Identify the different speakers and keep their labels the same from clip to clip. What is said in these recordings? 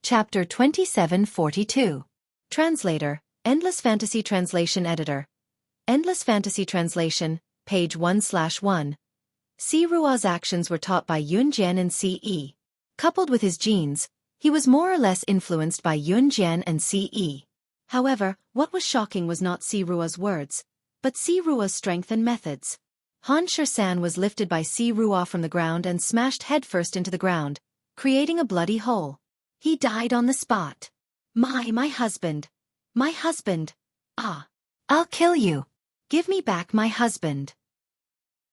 Speaker 1: Chapter 2742. Translator, Endless Fantasy Translation Editor. Endless Fantasy Translation, page 1/1. Si Rua's actions were taught by Yun Jian and Ce. Coupled with his genes, he was more or less influenced by Yun Jian and Ce. However, what was shocking was not Si Rua's words, but Si Rua's strength and methods. Han Shi-san was lifted by Si Rua from the ground and smashed headfirst into the ground, creating a bloody hole. He died on the spot. My husband. My husband. Ah. I'll kill you. Give me back my husband.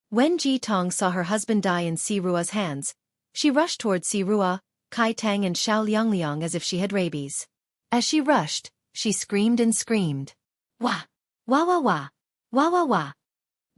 Speaker 1: When Ji Tong saw her husband die in Si Rua's hands, she rushed toward Si Rua, Kai Tang and Xiao Liangliang as if she had rabies. As she rushed, she screamed and screamed. Wah! Wah wah wah! Wah wah wah!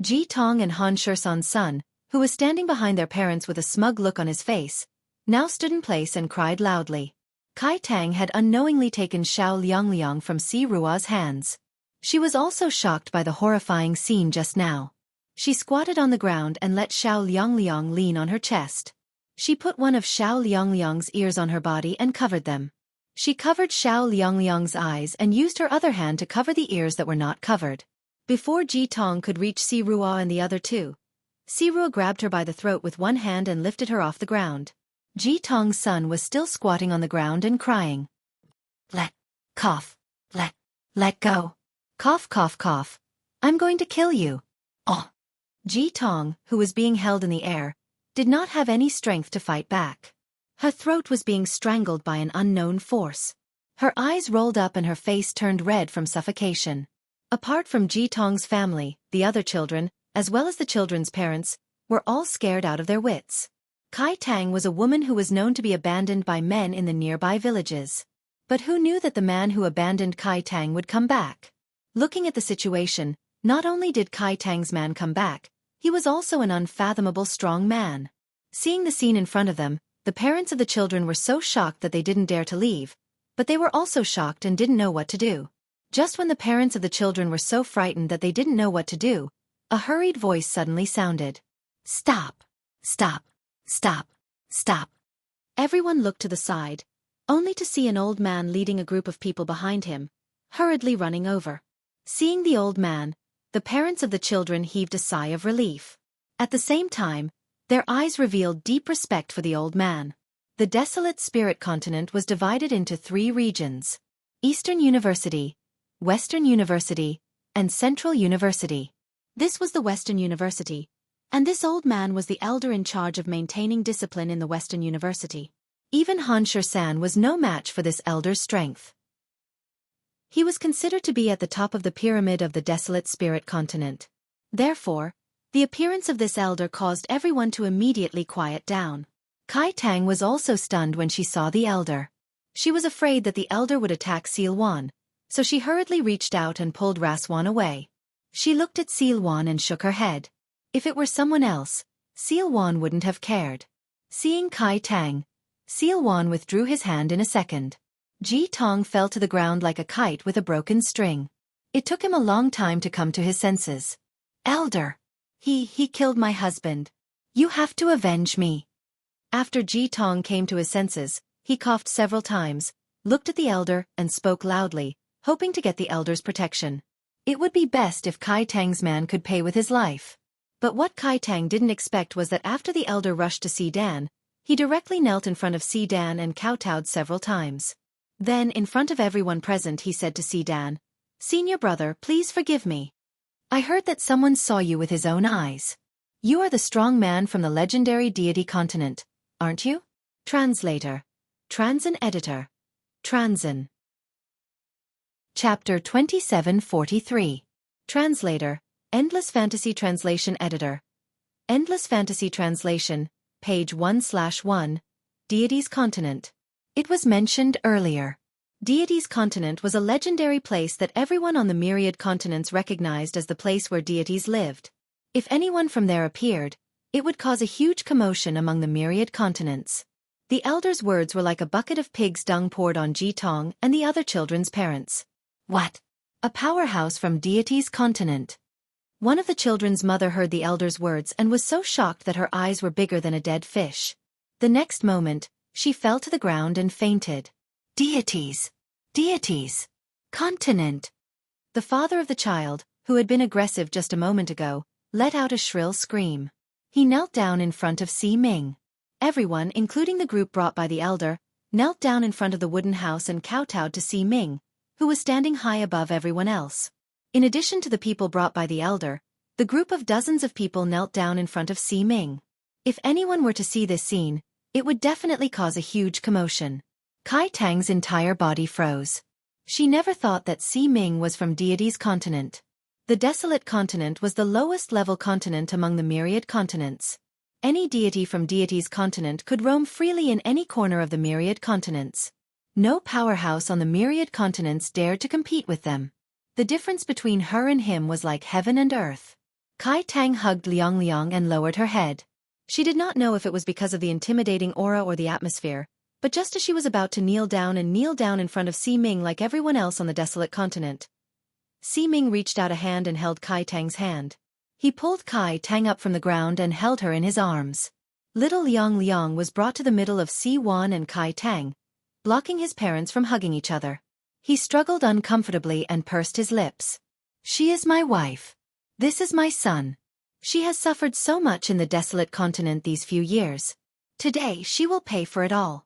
Speaker 1: Ji Tong and Han Shi-san's son, who was standing behind their parents with a smug look on his face, now stood in place and cried loudly. Kai Tang had unknowingly taken Xiao Liangliang from Si Rua's hands. She was also shocked by the horrifying scene just now. She squatted on the ground and let Xiao Liangliang lean on her chest. She put one of Xiao Liangliang's ears on her body and covered them. She covered Xiao Liangliang's eyes and used her other hand to cover the ears that were not covered. Before Ji Tong could reach Si Rua and the other two, Si Rua grabbed her by the throat with one hand and lifted her off the ground. Ji Tong's son was still squatting on the ground and crying. Let go. Cough cough cough. I'm going to kill you. Oh. Ji Tong, who was being held in the air, did not have any strength to fight back. Her throat was being strangled by an unknown force. Her eyes rolled up and her face turned red from suffocation. Apart from Ji Tong's family, the other children, as well as the children's parents, were all scared out of their wits. Kai Tang was a woman who was known to be abandoned by men in the nearby villages. But who knew that the man who abandoned Kai Tang would come back? Looking at the situation, not only did Kai Tang's man come back, he was also an unfathomable strong man. Seeing the scene in front of them, the parents of the children were so shocked that they didn't dare to leave, but they were also shocked and didn't know what to do. Just when the parents of the children were so frightened that they didn't know what to do, a hurried voice suddenly sounded. Stop! Stop! Stop! Stop! Everyone looked to the side, only to see an old man leading a group of people behind him, hurriedly running over. Seeing the old man, the parents of the children heaved a sigh of relief. At the same time, their eyes revealed deep respect for the old man. The desolate spirit continent was divided into 3 regions: Eastern University, Western University, and Central University. This was the Western University, and this old man was the elder in charge of maintaining discipline in the Western University. Even Han Shi-san was no match for this elder's strength. He was considered to be at the top of the pyramid of the desolate spirit continent. Therefore, the appearance of this elder caused everyone to immediately quiet down. Kai Tang was also stunned when she saw the elder. She was afraid that the elder would attack Sealwan, so she hurriedly reached out and pulled Raswan away. She looked at Sealwan and shook her head. If it were someone else, Sealwan wouldn't have cared. Seeing Kai Tang, Sealwan withdrew his hand in a second. Ji Tong fell to the ground like a kite with a broken string. It took him a long time to come to his senses. Elder! He killed my husband. You have to avenge me. After Ji Tong came to his senses, he coughed several times, looked at the elder, and spoke loudly, hoping to get the elder's protection. It would be best if Kai Tang's man could pay with his life. But what Kai Tang didn't expect was that after the elder rushed to Si Dan, he directly knelt in front of Si Dan and kowtowed several times. Then, in front of everyone present, he said to Si Dan, "Senior brother, please forgive me. I heard that someone saw you with his own eyes. You are the strong man from the legendary deity continent, aren't you?" Translator. Transin Editor. Transin. Chapter 2743. Translator. Endless Fantasy Translation Editor. Endless Fantasy Translation, page 1/1, Deity's Continent. It was mentioned earlier. Deity's Continent was a legendary place that everyone on the myriad continents recognized as the place where deities lived. If anyone from there appeared, it would cause a huge commotion among the myriad continents. The elder's words were like a bucket of pig's dung poured on Ji Tong and the other children's parents. What? A powerhouse from Deity's Continent. One of the children's mother heard the elder's words and was so shocked that her eyes were bigger than a dead fish. The next moment, she fell to the ground and fainted. Deities! Deities! Continent! The father of the child, who had been aggressive just a moment ago, let out a shrill scream. He knelt down in front of Si Ming. Everyone, including the group brought by the elder, knelt down in front of the wooden house and kowtowed to Si Ming, who was standing high above everyone else. In addition to the people brought by the elder, the group of dozens of people knelt down in front of Si Ming. If anyone were to see this scene, it would definitely cause a huge commotion. Kai Tang's entire body froze. She never thought that Si Ming was from Deity's continent. The Desolate Continent was the lowest-level continent among the myriad continents. Any deity from Deity's continent could roam freely in any corner of the myriad continents. No powerhouse on the myriad continents dared to compete with them. The difference between her and him was like heaven and earth. Kai Tang hugged Liang Liang and lowered her head. She did not know if it was because of the intimidating aura or the atmosphere, but just as she was about to kneel down in front of Si Ming like everyone else on the Desolate Continent, Si Ming reached out a hand and held Kai Tang's hand. He pulled Kai Tang up from the ground and held her in his arms. Little Liang Liang was brought to the middle of Si Wan and Kai Tang, blocking his parents from hugging each other. He struggled uncomfortably and pursed his lips. She is my wife. This is my son. She has suffered so much in the Desolate Continent these few years. Today she will pay for it all.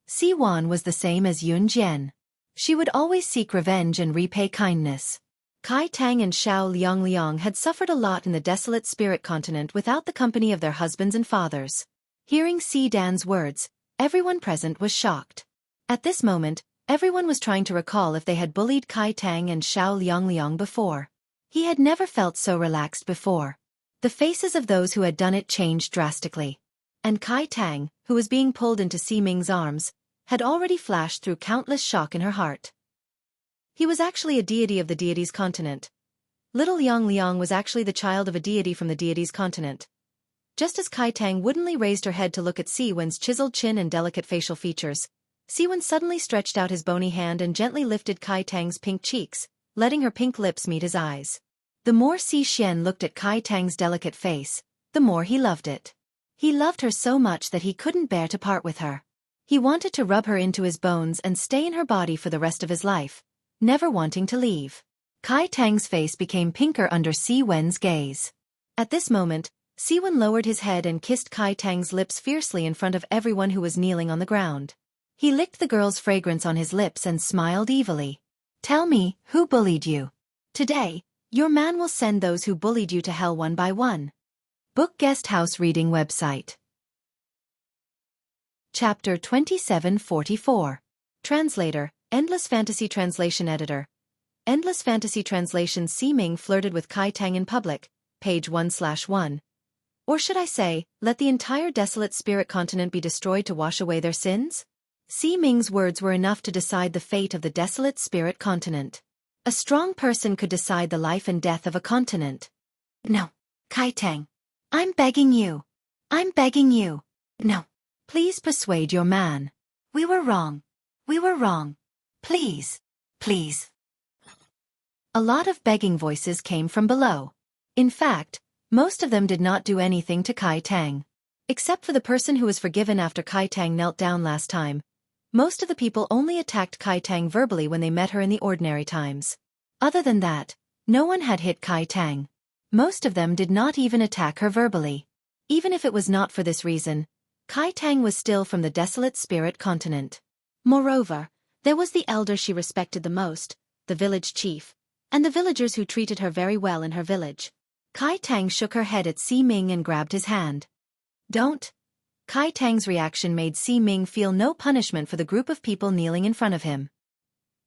Speaker 1: Si Wan was the same as Yun Jian. She would always seek revenge and repay kindness. Kai Tang and Xiao Liang Liang had suffered a lot in the Desolate Spirit Continent without the company of their husbands and fathers. Hearing Si Dan's words, everyone present was shocked. At this moment, everyone was trying to recall if they had bullied Kai Tang and Xiao Liang Liang before. He had never felt so relaxed before. The faces of those who had done it changed drastically. And Kai Tang, who was being pulled into Si Ming's arms, had already flashed through countless shock in her heart. He was actually a deity of the Deity's continent. Little Liang Liang was actually the child of a deity from the Deity's continent. Just as Kai Tang woodenly raised her head to look at Si Wen's chiseled chin and delicate facial features, Si Wen suddenly stretched out his bony hand and gently lifted Kai Tang's pink cheeks, letting her pink lips meet his eyes. The more Si Xian looked at Kai Tang's delicate face, the more he loved it. He loved her so much that he couldn't bear to part with her. He wanted to rub her into his bones and stay in her body for the rest of his life, never wanting to leave. Kai Tang's face became pinker under Si Wen's gaze. At this moment, Si Wen lowered his head and kissed Kai Tang's lips fiercely in front of everyone who was kneeling on the ground. He licked the girl's fragrance on his lips and smiled evilly. Tell me, who bullied you? Today, your man will send those who bullied you to hell one by one. Book Guest House Reading Website. Chapter 2744. Translator, Endless Fantasy Translation Editor. Endless Fantasy Translation. Si Ming flirted with Kai Tang in public, page 1/1. Or should I say, let the entire Desolate Spirit Continent be destroyed to wash away their sins? Si Ming's words were enough to decide the fate of the Desolate Spirit Continent. A strong person could decide the life and death of a continent. No, Kai Tang. I'm begging you. I'm begging you. No. Please persuade your man. We were wrong. We were wrong. Please. Please. A lot of begging voices came from below. In fact, most of them did not do anything to Kai Tang. Except for the person who was forgiven after Kai Tang knelt down last time. Most of the people only attacked Kai Tang verbally when they met her in the ordinary times. Other than that, no one had hit Kai Tang. Most of them did not even attack her verbally. Even if it was not for this reason, Kai Tang was still from the Desolate Spirit Continent. Moreover, there was the elder she respected the most, the village chief, and the villagers who treated her very well in her village. Kai Tang shook her head at Si Ming and grabbed his hand. Don't. Kai Tang's reaction made Si Ming feel no punishment for the group of people kneeling in front of him.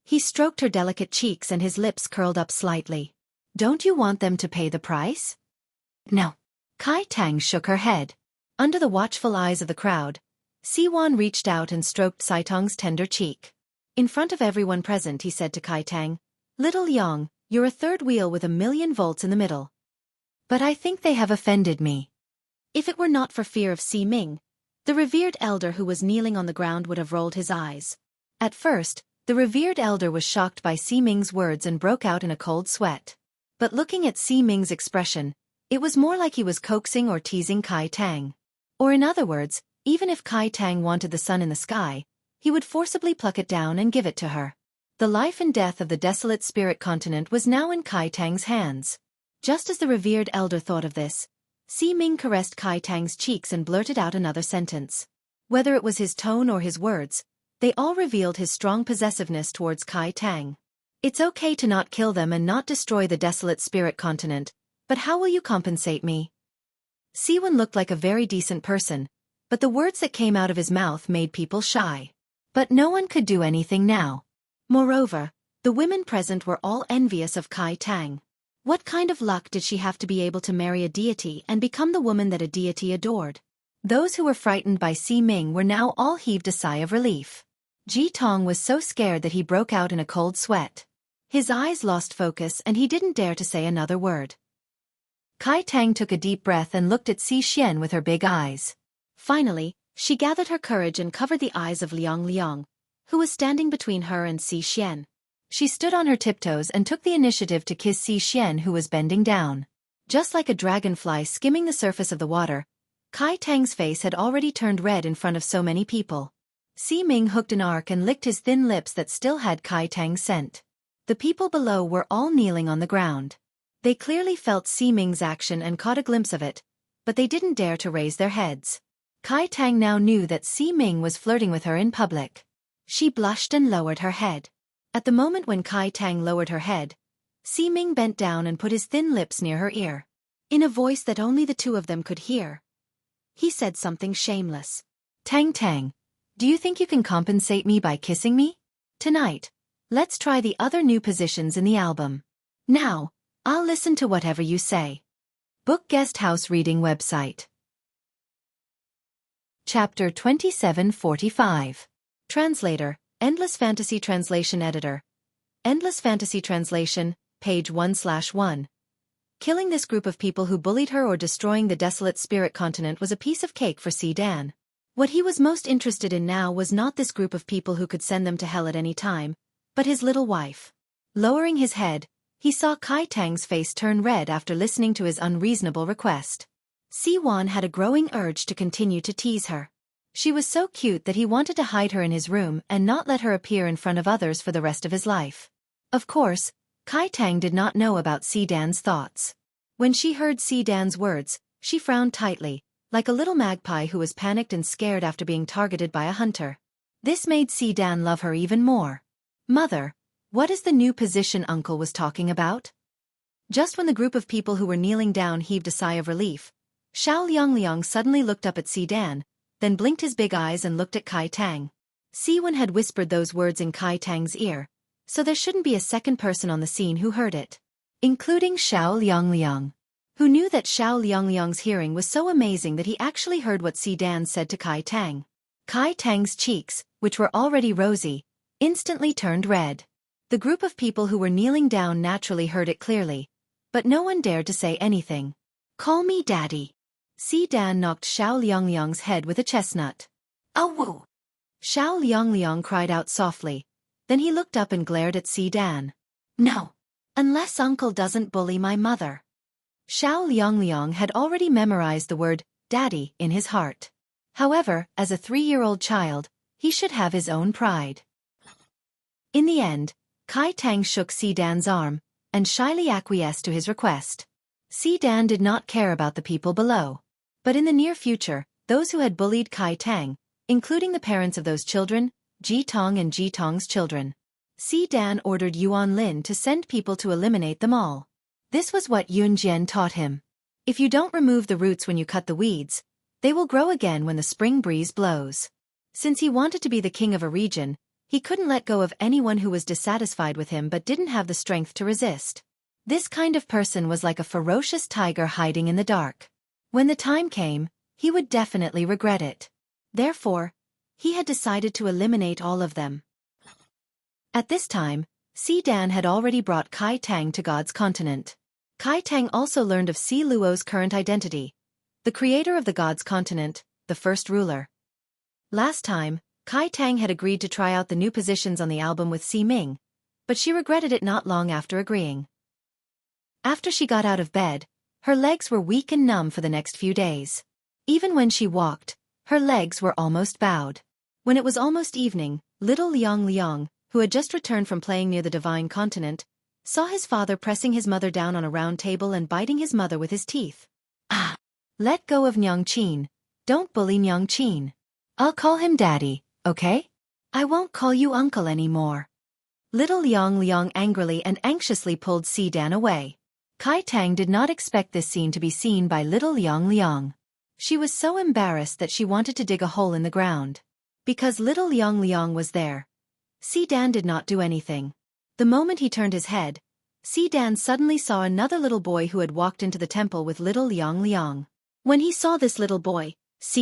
Speaker 1: He stroked her delicate cheeks and his lips curled up slightly. Don't you want them to pay the price? No. Kai Tang shook her head. Under the watchful eyes of the crowd, Si Wan reached out and stroked Saitong's tender cheek. In front of everyone present he said to Kai Tang, Little Yang, you're a third wheel with 1,000,000 volts in the middle. But I think they have offended me. If it were not for fear of Si Ming, the revered elder who was kneeling on the ground would have rolled his eyes. At first, the revered elder was shocked by Si Ming's words and broke out in a cold sweat. But looking at Si Ming's expression, it was more like he was coaxing or teasing Kai Tang. Or in other words, even if Kai Tang wanted the sun in the sky, he he would forcibly pluck it down and give it to her. The life and death of the desolate spirit continent was now in Kai Tang's hands. Just as the revered elder thought of this, Si Ming caressed Kai Tang's cheeks and blurted out another sentence. Whether it was his tone or his words, they all revealed his strong possessiveness towards Kai Tang. It's okay to not kill them and not destroy the desolate spirit continent, but how will you compensate me? Siwon looked like a very decent person, but the words that came out of his mouth made people shy. But no one could do anything now. Moreover, the women present were all envious of Kai Tang. What kind of luck did she have to be able to marry a deity and become the woman that a deity adored? Those who were frightened by Si Ming were now all heaved a sigh of relief. Ji Tong was so scared that he broke out in a cold sweat. His eyes lost focus and he didn't dare to say another word. Kai Tang took a deep breath and looked at Si Xian with her big eyes. Finally, she gathered her courage and covered the eyes of Liang Liang, who was standing between her and Si Xian. She stood on her tiptoes and took the initiative to kiss Si Xian, who was bending down. Just like a dragonfly skimming the surface of the water, Kai Tang's face had already turned red in front of so many people. Si Ming hooked an arc and licked his thin lips that still had Kai Tang's scent. The people below were all kneeling on the ground. They clearly felt Si Ming's action and caught a glimpse of it, but they didn't dare to raise their heads. Kai Tang now knew that Si Ming was flirting with her in public. She blushed and lowered her head. At the moment when Kai Tang lowered her head, Si Ming bent down and put his thin lips near her ear. In a voice that only the two of them could hear, he said something shameless. Tang Tang, do you think you can compensate me by kissing me? Tonight, let's try the other new positions in the album. Now, I'll listen to whatever you say. Book Guest House Reading Website. Chapter 2745. Translator, Endless Fantasy Translation Editor. Endless Fantasy Translation, page 1/1. Killing this group of people who bullied her or destroying the desolate spirit continent was a piece of cake for Si Dan. What he was most interested in now was not this group of people who could send them to hell at any time, but his little wife. Lowering his head, he saw Kai Tang's face turn red after listening to his unreasonable request. Si Wan had a growing urge to continue to tease her. She was so cute that he wanted to hide her in his room and not let her appear in front of others for the rest of his life. Of course, Kai Tang did not know about Si Dan's thoughts. When she heard Si Dan's words, she frowned tightly, like a little magpie who was panicked and scared after being targeted by a hunter. This made Si Dan love her even more. Mother, what is the new position Uncle was talking about? Just when the group of people who were kneeling down heaved a sigh of relief, Xiao Liang suddenly looked up at Si Dan, then blinked his big eyes and looked at Kai Tang. Siwon had whispered those words in Kai Tang's ear, so there shouldn't be a second person on the scene who heard it. Including Xiao Liang, who knew that Xiao Liang's hearing was so amazing that he actually heard what Si Dan said to Kai Tang. Kai Tang's cheeks, which were already rosy, instantly turned red. The group of people who were kneeling down naturally heard it clearly, but no one dared to say anything. Call me Daddy. Si Dan knocked Xiao Liang's head with a chestnut. Oh woo! Xiao Liang cried out softly, then he looked up and glared at Si Dan. No! Unless Uncle doesn't bully my mother. Xiao Liang had already memorized the word, Daddy, in his heart. However, as a 3-year-old child, he should have his own pride. In the end, Kai Tang shook Si Dan's arm, and shyly acquiesced to his request. Si Dan did not care about the people below. But in the near future, those who had bullied Kai Tang, including the parents of those children, Ji Tong and Ji Tong's children. Si Dan ordered Yuan Lin to send people to eliminate them all. This was what Yun Jian taught him. If you don't remove the roots when you cut the weeds, they will grow again when the spring breeze blows. Since he wanted to be the king of a region, he couldn't let go of anyone who was dissatisfied with him but didn't have the strength to resist. This kind of person was like a ferocious tiger hiding in the dark. When the time came, he would definitely regret it. Therefore, he had decided to eliminate all of them. At this time, Si Dan had already brought Kai Tang to God's continent. Kai Tang also learned of Si Luo's current identity, the creator of the God's continent, the first ruler. Last time, Kai Tang had agreed to try out the new positions on the album with Si Ming, but she regretted it not long after agreeing. After she got out of bed, her legs were weak and numb for the next few days. Even when she walked, her legs were almost bowed. When it was almost evening, little Liang, who had just returned from playing near the divine continent, saw his father pressing his mother down on a round table and biting his mother with his teeth. Ah! Let go of Nyangqin. Don't bully Nyangqin. I'll call him Daddy, okay? I won't call you Uncle anymore. Little Liang angrily and anxiously pulled Dan away. Kai Tang did not expect this scene to be seen by little Liang. She was so embarrassed that she wanted to dig a hole in the ground. Because little Liang was there, Dan did not do anything. The moment he turned his head, Dan suddenly saw another little boy who had walked into the temple with little Liang. When he saw this little boy,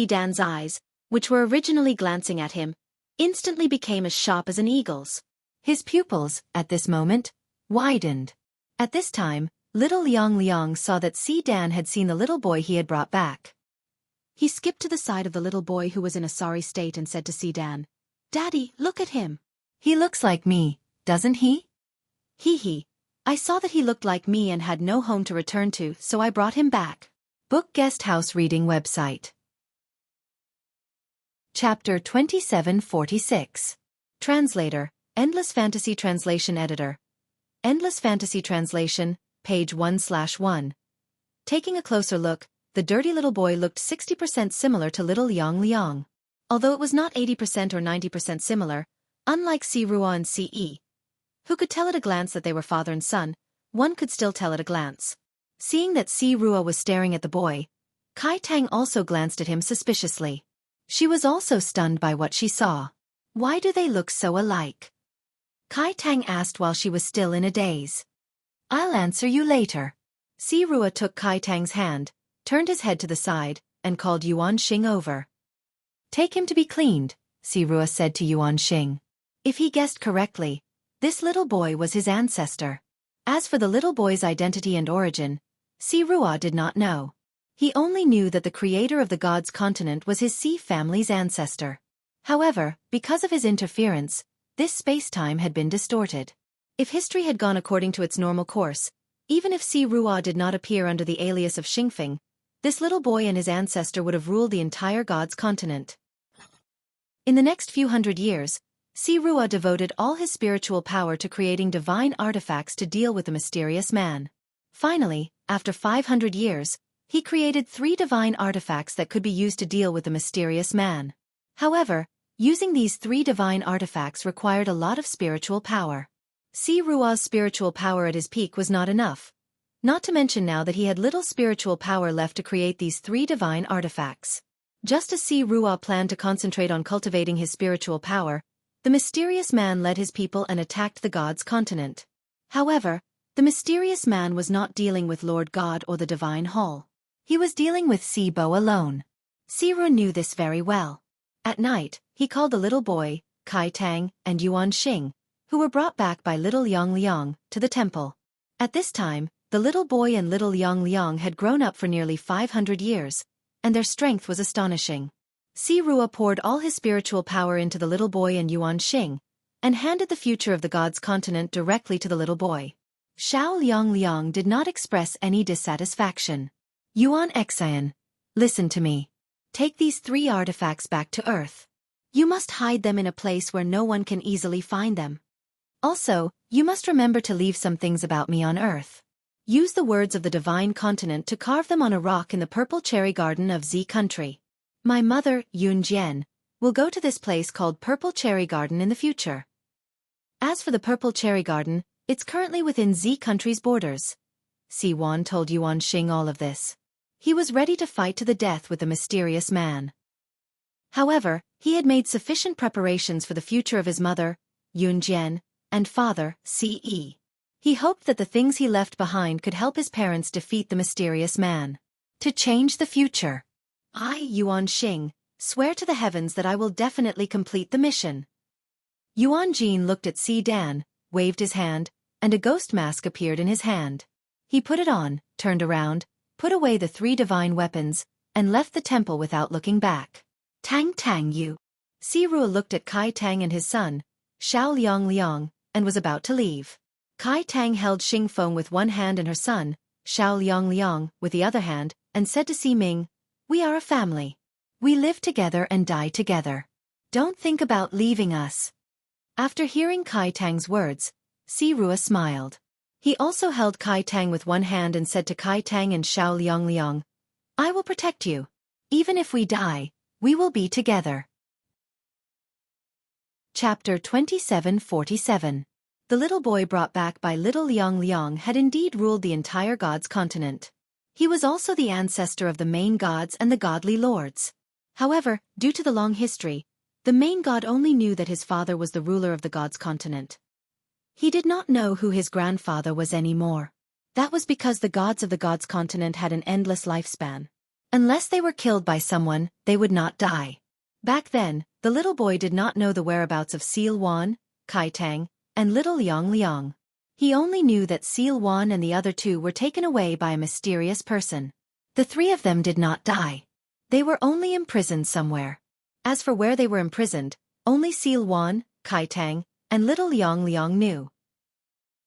Speaker 1: Dan's eyes, which were originally glancing at him, instantly became as sharp as an eagle's. His pupils, at this moment, widened. At this time, little Liang saw that Dan had seen the little boy he had brought back. He skipped to the side of the little boy who was in a sorry state and said to Dan, "Daddy, look at him. He looks like me, doesn't he?" Hee. I saw that he looked like me and had no home to return to, so I brought him back. Book Guest House Reading Website. Chapter 2746. Translator, Endless Fantasy Translation Editor. Endless Fantasy Translation, page 1/1. Taking a closer look, the dirty little boy looked 60% similar to little Liang. Although it was not 80% or 90% similar, unlike Rua and Ce, who could tell at a glance that they were father and son, one could still tell at a glance. Seeing that Rua was staring at the boy, Kai Tang also glanced at him suspiciously. She was also stunned by what she saw. Why do they look so alike? Kai Tang asked while she was still in a daze. I'll answer you later. Rua took Kai Tang's hand, turned his head to the side, and called Yuan Xing over. Take him to be cleaned, Rua said to Yuan Xing. If he guessed correctly, this little boy was his ancestor. As for the little boy's identity and origin, Rua did not know. He only knew that the creator of the gods' continent was his family's ancestor. However, because of his interference, this space-time had been distorted. If history had gone according to its normal course, even if Rua did not appear under the alias of Xingfeng, this little boy and his ancestor would have ruled the entire gods' continent. In the next few hundred years, Rua devoted all his spiritual power to creating divine artifacts to deal with the mysterious man. Finally, after 500 years, he created 3 divine artifacts that could be used to deal with the mysterious man. However, using these 3 divine artifacts required a lot of spiritual power. Rua's spiritual power at his peak was not enough. Not to mention now that he had little spiritual power left to create these 3 divine artifacts. Just as Rua planned to concentrate on cultivating his spiritual power, the mysterious man led his people and attacked the gods' continent. However, the mysterious man was not dealing with Lord God or the Divine Hall. He was dealing with Bo alone. Rua knew this very well. At night, he called the little boy, Kai Tang, and Yuan Xing, who were brought back by little Liang, to the temple. At this time, the little boy and little Liang had grown up for nearly 500 years, and their strength was astonishing. Rua poured all his spiritual power into the little boy and Yuan Xing, and handed the future of the gods' continent directly to the little boy. Liang did not express any dissatisfaction. Yuan Xian, listen to me. Take these 3 artifacts back to Earth. You must hide them in a place where no one can easily find them. Also, you must remember to leave some things about me on Earth. Use the words of the divine continent to carve them on a rock in the purple cherry garden of Z country. My mother, Yun Jian, will go to this place called Purple Cherry Garden in the future. As for the Purple Cherry Garden, it's currently within Z country's borders. Wan told Yuan Xing all of this. He was ready to fight to the death with the mysterious man. However, he had made sufficient preparations for the future of his mother, Yun Jian, and father, Ce. He hoped that the things he left behind could help his parents defeat the mysterious man. To change the future. I, Yuan Xing, swear to the heavens that I will definitely complete the mission. Yuan Jin looked at Dan, waved his hand, and a ghost mask appeared in his hand. He put it on, turned around, put away the 3 divine weapons, and left the temple without looking back. Tang you. Rua looked at Kai Tang and his son, Liang, and was about to leave. Kai Tang held Xing Feng with one hand and her son, Liang, with the other hand, and said to Ming, "We are a family. We live together and die together. Don't think about leaving us. After hearing Kai Tang's words, Si Rua smiled. He also held Kai Tang with one hand and said to Kai Tang and Xiao Liang, I will protect you. Even if we die, we will be together. Chapter 2747. The little boy brought back by little Liang had indeed ruled the entire God's continent. He was also the ancestor of the main gods and the godly lords. However, due to the long history, the main god only knew that his father was the ruler of the God's continent. He did not know who his grandfather was anymore. That was because the gods of the God's continent had an endless lifespan. Unless they were killed by someone, they would not die. Back then, the little boy did not know the whereabouts of Xiaofan, Kai Tang, and little Liang. He only knew that Xiaofan and the other two were taken away by a mysterious person. The three of them did not die. They were only imprisoned somewhere. As for where they were imprisoned, only Xiaofan, Kai Tang, and little Liang knew.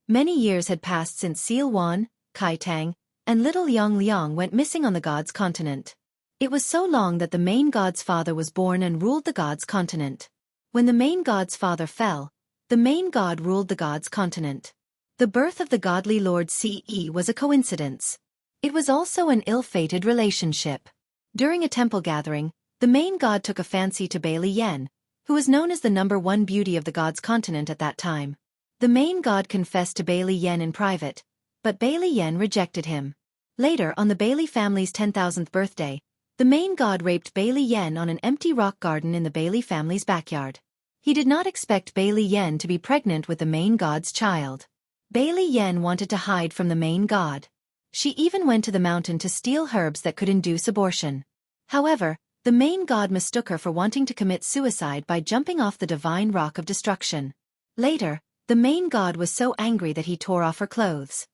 Speaker 1: Many years had passed since Xiaofan, Kai Tang, and little Liang went missing on the God's continent. It was so long that the main god's father was born and ruled the God's continent. When the main god's father fell, the main god ruled the God's continent. The birth of the godly Lord Ce was a coincidence. It was also an ill-fated relationship. During a temple gathering, the main god took a fancy to Bailey Yen, who was known as the #1 beauty of the God's continent at that time. The main god confessed to Bailey Yen in private, but Bailey Yen rejected him. Later, on the Bailey family's 10,000th birthday, the main god raped Bailey Yen on an empty rock garden in the Bailey family's backyard. He did not expect Bailey Yen to be pregnant with the main god's child. Bailey Yen wanted to hide from the main god. She even went to the mountain to steal herbs that could induce abortion. However, the main god mistook her for wanting to commit suicide by jumping off the divine rock of destruction. Later, the main god was so angry that he tore off her clothes.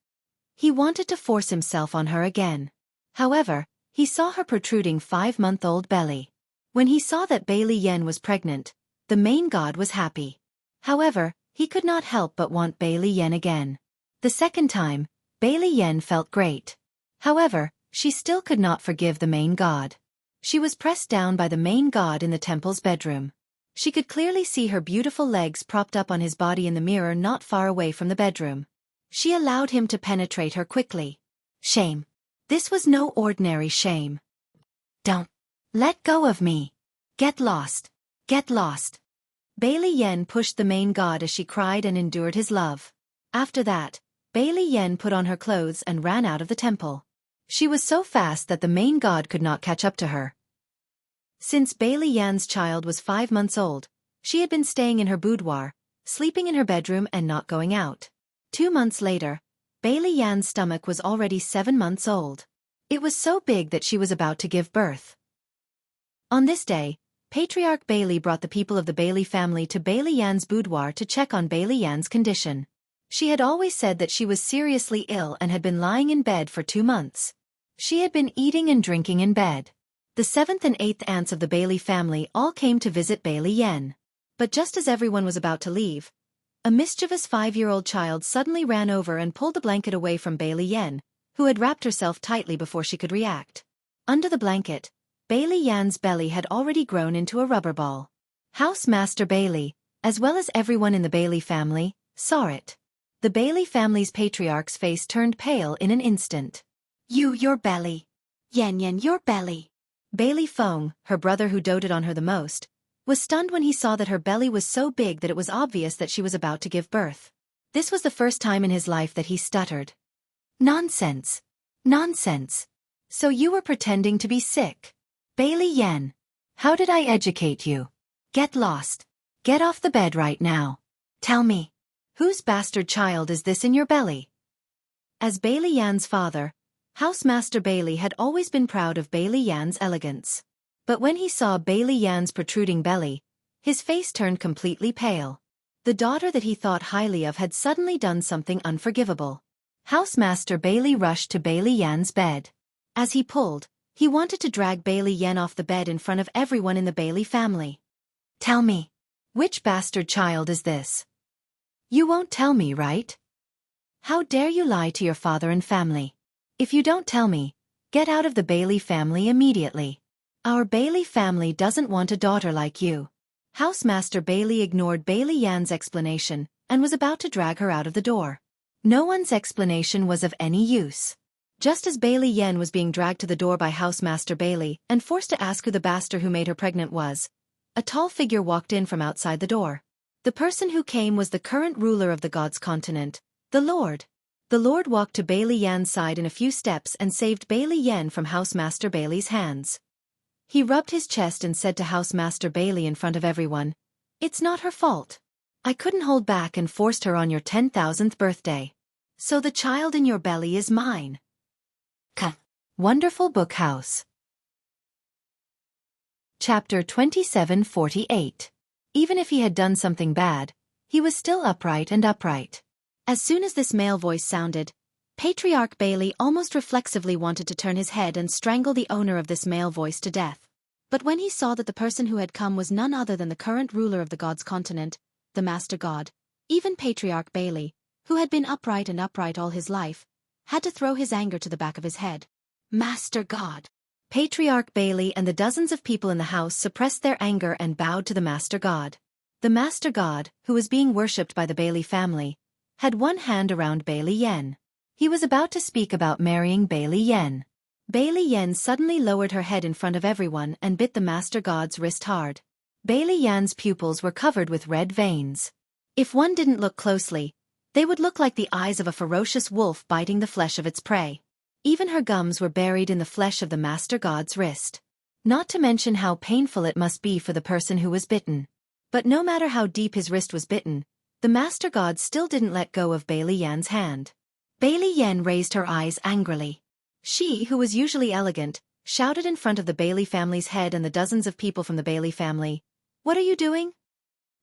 Speaker 1: He wanted to force himself on her again. However, he saw her protruding 5-month-old belly. When he saw that Bailey Yen was pregnant, the main god was happy. However, he could not help but want Bailey Yen again. The second time, Bailey Yen felt great. However, she still could not forgive the main god. She was pressed down by the main god in the temple's bedroom. She could clearly see her beautiful legs propped up on his body in the mirror not far away from the bedroom. She allowed him to penetrate her quickly. Shame. This was no ordinary shame. Don't. Let go of me. Get lost. Get lost. Bailey Yen pushed the main god as she cried and endured his love. After that, Bailey Yen put on her clothes and ran out of the temple. She was so fast that the main god could not catch up to her. Since Bailey Yen's child was 5 months old, she had been staying in her boudoir, sleeping in her bedroom and not going out. 2 months later, Bailey Yen's stomach was already 7 months old. It was so big that she was about to give birth. On this day, Patriarch Bailey brought the people of the Bailey family to Bailey Yen's boudoir to check on Bailey Yen's condition. She had always said that she was seriously ill and had been lying in bed for 2 months. She had been eating and drinking in bed. The 7th and 8th aunts of the Bailey family all came to visit Bailey Yen. But just as everyone was about to leave, a mischievous 5-year-old child suddenly ran over and pulled the blanket away from Bailey Yen, who had wrapped herself tightly before she could react. Under the blanket, Bailey Yen's belly had already grown into a rubber ball. Housemaster Bailey, as well as everyone in the Bailey family, saw it. The Bailey family's patriarch's face turned pale in an instant. Your belly. Yen, your belly. Bailey Feng, her brother who doted on her the most, was stunned when he saw that her belly was so big that it was obvious that she was about to give birth. This was the first time in his life that he stuttered. Nonsense. Nonsense. So you were pretending to be sick. Bailey Yen. How did I educate you? Get lost. Get off the bed right now. Tell me. Whose bastard child is this in your belly? As Bailey Yan's father, Housemaster Bailey had always been proud of Bailey Yan's elegance. But when he saw Bailey Yan's protruding belly, his face turned completely pale. The daughter that he thought highly of had suddenly done something unforgivable. Housemaster Bailey rushed to Bailey Yan's bed. As he pulled, he wanted to drag Bailey Yen off the bed in front of everyone in the Bailey family. Tell me, which bastard child is this? You won't tell me, right? How dare you lie to your father and family? If you don't tell me, get out of the Bailey family immediately. Our Bailey family doesn't want a daughter like you. Housemaster Bailey ignored Bailey Yan's explanation and was about to drag her out of the door. No one's explanation was of any use. Just as Bailey Yan was being dragged to the door by Housemaster Bailey and forced to ask who the bastard who made her pregnant was, a tall figure walked in from outside the door. The person who came was the current ruler of the gods' continent, the Lord. The Lord walked to Bailey Yan's side in a few steps and saved Bailey Yan from Housemaster Bailey's hands. He rubbed his chest and said to Housemaster Bailey in front of everyone, "It's not her fault. I couldn't hold back and forced her on your 10,000th birthday. So the child in your belly is mine." Wonderful Book House. Chapter 2748. Even if he had done something bad, he was still upright and upright. As soon as this male voice sounded, Patriarch Bailey almost reflexively wanted to turn his head and strangle the owner of this male voice to death. But when he saw that the person who had come was none other than the current ruler of the gods' continent, the Master God, even Patriarch Bailey, who had been upright and upright all his life, had to throw his anger to the back of his head. Master God. Patriarch Bailey and the dozens of people in the house suppressed their anger and bowed to the Master God. The Master God, who was being worshipped by the Bailey family, had one hand around Bailey Yan. He was about to speak about marrying Bailey Yan. Bailey Yan suddenly lowered her head in front of everyone and bit the Master God's wrist hard. Bailey Yan's pupils were covered with red veins. If one didn't look closely, they would look like the eyes of a ferocious wolf biting the flesh of its prey. Even her gums were buried in the flesh of the Master God's wrist. Not to mention how painful it must be for the person who was bitten. But no matter how deep his wrist was bitten, the Master God still didn't let go of Bailey Yan's hand. Bailey Yan raised her eyes angrily. She, who was usually elegant, shouted in front of the Bailey family's head and the dozens of people from the Bailey family, "What are you doing?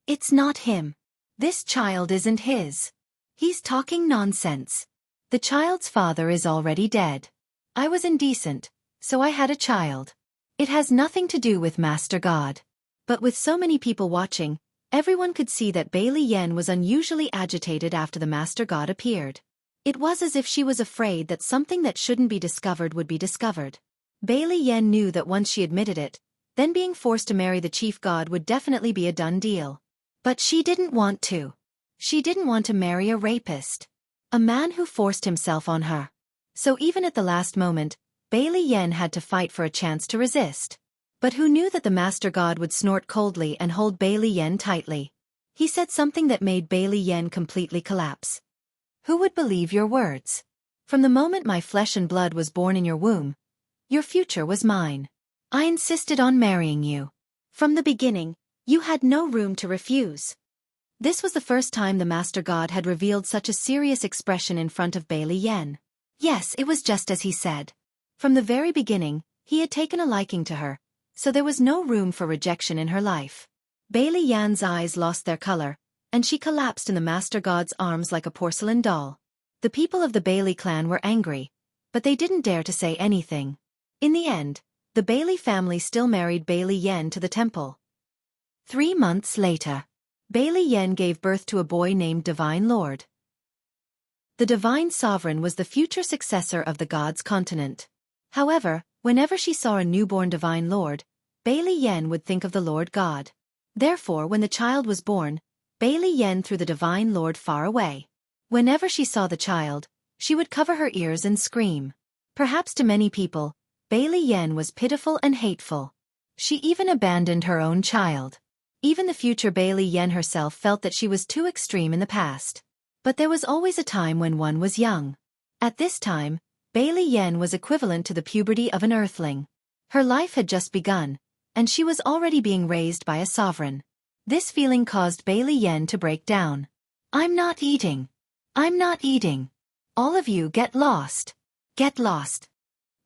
Speaker 1: It's not him. This child isn't his. He's talking nonsense. The child's father is already dead. I was indecent, so I had a child. It has nothing to do with Master God." But with so many people watching, everyone could see that Bailey Yan was unusually agitated after the Master God appeared. It was as if she was afraid that something that shouldn't be discovered would be discovered. Bailey Yan knew that once she admitted it, then being forced to marry the chief god would definitely be a done deal. But she didn't want to. She didn't want to marry a rapist. A man who forced himself on her. So even at the last moment, Bailey Yan had to fight for a chance to resist. But who knew that the Master God would snort coldly and hold Bailey Yan tightly? He said something that made Bailey Yan completely collapse. "Who would believe your words? From the moment my flesh and blood was born in your womb, your future was mine. I insisted on marrying you. From the beginning, you had no room to refuse." This was the first time the Master God had revealed such a serious expression in front of Bailey Yan. Yes, it was just as he said. From the very beginning, he had taken a liking to her, so there was no room for rejection in her life. Bailey Yan's eyes lost their color, and she collapsed in the Master God's arms like a porcelain doll. The people of the Bailey clan were angry, but they didn't dare to say anything. In the end, the Bailey family still married Bailey Yan to the temple. 3 months later, Bailey Yan gave birth to a boy named Divine Lord. The Divine Sovereign was the future successor of the God's continent. However, whenever she saw a newborn Divine Lord, Bailey Yan would think of the Lord God. Therefore, when the child was born, Bailey Yan threw the Divine Lord far away. Whenever she saw the child, she would cover her ears and scream. Perhaps to many people, Bailey Yan was pitiful and hateful. She even abandoned her own child. Even the future Bailey Yan herself felt that she was too extreme in the past. But there was always a time when one was young. At this time, Bailey Yan was equivalent to the puberty of an earthling. Her life had just begun, and she was already being raised by a sovereign. This feeling caused Bailey Yan to break down. "I'm not eating. I'm not eating. All of you get lost. Get lost."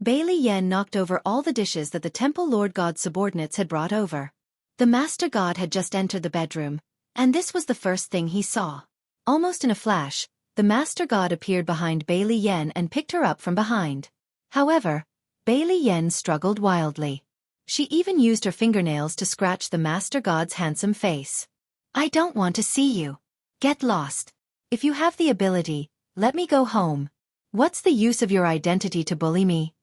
Speaker 1: Bailey Yan knocked over all the dishes that the Temple Lord God's subordinates had brought over. The Master God had just entered the bedroom, and this was the first thing he saw. Almost in a flash, the Master God appeared behind Bailey Yan and picked her up from behind. However, Bailey Yan struggled wildly. She even used her fingernails to scratch the Master God's handsome face. "I don't want to see you. Get lost. If you have the ability, let me go home. What's the use of your identity to bully me?"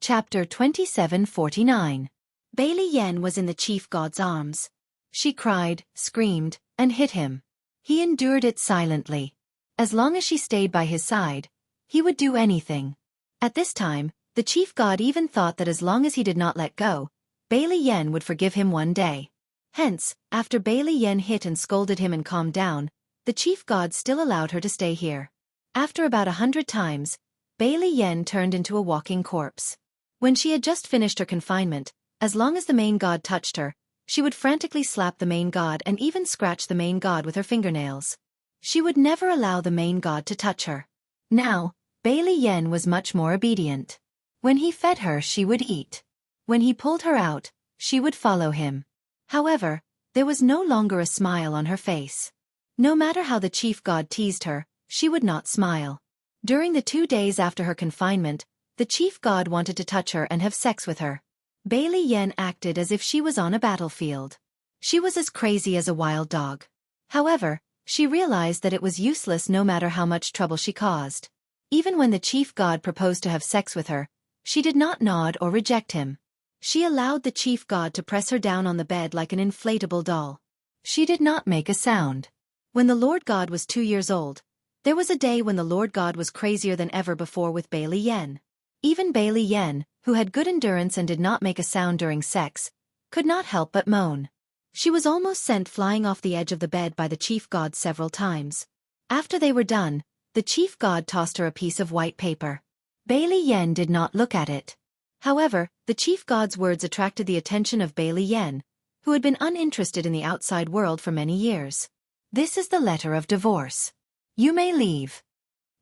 Speaker 1: Chapter 2749. Bailey Yen was in the chief god's arms. She cried, screamed, and hit him. He endured it silently. As long as she stayed by his side, he would do anything. At this time, the chief god even thought that as long as he did not let go, Bailey Yen would forgive him one day. Hence, after Bailey Yen hit and scolded him and calmed down, the chief god still allowed her to stay here. After about 100 times, Bailey Yen turned into a walking corpse. When she had just finished her confinement, as long as the main god touched her, she would frantically slap the main god and even scratch the main god with her fingernails. She would never allow the main god to touch her. Now, Bailey Yen was much more obedient. When he fed her, she would eat. When he pulled her out, she would follow him. However, there was no longer a smile on her face. No matter how the chief god teased her, she would not smile. During the 2 days after her confinement, the chief god wanted to touch her and have sex with her. Bailey Yen acted as if she was on a battlefield. She was as crazy as a wild dog. However, she realized that it was useless no matter how much trouble she caused. Even when the chief god proposed to have sex with her, she did not nod or reject him. She allowed the chief god to press her down on the bed like an inflatable doll. She did not make a sound. When the Lord God was 2 years old, there was a day when the Lord God was crazier than ever before with Bailey Yen. Even Bailey Yen, who had good endurance and did not make a sound during sex, could not help but moan. She was almost sent flying off the edge of the bed by the chief god several times. After they were done, the chief god tossed her a piece of white paper. Bailey Yen did not look at it. However, the chief god's words attracted the attention of Bailey Yen, who had been uninterested in the outside world for many years. This is the letter of divorce. You may leave.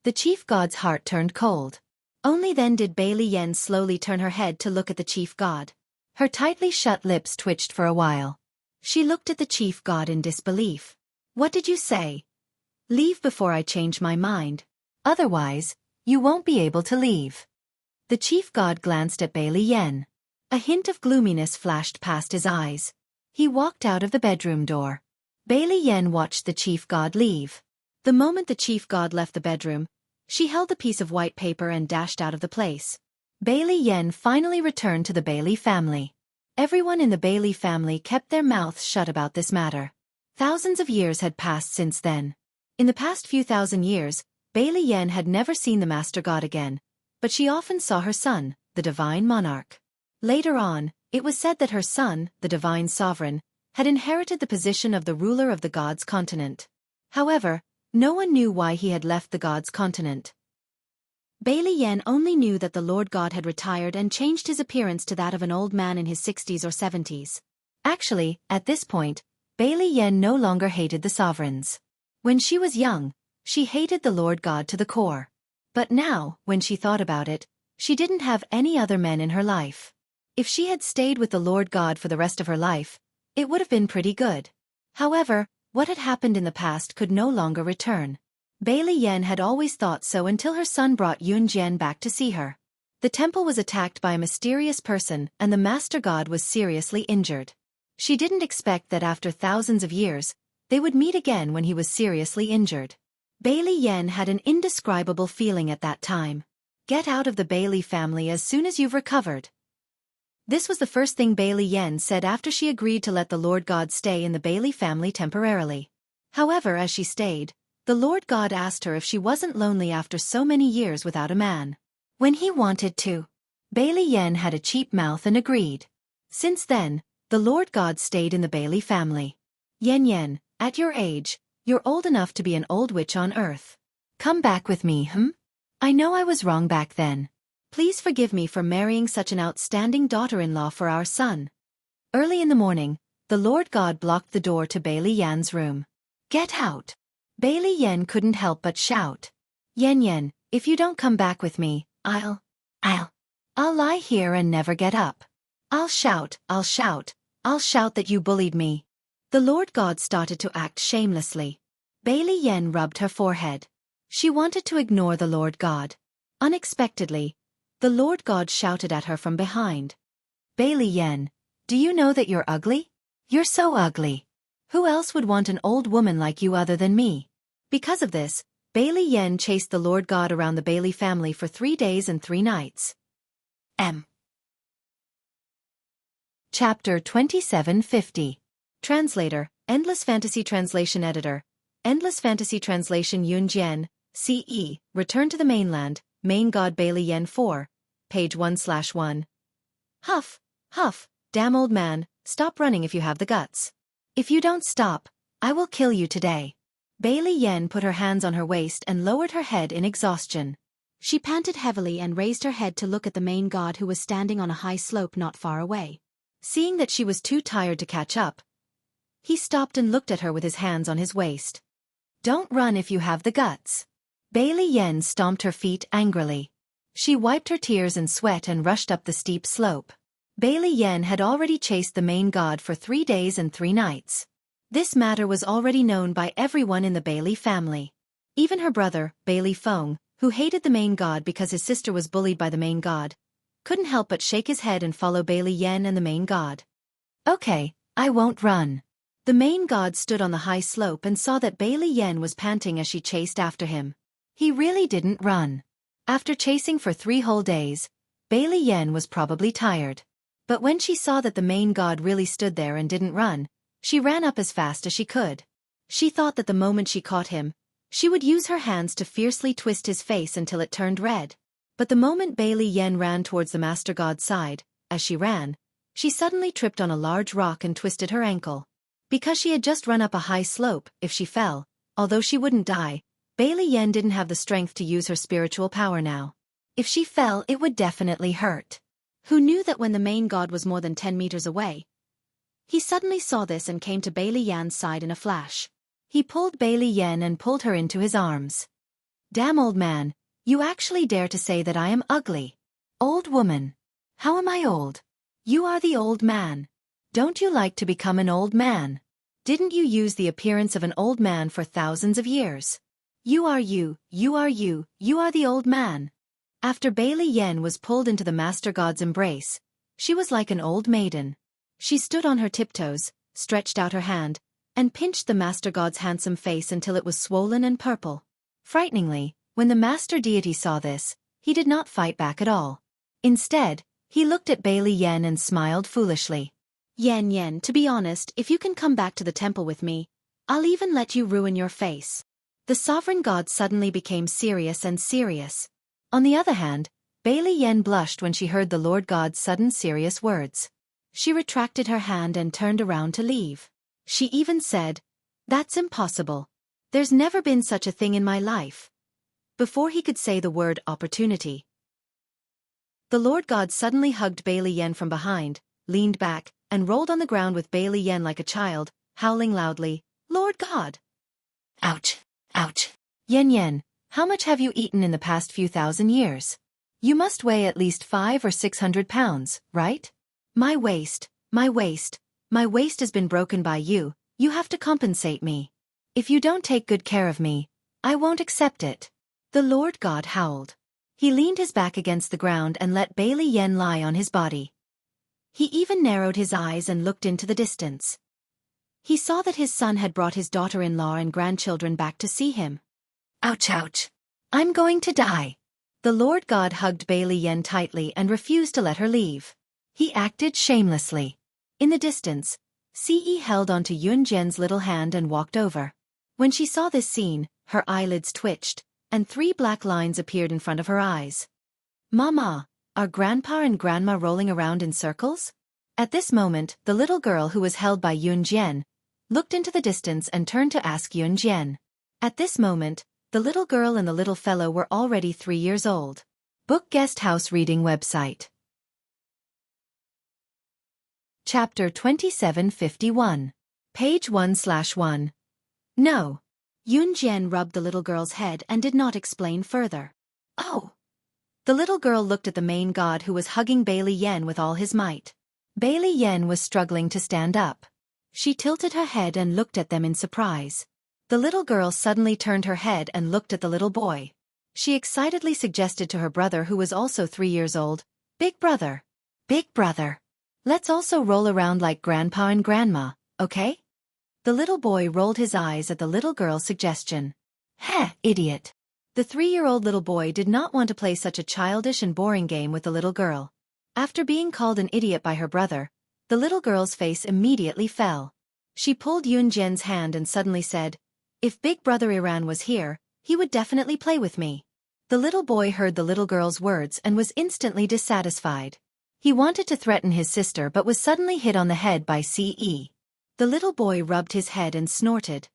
Speaker 1: The chief god's heart turned cold. Only then did Bailey Yen slowly turn her head to look at the chief god. Her tightly shut lips twitched for a while. She looked at the chief god in disbelief. What did you say? Leave before I change my mind. Otherwise, you won't be able to leave. The chief god glanced at Bailey Yen. A hint of gloominess flashed past his eyes. He walked out of the bedroom door. Bailey Yen watched the chief god leave. The moment the chief god left the bedroom, she held the piece of white paper and dashed out of the place. Bailey Yen finally returned to the Bailey family. Everyone in the Bailey family kept their mouths shut about this matter. Thousands of years had passed since then. In the past few thousand years, Bailey Yen had never seen the Master God again, but she often saw her son, the Divine Monarch. Later on, it was said that her son, the Divine Sovereign, had inherited the position of the ruler of the God's continent. However, no one knew why he had left the God's continent. Bailey Yen only knew that the Lord God had retired and changed his appearance to that of an old man in his 60s or 70s. Actually, at this point, Bailey Yen no longer hated the sovereigns. When she was young, she hated the Lord God to the core. But now, when she thought about it, she didn't have any other men in her life. If she had stayed with the Lord God for the rest of her life, it would have been pretty good. However, what had happened in the past could no longer return. Bailey Yen had always thought so until her son brought Yun Jian back to see her. The temple was attacked by a mysterious person and the Master God was seriously injured. She didn't expect that after thousands of years, they would meet again when he was seriously injured. Bailey Yen had an indescribable feeling at that time. Get out of the Bailey family as soon as you've recovered. This was the first thing Bailey Yen said after she agreed to let the Lord God stay in the Bailey family temporarily. However, as she stayed, the Lord God asked her if she wasn't lonely after so many years without a man. When he wanted to. Bailey Yen had a cheap mouth and agreed. Since then, the Lord God stayed in the Bailey family. Yen, at your age, you're old enough to be an old witch on earth. Come back with me, I know I was wrong back then. Please forgive me for marrying such an outstanding daughter-in-law for our son. Early in the morning, the Lord God blocked the door to Bailey Yan's room. Get out! Bailey Yen couldn't help but shout. Yen, if you don't come back with me, I'll lie here and never get up. I'll shout that you bullied me. The Lord God started to act shamelessly. Bailey Yen rubbed her forehead. She wanted to ignore the Lord God. Unexpectedly, the Lord God shouted at her from behind. Bailey Yen, do you know that you're ugly? You're so ugly. Who else would want an old woman like you other than me? Because of this, Bailey Yen chased the Lord God around the Bailey family for 3 days and 3 nights. Chapter 2750. Translator, Endless Fantasy Translation Editor. Endless Fantasy Translation Yun Jian, CE, Return to the Mainland, Main God Bailey Yen 4, page 1/1. Huff, huff, damn old man, stop running if you have the guts. If you don't stop, I will kill you today. Bailey Yen put her hands on her waist and lowered her head in exhaustion. She panted heavily and raised her head to look at the main god who was standing on a high slope not far away. Seeing that she was too tired to catch up, he stopped and looked at her with his hands on his waist. Don't run if you have the guts. Bailey Yen stomped her feet angrily. She wiped her tears and sweat and rushed up the steep slope. Bailey Yen had already chased the main god for 3 days and 3 nights. This matter was already known by everyone in the Bailey family. Even her brother, Bailey Feng, who hated the main god because his sister was bullied by the main god, couldn't help but shake his head and follow Bailey Yen and the main god. Okay, I won't run. The main god stood on the high slope and saw that Bailey Yen was panting as she chased after him. He really didn't run. After chasing for 3 whole days, Bailey Yen was probably tired. But when she saw that the main god really stood there and didn't run, she ran up as fast as she could. She thought that the moment she caught him, she would use her hands to fiercely twist his face until it turned red. But the moment Bailey Yen ran towards the master god's side, as she ran, she suddenly tripped on a large rock and twisted her ankle. Because she had just run up a high slope, if she fell, although she wouldn't die, Bailey Yen didn't have the strength to use her spiritual power now. If she fell, it would definitely hurt. Who knew that when the main god was more than 10 meters away? He suddenly saw this and came to Bailey Yen's side in a flash. He pulled Bailey Yen and pulled her into his arms. Damn old man, you actually dare to say that I am ugly. Old woman. How am I old? You are the old man. Don't you like to become an old man? Didn't you use the appearance of an old man for thousands of years? You are the old man. After Bailey Yen was pulled into the master god's embrace, she was like an old maiden. She stood on her tiptoes, stretched out her hand, and pinched the master god's handsome face until it was swollen and purple. Frighteningly, when the master deity saw this, he did not fight back at all. Instead, he looked at Bailey Yen and smiled foolishly. Yen, to be honest, if you can come back to the temple with me, I'll even let you ruin your face. The sovereign god suddenly became serious and serious. On the other hand, Bailey Yen blushed when she heard the Lord God's sudden serious words. She retracted her hand and turned around to leave. She even said, "That's impossible. There's never been such a thing in my life." Before he could say the word opportunity, the Lord God suddenly hugged Bailey Yen from behind, leaned back, and rolled on the ground with Bailey Yen like a child, howling loudly, "Lord God!" Ouch! Ouch! Yen, how much have you eaten in the past few thousand years? You must weigh at least 500 or 600 pounds, right? My waist has been broken by you, you have to compensate me. If you don't take good care of me, I won't accept it. The Lord God howled. He leaned his back against the ground and let Bailey Yen lie on his body. He even narrowed his eyes and looked into the distance. He saw that his son had brought his daughter-in-law and grandchildren back to see him. Ouch, ouch. I'm going to die. The Lord God hugged Bailey Yen tightly and refused to let her leave. He acted shamelessly. In the distance, Ce held onto Yun Jian's little hand and walked over. When she saw this scene, her eyelids twitched, and 3 black lines appeared in front of her eyes. Mama, are Grandpa and Grandma rolling around in circles? At this moment, the little girl who was held by Yun Jian looked into the distance and turned to ask Yun Jian. At this moment, the little girl and the little fellow were already 3 years old. Book Guest House Reading Website. Chapter 2751. Page 1/1. No. Yun Jian rubbed the little girl's head and did not explain further. Oh. The little girl looked at the main god who was hugging Bailey Yen with all his might. Bailey Yen was struggling to stand up. She tilted her head and looked at them in surprise. The little girl suddenly turned her head and looked at the little boy. She excitedly suggested to her brother, who was also 3 years old, Big brother, let's also roll around like Grandpa and Grandma, okay?" The little boy rolled his eyes at the little girl's suggestion. Heh, idiot. The 3-year-old little boy did not want to play such a childish and boring game with the little girl. After being called an idiot by her brother, The little girl's face immediately fell. She pulled Yunjian's hand and suddenly said, "If Big Brother Iran was here, he would definitely play with me." The little boy heard the little girl's words and was instantly dissatisfied. He wanted to threaten his sister but was suddenly hit on the head by Ce. The little boy rubbed his head and snorted.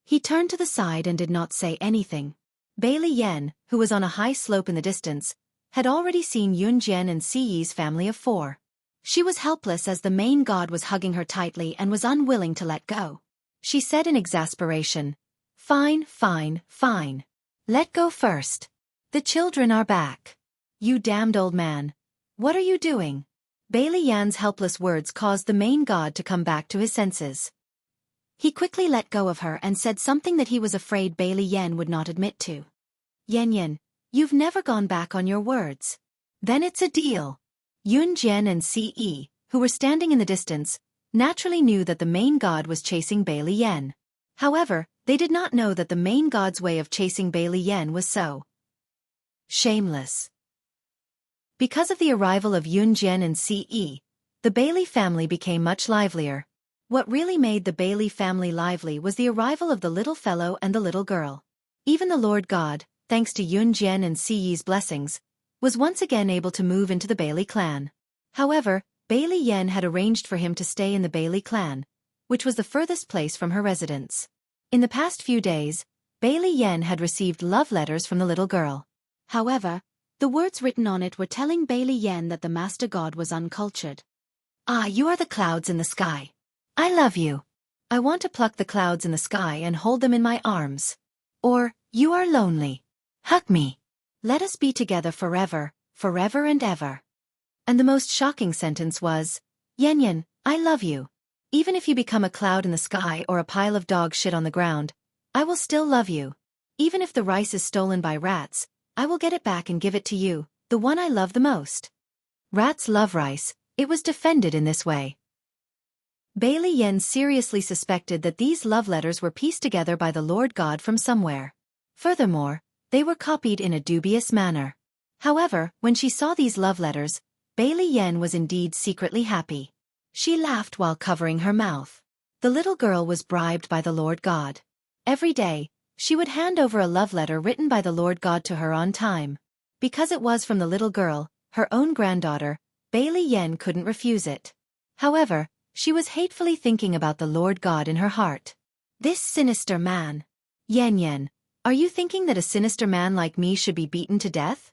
Speaker 1: He turned to the side and did not say anything. Bailey Yen, who was on a high slope in the distance, had already seen Yunjian and Ce's family of 4. She was helpless as the main god was hugging her tightly and was unwilling to let go. She said in exasperation, "Fine, fine, fine. Let go first. The children are back. You damned old man. What are you doing?" Bailey Yan's helpless words caused the main god to come back to his senses. He quickly let go of her and said something that he was afraid Bailey Yen would not admit to. "Yen, you've never gone back on your words. Then it's a deal." Yunjian and Ce, who were standing in the distance, naturally knew that the main god was chasing Bailey Yen. However, they did not know that the main god's way of chasing Bailey Yen was so shameless. Because of the arrival of Yunjian and Ce, the Bailey family became much livelier. What really made the Bailey family lively was the arrival of the little fellow and the little girl. Even the Lord God, thanks to Yunjian and Ce's blessings, was once again able to move into the Bailey clan. However, Bailey Yen had arranged for him to stay in the Bailey clan, which was the furthest place from her residence. In the past few days, Bailey Yen had received love letters from the little girl. However, the words written on it were telling Bailey Yen that the master god was uncultured. "Ah, you are the clouds in the sky. I love you. I want to pluck the clouds in the sky and hold them in my arms." Or, "You are lonely. Hug me. Let us be together forever, forever and ever." And the most shocking sentence was, "Yen, I love you. Even if you become a cloud in the sky or a pile of dog shit on the ground, I will still love you. Even if the rice is stolen by rats, I will get it back and give it to you, the one I love the most." Rats love rice. It was defended in this way. Bailey Yen seriously suspected that these love letters were pieced together by the Lord God from somewhere. Furthermore, they were copied in a dubious manner. However, when she saw these love letters, Bailey Yen was indeed secretly happy. She laughed while covering her mouth. The little girl was bribed by the Lord God. Every day, she would hand over a love letter written by the Lord God to her on time. Because it was from the little girl, her own granddaughter, Bailey Yen couldn't refuse it. However, she was hatefully thinking about the Lord God in her heart. This sinister man. Yen, are you thinking that a sinister man like me should be beaten to death?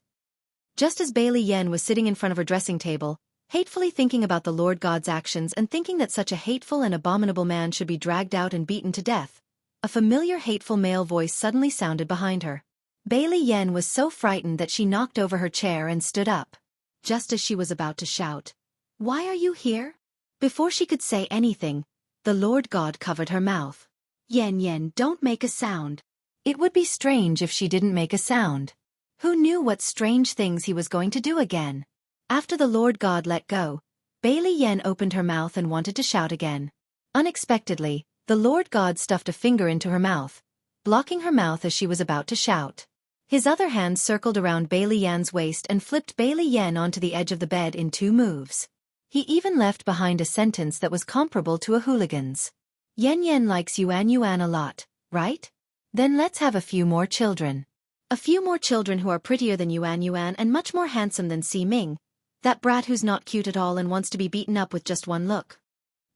Speaker 1: Just as Bailey Yen was sitting in front of her dressing table, hatefully thinking about the Lord God's actions and thinking that such a hateful and abominable man should be dragged out and beaten to death, a familiar hateful male voice suddenly sounded behind her. Bailey Yen was so frightened that she knocked over her chair and stood up. Just as she was about to shout, "Why are you here?" Before she could say anything, the Lord God covered her mouth. Yen, don't make a sound." It would be strange if she didn't make a sound. Who knew what strange things he was going to do again? After the Lord God let go, Bailey Yen opened her mouth and wanted to shout again. Unexpectedly, the Lord God stuffed a finger into her mouth, blocking her mouth as she was about to shout. His other hand circled around Bailey Yen's waist and flipped Bailey Yen onto the edge of the bed in 2 moves. He even left behind a sentence that was comparable to a hooligan's. Yen likes Yuan a lot, right? Then let's have a few more children. A few more children who are prettier than Yuan and much more handsome than Si Ming, that brat who's not cute at all and wants to be beaten up with just one look.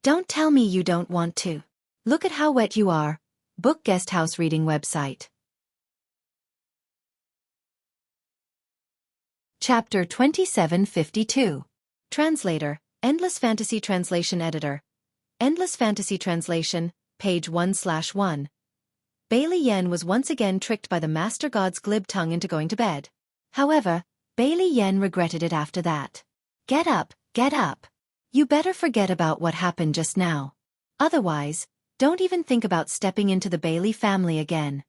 Speaker 1: Don't tell me you don't want to. Look at how wet you are. Book Guest House Reading Website. Chapter 2752. Translator, Endless Fantasy Translation Editor. Endless Fantasy Translation, page 1/1. Bailey Yen was once again tricked by the Master God's glib tongue into going to bed. However, Bailey Yen regretted it after that. Get up, get up. You better forget about what happened just now. Otherwise, don't even think about stepping into the Bailey family again.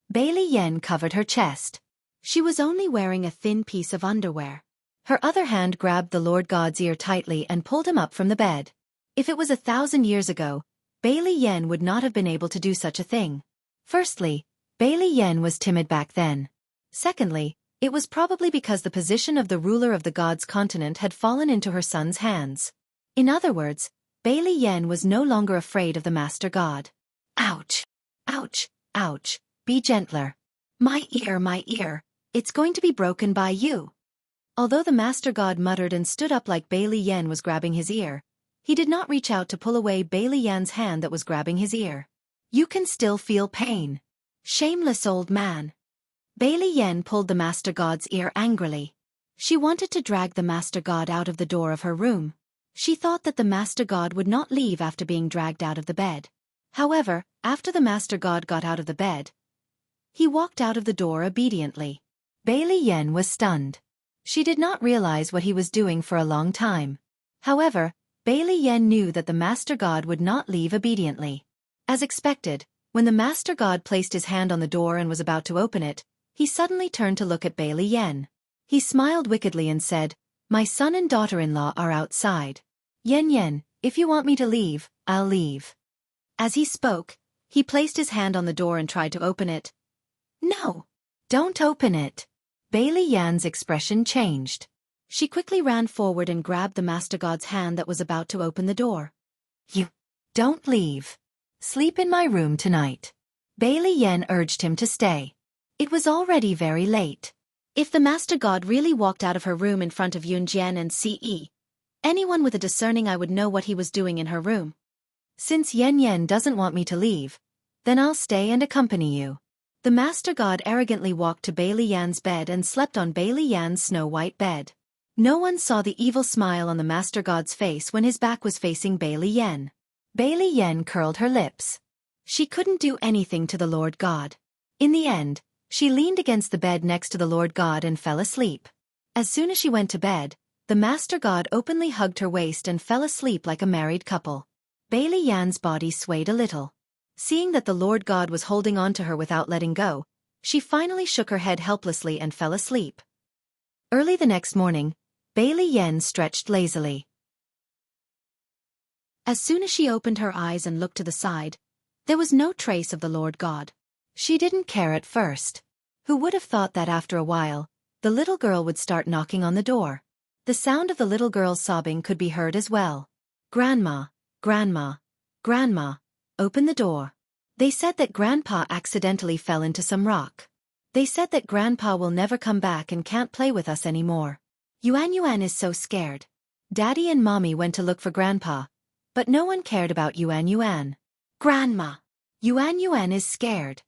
Speaker 1: Bailey Yen covered her chest. She was only wearing a thin piece of underwear. Her other hand grabbed the Lord God's ear tightly and pulled him up from the bed. If it was 1,000 years ago, Bailey Yen would not have been able to do such a thing. Firstly, Bailey Yen was timid back then. Secondly, it was probably because the position of the ruler of the gods' continent had fallen into her son's hands. In other words, Bailey Yen was no longer afraid of the Master God. Ouch! Ouch! Ouch! Be gentler. My ear, it's going to be broken by you. Although the Master God muttered and stood up like Bailey Yen was grabbing his ear, he did not reach out to pull away Bailey Yen's hand that was grabbing his ear. You can still feel pain. Shameless old man. Bailey Yen pulled the Master God's ear angrily. She wanted to drag the Master God out of the door of her room. She thought that the Master God would not leave after being dragged out of the bed. However, after the Master God got out of the bed, he walked out of the door obediently. Bailey Yen was stunned. She did not realize what he was doing for a long time. However, Bailey Yen knew that the Master God would not leave obediently. As expected, when the Master God placed his hand on the door and was about to open it, he suddenly turned to look at Bailey Yen. He smiled wickedly and said, "My son and daughter-in-law are outside. Yen, if you want me to leave, I'll leave." As he spoke, he placed his hand on the door and tried to open it. "No! Don't open it!" Bailey Yen's expression changed. She quickly ran forward and grabbed the Master God's hand that was about to open the door. "You don't leave. Sleep in my room tonight." Bailey Yen urged him to stay. It was already very late. If the Master God really walked out of her room in front of Yun Jian and Ce, anyone with a discerning eye would know what he was doing in her room. "Since Yen doesn't want me to leave, then I'll stay and accompany you." The Master God arrogantly walked to Bailey Yan's bed and slept on Bailey Yan's snow-white bed. No one saw the evil smile on the Master God's face when his back was facing Bailey Yen. Bailey Yen curled her lips. She couldn't do anything to the Lord God. In the end, she leaned against the bed next to the Lord God and fell asleep. As soon as she went to bed, the Master God openly hugged her waist and fell asleep like a married couple. Bailey Yan's body swayed a little. Seeing that the Lord God was holding on to her without letting go, she finally shook her head helplessly and fell asleep. Early the next morning, Bailey Yen stretched lazily. As soon as she opened her eyes and looked to the side, there was no trace of the Lord God. She didn't care at first. Who would have thought that after a while, the little girl would start knocking on the door? The sound of the little girl's sobbing could be heard as well. "Grandma, Grandma, Grandma, open the door." They said that Grandpa accidentally fell into some rock. They said that Grandpa will never come back and can't play with us anymore. Yuan is so scared. Daddy and Mommy went to look for Grandpa, but no one cared about Yuan. "Grandma, Yuan is scared."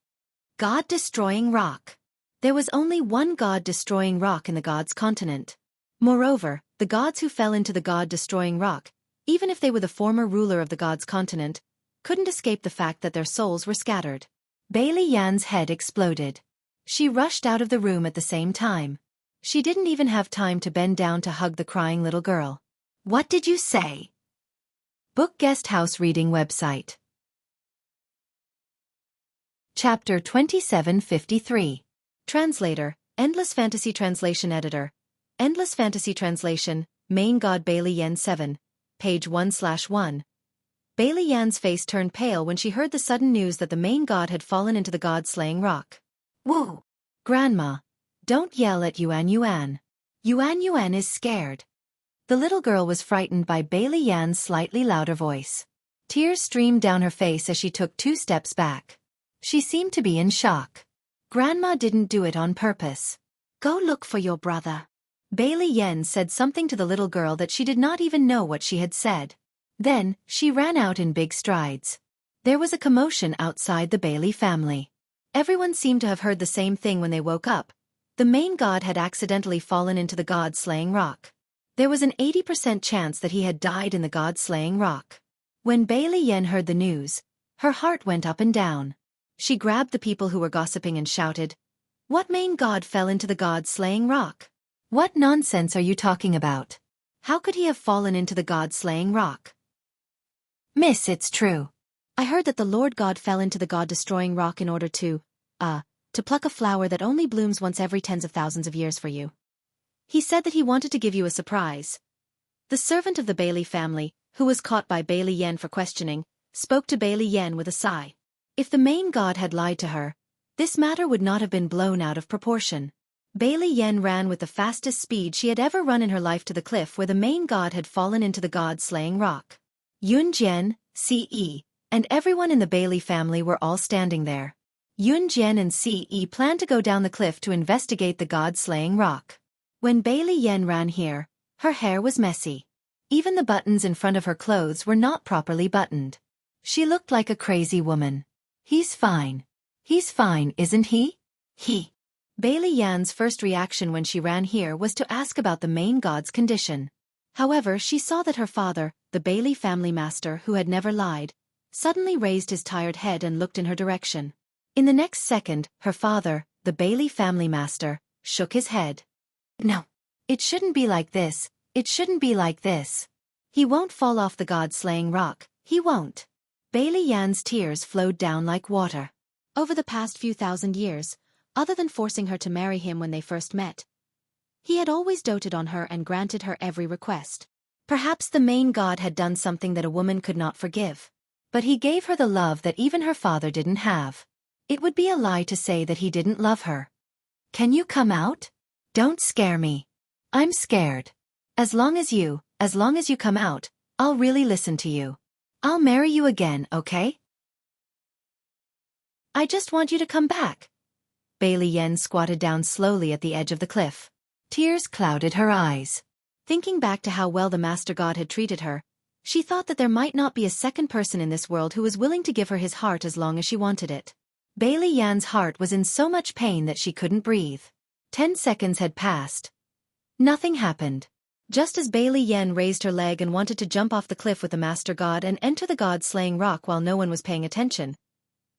Speaker 1: God-destroying rock. There was only one God-destroying rock in the God's continent. Moreover, the gods who fell into the God-destroying rock, even if they were the former ruler of the God's continent, couldn't escape the fact that their souls were scattered. Bailey Yan's head exploded. She rushed out of the room at the same time. She didn't even have time to bend down to hug the crying little girl. "What did you say?" Book Guest House Reading Website. Chapter 2753. Translator, Endless Fantasy Translation Editor. Endless Fantasy Translation, Main God Bailey Yen 7, page 1/1. Bailey Yan's face turned pale when she heard the sudden news that the main god had fallen into the god-slaying rock. "Whoa! Grandma, don't yell at Yuan. Yuan is scared." The little girl was frightened by Bailey Yan's slightly louder voice. Tears streamed down her face as she took 2 steps back. She seemed to be in shock. Grandma didn't do it on purpose. "Go look for your brother." Bailey Yen said something to the little girl that she did not even know what she had said. Then, she ran out in big strides. There was a commotion outside the Bailey family. Everyone seemed to have heard the same thing when they woke up. The main god had accidentally fallen into the god-slaying rock. There was an 80% chance that he had died in the god-slaying rock. When Bailey Yen heard the news, her heart went up and down. She grabbed the people who were gossiping and shouted, "What main god fell into the god-slaying rock? What nonsense are you talking about? How could he have fallen into the god-slaying rock?" "Miss, it's true. I heard that the Lord God fell into the god-destroying rock in order to pluck a flower that only blooms once every tens of thousands of years for you. He said that he wanted to give you a surprise." The servant of the Bailey family, who was caught by Bailey Yen for questioning, spoke to Bailey Yen with a sigh. If the main god had lied to her, this matter would not have been blown out of proportion. Bailey Yen ran with the fastest speed she had ever run in her life to the cliff where the main god had fallen into the god-slaying rock. Yun Jian, Ce, and everyone in the Bailey family were all standing there. Yun Jian and Ce planned to go down the cliff to investigate the god-slaying rock. When Bailey Yen ran here, her hair was messy. Even the buttons in front of her clothes were not properly buttoned. She looked like a crazy woman. He's fine, isn't he? Bailey Yan's first reaction when she ran here was to ask about the main god's condition. However, she saw that her father, the Bailey family master who had never lied, suddenly raised his tired head and looked in her direction. In the next second, her father, the Bailey family master, shook his head. No. It shouldn't be like this, He won't fall off the god-slaying rock, he won't. Bailey Yan's tears flowed down like water. Over the past few thousand years, other than forcing her to marry him when they first met, he had always doted on her and granted her every request. Perhaps the main god had done something that a woman could not forgive. But he gave her the love that even her father didn't have. It would be a lie to say that he didn't love her. Can you come out? Don't scare me. I'm scared. As long as you come out, I'll really listen to you. I'll marry you again, okay? I just want you to come back. Bailey Yen squatted down slowly at the edge of the cliff. Tears clouded her eyes. Thinking back to how well the Master God had treated her, she thought that there might not be a second person in this world who was willing to give her his heart as long as she wanted it. Bailey Yan's heart was in so much pain that she couldn't breathe. 10 seconds had passed. Nothing happened. Just as Bailey Yen raised her leg and wanted to jump off the cliff with the Master God and enter the god-slaying rock while no one was paying attention,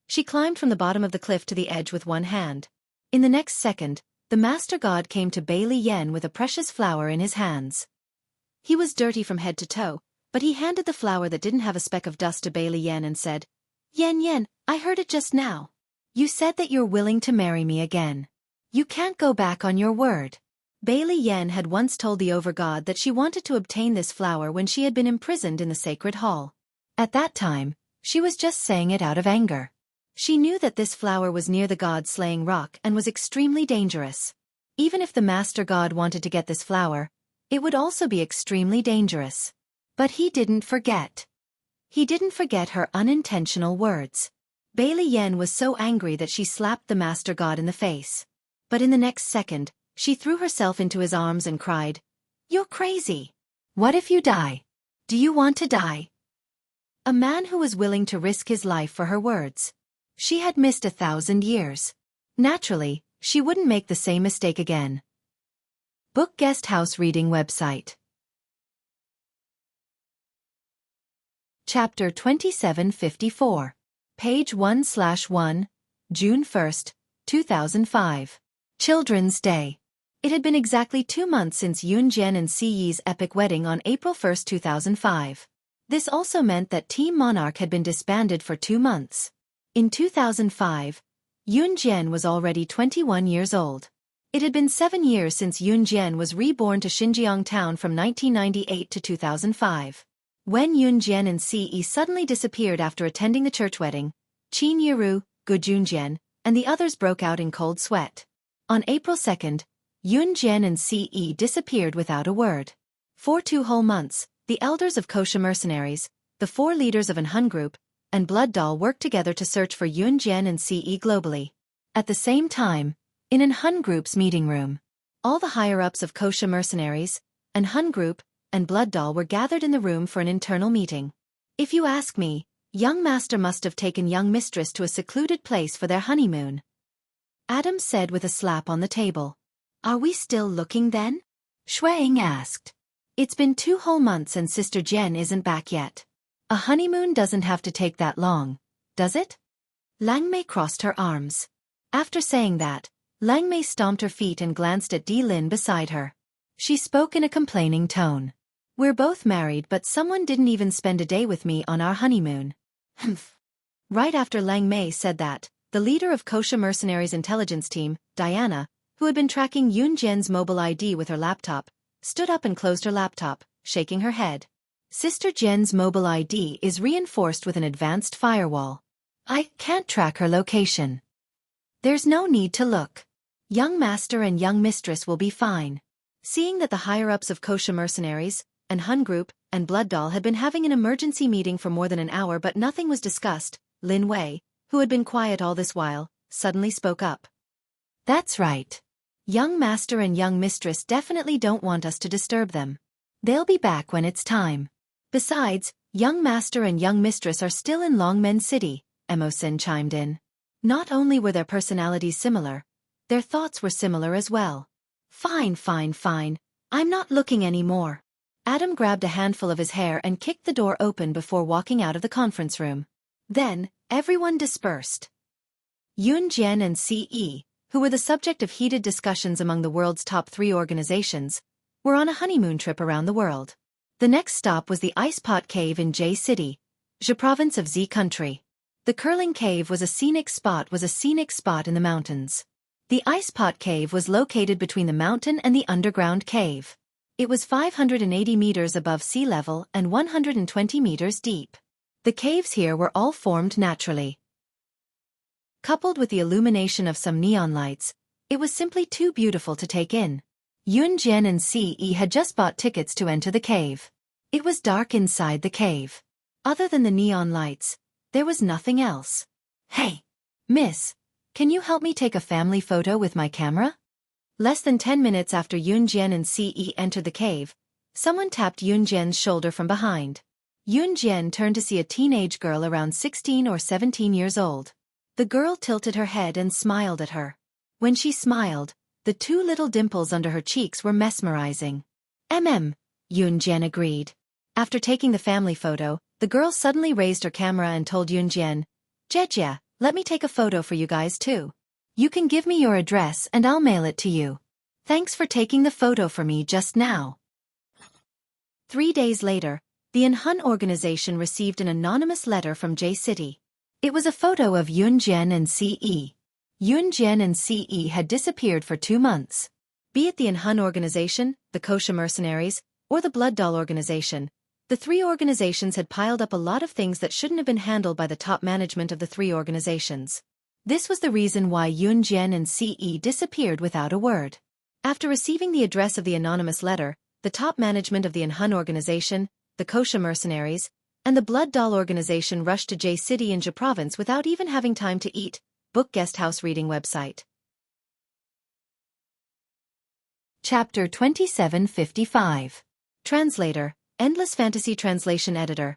Speaker 1: she climbed from the bottom of the cliff to the edge with one hand. In the next second, the Master God came to Bailey Yen with a precious flower in his hands. He was dirty from head to toe, but he handed the flower that didn't have a speck of dust to Bailey Yen and said, Yen, I heard it just now. You said that you're willing to marry me again. You can't go back on your word. Bailey Yen had once told the Overgod that she wanted to obtain this flower when she had been imprisoned in the sacred hall. At that time, she was just saying it out of anger. She knew that this flower was near the god-slaying rock and was extremely dangerous. Even if the Master God wanted to get this flower, it would also be extremely dangerous. But he didn't forget. He didn't forget her unintentional words. Bailey Yen was so angry that she slapped the Master God in the face. But in the next second, she threw herself into his arms and cried, You're crazy. What if you die? Do you want to die? A man who was willing to risk his life for her words. She had missed 1,000 years. Naturally, she wouldn't make the same mistake again. Book Guest House Reading Website. Chapter 2754. Page 1/1, June 1st, 2005. Children's Day. It had been exactly 2 months since Yun Jian and Ci's epic wedding on April 1st, 2005. This also meant that Team Monarch had been disbanded for 2 months. In 2005, Yun Jian was already 21 years old. It had been 7 years since Yun Jian was reborn to Xinjiang town from 1998 to 2005. When Yun Jian and Ce suddenly disappeared after attending the church wedding, Qin Yiru, Gu Junjian, and the others broke out in cold sweat. On April 2nd, Yun Jian and Ce disappeared without a word. For 2 whole months, the elders of Kosha mercenaries, the 4 leaders of an Hun group, and Blood Doll worked together to search for Yun Jian and Ce globally. At the same time, in an Hun group's meeting room, all the higher-ups of Kosha mercenaries, and Hun group, and Blood Doll were gathered in the room for an internal meeting. If you ask me, young master must have taken young mistress to a secluded place for their honeymoon. Adam said with a slap on the table. Are we still looking then? Shuang asked. It's been 2 whole months and Sister Jen isn't back yet. A honeymoon doesn't have to take that long, does it? Lang Mei crossed her arms. After saying that, Lang Mei stomped her feet and glanced at Di Lin beside her. She spoke in a complaining tone. We're both married but someone didn't even spend a day with me on our honeymoon. Humph. Right after Lang Mei said that, the leader of Kosha Mercenaries' intelligence team, Diana, who had been tracking Yun Jian's mobile ID with her laptop, stood up and closed her laptop, shaking her head. Sister Jen's mobile ID is reinforced with an advanced firewall. I can't track her location. There's no need to look. Young master and young mistress will be fine. Seeing that the higher-ups of Kosha Mercenaries, and Hun Group, and Blood Doll had been having an emergency meeting for more than an hour but nothing was discussed, Lin Wei, who had been quiet all this while, suddenly spoke up. That's right. Young master and young mistress definitely don't want us to disturb them. They'll be back when it's time. Besides, young master and young mistress are still in Longmen City, Emo-sin chimed in. Not only were their personalities similar, their thoughts were similar as well. Fine. I'm not looking anymore. Adam grabbed a handful of his hair and kicked the door open before walking out of the conference room. Then, everyone dispersed. Yun Jian and Ce, who were the subject of heated discussions among the world's top 3 organizations, were on a honeymoon trip around the world. The next stop was the Ice Pot Cave in J City, Zhe province of Z country. The Curling Cave was a scenic spot in the mountains. The Ice Pot Cave was located between the mountain and the underground cave. It was 580 meters above sea level and 120 meters deep. The caves here were all formed naturally. Coupled with the illumination of some neon lights, it was simply too beautiful to take in. Yun Jian and Ce had just bought tickets to enter the cave. It was dark inside the cave. Other than the neon lights, there was nothing else. Hey, miss, can you help me take a family photo with my camera? Less than 10 minutes after Yun Jian and Ce entered the cave, someone tapped Yun Jian's shoulder from behind. Yun Jian turned to see a teenage girl around 16 or 17 years old. The girl tilted her head and smiled at her. When she smiled, the 2 little dimples under her cheeks were mesmerizing. Yun Jian agreed. After taking the family photo, the girl suddenly raised her camera and told Yun Jian, Jejia, let me take a photo for you guys too. You can give me your address and I'll mail it to you. Thanks for taking the photo for me just now. 3 days later, the Hun organization received an anonymous letter from J City. It was a photo of Yun Jian and Ce. Yun Jian and Ce had disappeared for 2 months. Be it the Hun organization, the Kosha Mercenaries, or the Blood Doll organization, the 3 organizations had piled up a lot of things that shouldn't have been handled by the top management of the 3 organizations. This was the reason why Yun Jian and Ce disappeared without a word. After receiving the address of the anonymous letter, the top management of the Hun organization, the Kosha Mercenaries, and the Blood Doll organization rushed to J City in Zhe province without even having time to eat. Book Guest House Reading Website. Chapter 2755. Translator, Endless Fantasy Translation Editor.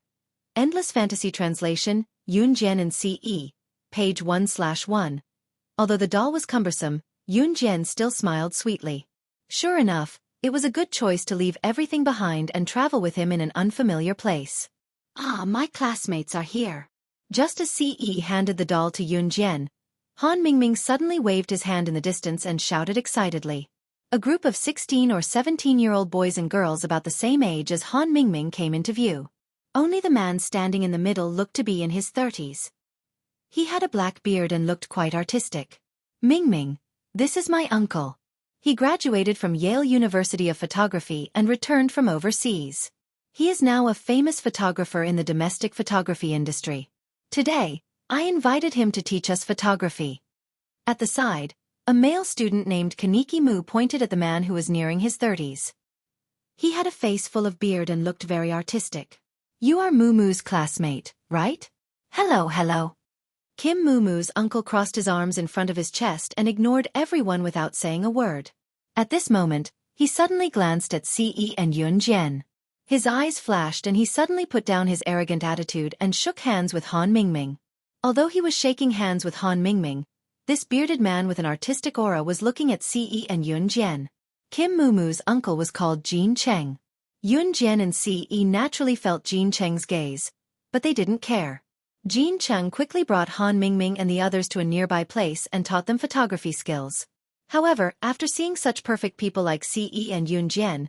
Speaker 1: Endless Fantasy Translation, Yun Jian and Ce. Page 1/1. Although the doll was cumbersome, Yun Jian still smiled sweetly. Sure enough, it was a good choice to leave everything behind and travel with him in an unfamiliar place. Ah, my classmates are here. Just as Ce handed the doll to Yun Jian, Han Mingming suddenly waved his hand in the distance and shouted excitedly. A group of 16 or 17-year-old boys and girls about the same age as Han Mingming came into view. Only the man standing in the middle looked to be in his 30s. He had a black beard and looked quite artistic. Mingming, this is my uncle. He graduated from Yale University of Photography and returned from overseas. He is now a famous photographer in the domestic photography industry. Today, I invited him to teach us photography. At the side, a male student named Kaneki Mu pointed at the man who was nearing his 30s. He had a face full of beard and looked very artistic. You are Muumu's classmate, right? Hello. Kim Muumu's uncle crossed his arms in front of his chest and ignored everyone without saying a word. At this moment, he suddenly glanced at Ce and Yun Jian. His eyes flashed and he suddenly put down his arrogant attitude and shook hands with Han Mingming. Although he was shaking hands with Han Mingming, this bearded man with an artistic aura was looking at Ce and Yun Jian. Kim Muumu's uncle was called Jin Cheng. Yun Jian and Ce naturally felt Jin Cheng's gaze, but they didn't care. Jin Cheng quickly brought Han Mingming and the others to a nearby place and taught them photography skills. However, after seeing such perfect people like Ce and Yun Jian,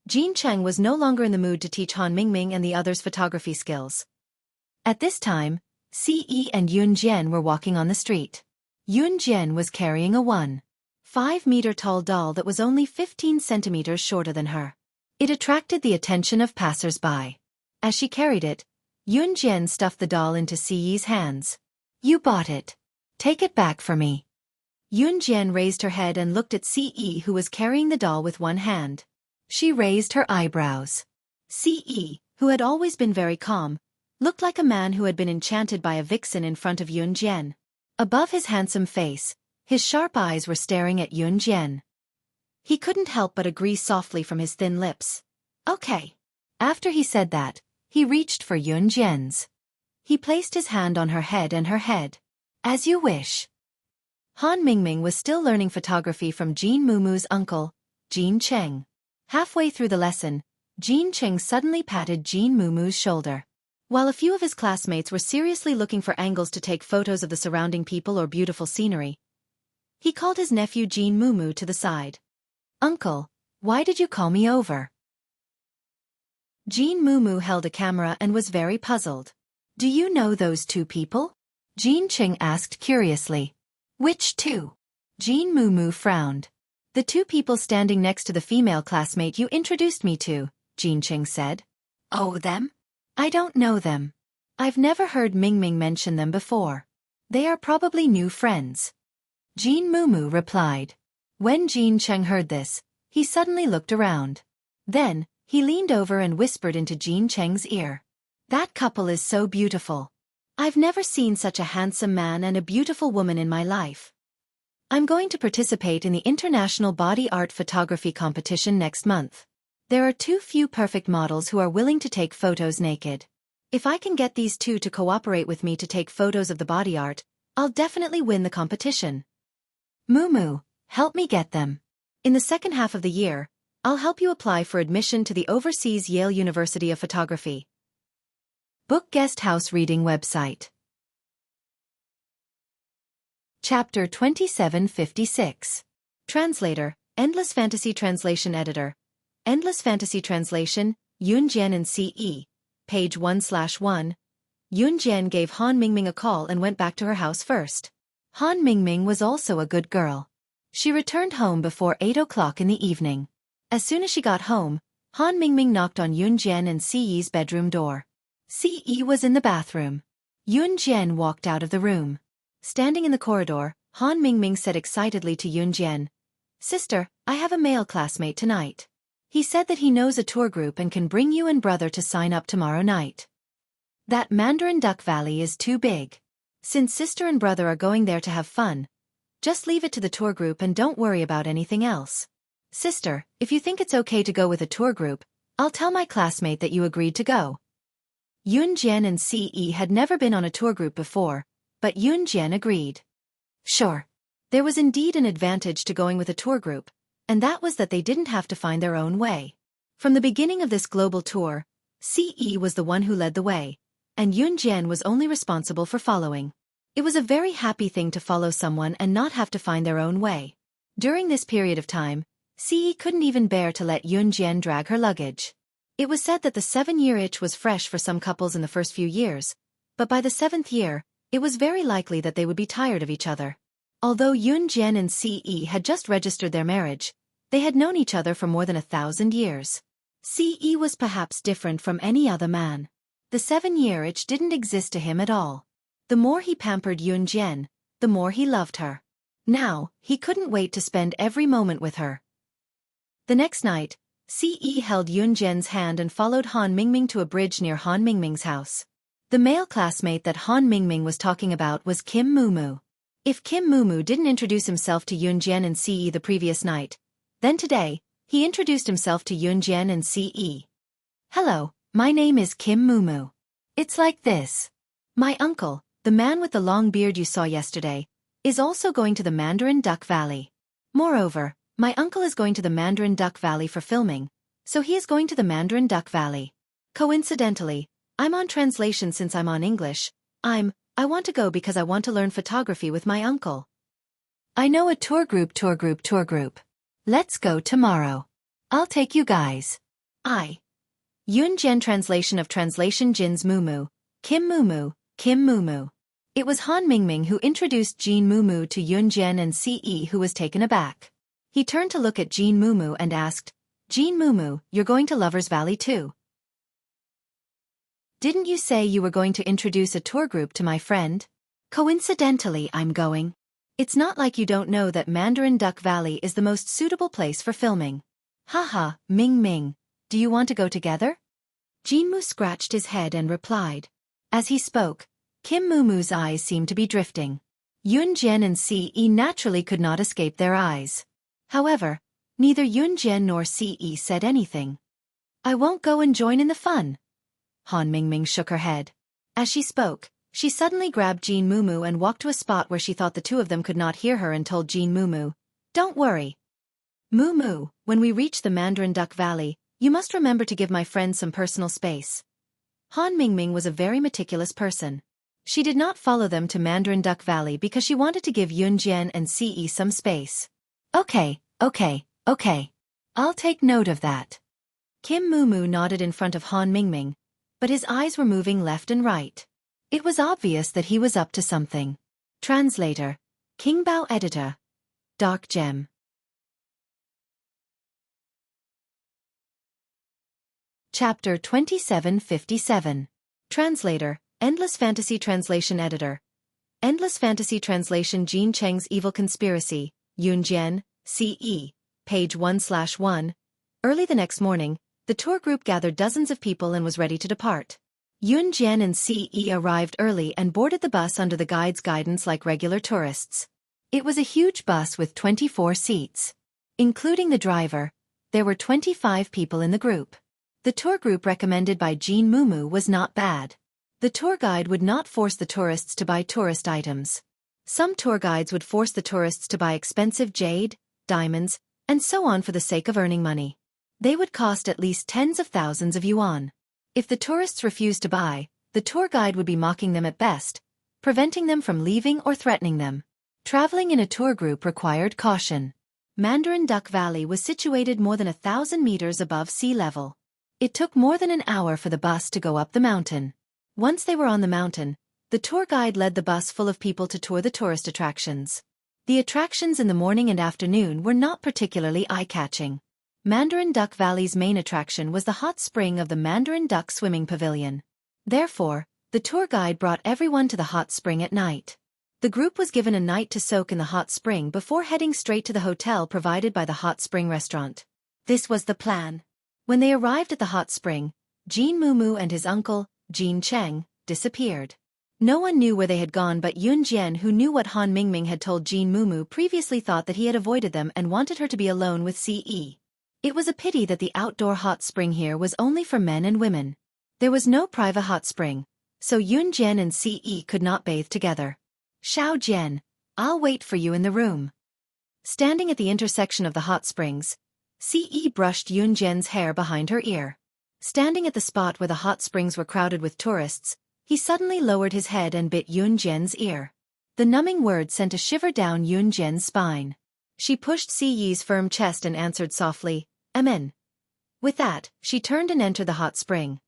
Speaker 1: Jin Cheng was no longer in the mood to teach Han Mingming and the others photography skills. At this time, Ce and Yun Jian were walking on the street. Yun Jian was carrying a 1.5-meter tall doll that was only 15 centimeters shorter than her. It attracted the attention of passers-by. As she carried it, Yun Jian stuffed the doll into Ce's hands. You bought it. Take it back for me. Yunjian raised her head and looked at Ce, who was carrying the doll with one hand. She raised her eyebrows. Ce, who had always been very calm, looked like a man who had been enchanted by a vixen in front of Yunjian. Above his handsome face, his sharp eyes were staring at Yunjian. He couldn't help but agree softly from his thin lips. Okay. After he said that, he reached for Yunjian's. He placed his hand on her head and her head. As you wish. Han Mingming was still learning photography from Jean Mumu's uncle, Jean Cheng. Halfway through the lesson, Jean Cheng suddenly patted Jean Mumu's shoulder. While a few of his classmates were seriously looking for angles to take photos of the surrounding people or beautiful scenery, he called his nephew Jean Mumu to the side. Uncle, why did you call me over? Jean Mumu held a camera and was very puzzled. Do you know those two people? Jean Cheng asked curiously. Which two? Jean Mumu frowned. The two people standing next to the female classmate you introduced me to, Jean Cheng said. Oh, them? I don't know them. I've never heard Mingming mention them before. They are probably new friends. Jean Mumu replied. When Jean Cheng heard this, he suddenly looked around. Then, he leaned over and whispered into Jean Cheng's ear. That couple is so beautiful. I've never seen such a handsome man and a beautiful woman in my life. I'm going to participate in the International Body Art Photography Competition next month. There are too few perfect models who are willing to take photos naked. If I can get these two to cooperate with me to take photos of the body art, I'll definitely win the competition. Mumu, help me get them. In the second half of the year, I'll help you apply for admission to the Overseas Yale University of Photography. Book Guest House Reading Website. Chapter 2756. Translator, Endless Fantasy Translation Editor. Endless Fantasy Translation, Yunjian and Ce. Page 1/1. Yunjian gave Han Mingming a call and went back to her house first. Han Mingming was also a good girl. She returned home before 8 o'clock in the evening. As soon as she got home, Han Mingming knocked on Yunjian and Ce's bedroom door. Ce was in the bathroom. Yunjian walked out of the room. Standing in the corridor, Han Mingming said excitedly to Yunjian, Sister, I have a male classmate tonight. He said that he knows a tour group and can bring you and brother to sign up tomorrow night. That Mandarin Duck Valley is too big. Since sister and brother are going there to have fun, just leave it to the tour group and don't worry about anything else. Sister, if you think it's okay to go with a tour group, I'll tell my classmate that you agreed to go. Yunjian and Ce had never been on a tour group before, but Yunjian agreed. Sure. There was indeed an advantage to going with a tour group, and that was that they didn't have to find their own way. From the beginning of this global tour, Ce was the one who led the way, and Yunjian was only responsible for following. It was a very happy thing to follow someone and not have to find their own way. During this period of time, Ce couldn't even bear to let Yunjian drag her luggage. It was said that the 7-year itch was fresh for some couples in the first few years, but by the 7th year, it was very likely that they would be tired of each other. Although Yunjian and Ce had just registered their marriage, they had known each other for more than 1,000 years. Ce was perhaps different from any other man. The 7-year itch didn't exist to him at all. The more he pampered Yunjian, the more he loved her. Now, he couldn't wait to spend every moment with her. The next night, Ce held Yunjian's hand and followed Han Mingming to a bridge near Han Mingming's house. The male classmate that Han Mingming was talking about was Kim Mumu. If Kim Mumu didn't introduce himself to Yunjian and Ce the previous night, then today, he introduced himself to Yunjian and Ce. Hello, my name is Kim Mumu. It's like this. My uncle, the man with the long beard you saw yesterday, is also going to the Mandarin Duck Valley. Moreover, my uncle is going to the Mandarin Duck Valley for filming, so he is going to the Mandarin Duck Valley. Coincidentally, I'm on translation since I'm on English. I want to go because I want to learn photography with my uncle. I know a tour group. Let's go tomorrow. I'll take you guys. Yunjian translation of translation Jin's Mumu, Kim Mumu. It was Han Mingming who introduced Jean Mumu to Yunjian and Ce, who was taken aback. He turned to look at Jean Mumu and asked, Jean Mumu, you're going to Lover's Valley too? Didn't you say you were going to introduce a tour group to my friend? Coincidentally, I'm going. It's not like you don't know that Mandarin Duck Valley is the most suitable place for filming. Haha, Ming Ming, do you want to go together? Jinmu scratched his head and replied. As he spoke, Kim Mumu's eyes seemed to be drifting. Yun Jian and Ce naturally could not escape their eyes. However, neither Yun Jian nor Ce said anything. I won't go and join in the fun. Han Mingming shook her head. As she spoke, she suddenly grabbed Jean Mumu and walked to a spot where she thought the two of them could not hear her and told Jean Mumu, Don't worry. Mumu, when we reach the Mandarin Duck Valley, you must remember to give my friend some personal space. Han Mingming was a very meticulous person. She did not follow them to Mandarin Duck Valley because she wanted to give Yun Jian and Ce some space. Okay. I'll take note of that. Kim Mumu nodded in front of Han Mingming, but his eyes were moving left and right. It was obvious that he was up to something. Translator, King Bao Editor. Dark Gem. Chapter 2757. Translator, Endless Fantasy Translation Editor. Endless Fantasy Translation Jean Cheng's Evil Conspiracy, Yun Jian, CE, page 1/1. Early the next morning, the tour group gathered dozens of people and was ready to depart. Yun Jian and Ce arrived early and boarded the bus under the guide's guidance like regular tourists. It was a huge bus with 24 seats. Including the driver, there were 25 people in the group. The tour group recommended by Jean Mumu was not bad. The tour guide would not force the tourists to buy tourist items. Some tour guides would force the tourists to buy expensive jade, diamonds, and so on for the sake of earning money. They would cost at least tens of thousands of yuan. If the tourists refused to buy, the tour guide would be mocking them at best, preventing them from leaving or threatening them. Traveling in a tour group required caution. Mandarin Duck Valley was situated more than 1,000 meters above sea level. It took more than an hour for the bus to go up the mountain. Once they were on the mountain, the tour guide led the bus full of people to tour the tourist attractions. The attractions in the morning and afternoon were not particularly eye-catching. Mandarin Duck Valley's main attraction was the hot spring of the Mandarin Duck Swimming Pavilion. Therefore, the tour guide brought everyone to the hot spring at night. The group was given a night to soak in the hot spring before heading straight to the hotel provided by the hot spring restaurant. This was the plan. When they arrived at the hot spring, Jean Mumu and his uncle, Jean Cheng, disappeared. No one knew where they had gone but Yun Jian, who knew what Han Mingming had told Jean Mumu previously, thought that he had avoided them and wanted her to be alone with Ce. It was a pity that the outdoor hot spring here was only for men and women. There was no private hot spring, so Yun Jian and Ce could not bathe together. Xiao Jian, I'll wait for you in the room. Standing at the intersection of the hot springs, Ce brushed Yun Jian's hair behind her ear. Standing at the spot where the hot springs were crowded with tourists, he suddenly lowered his head and bit Yun Jian's ear. The numbing word sent a shiver down Yun Jian's spine. She pushed Ce's firm chest and answered softly, Amen. With that, she turned and entered the hot spring.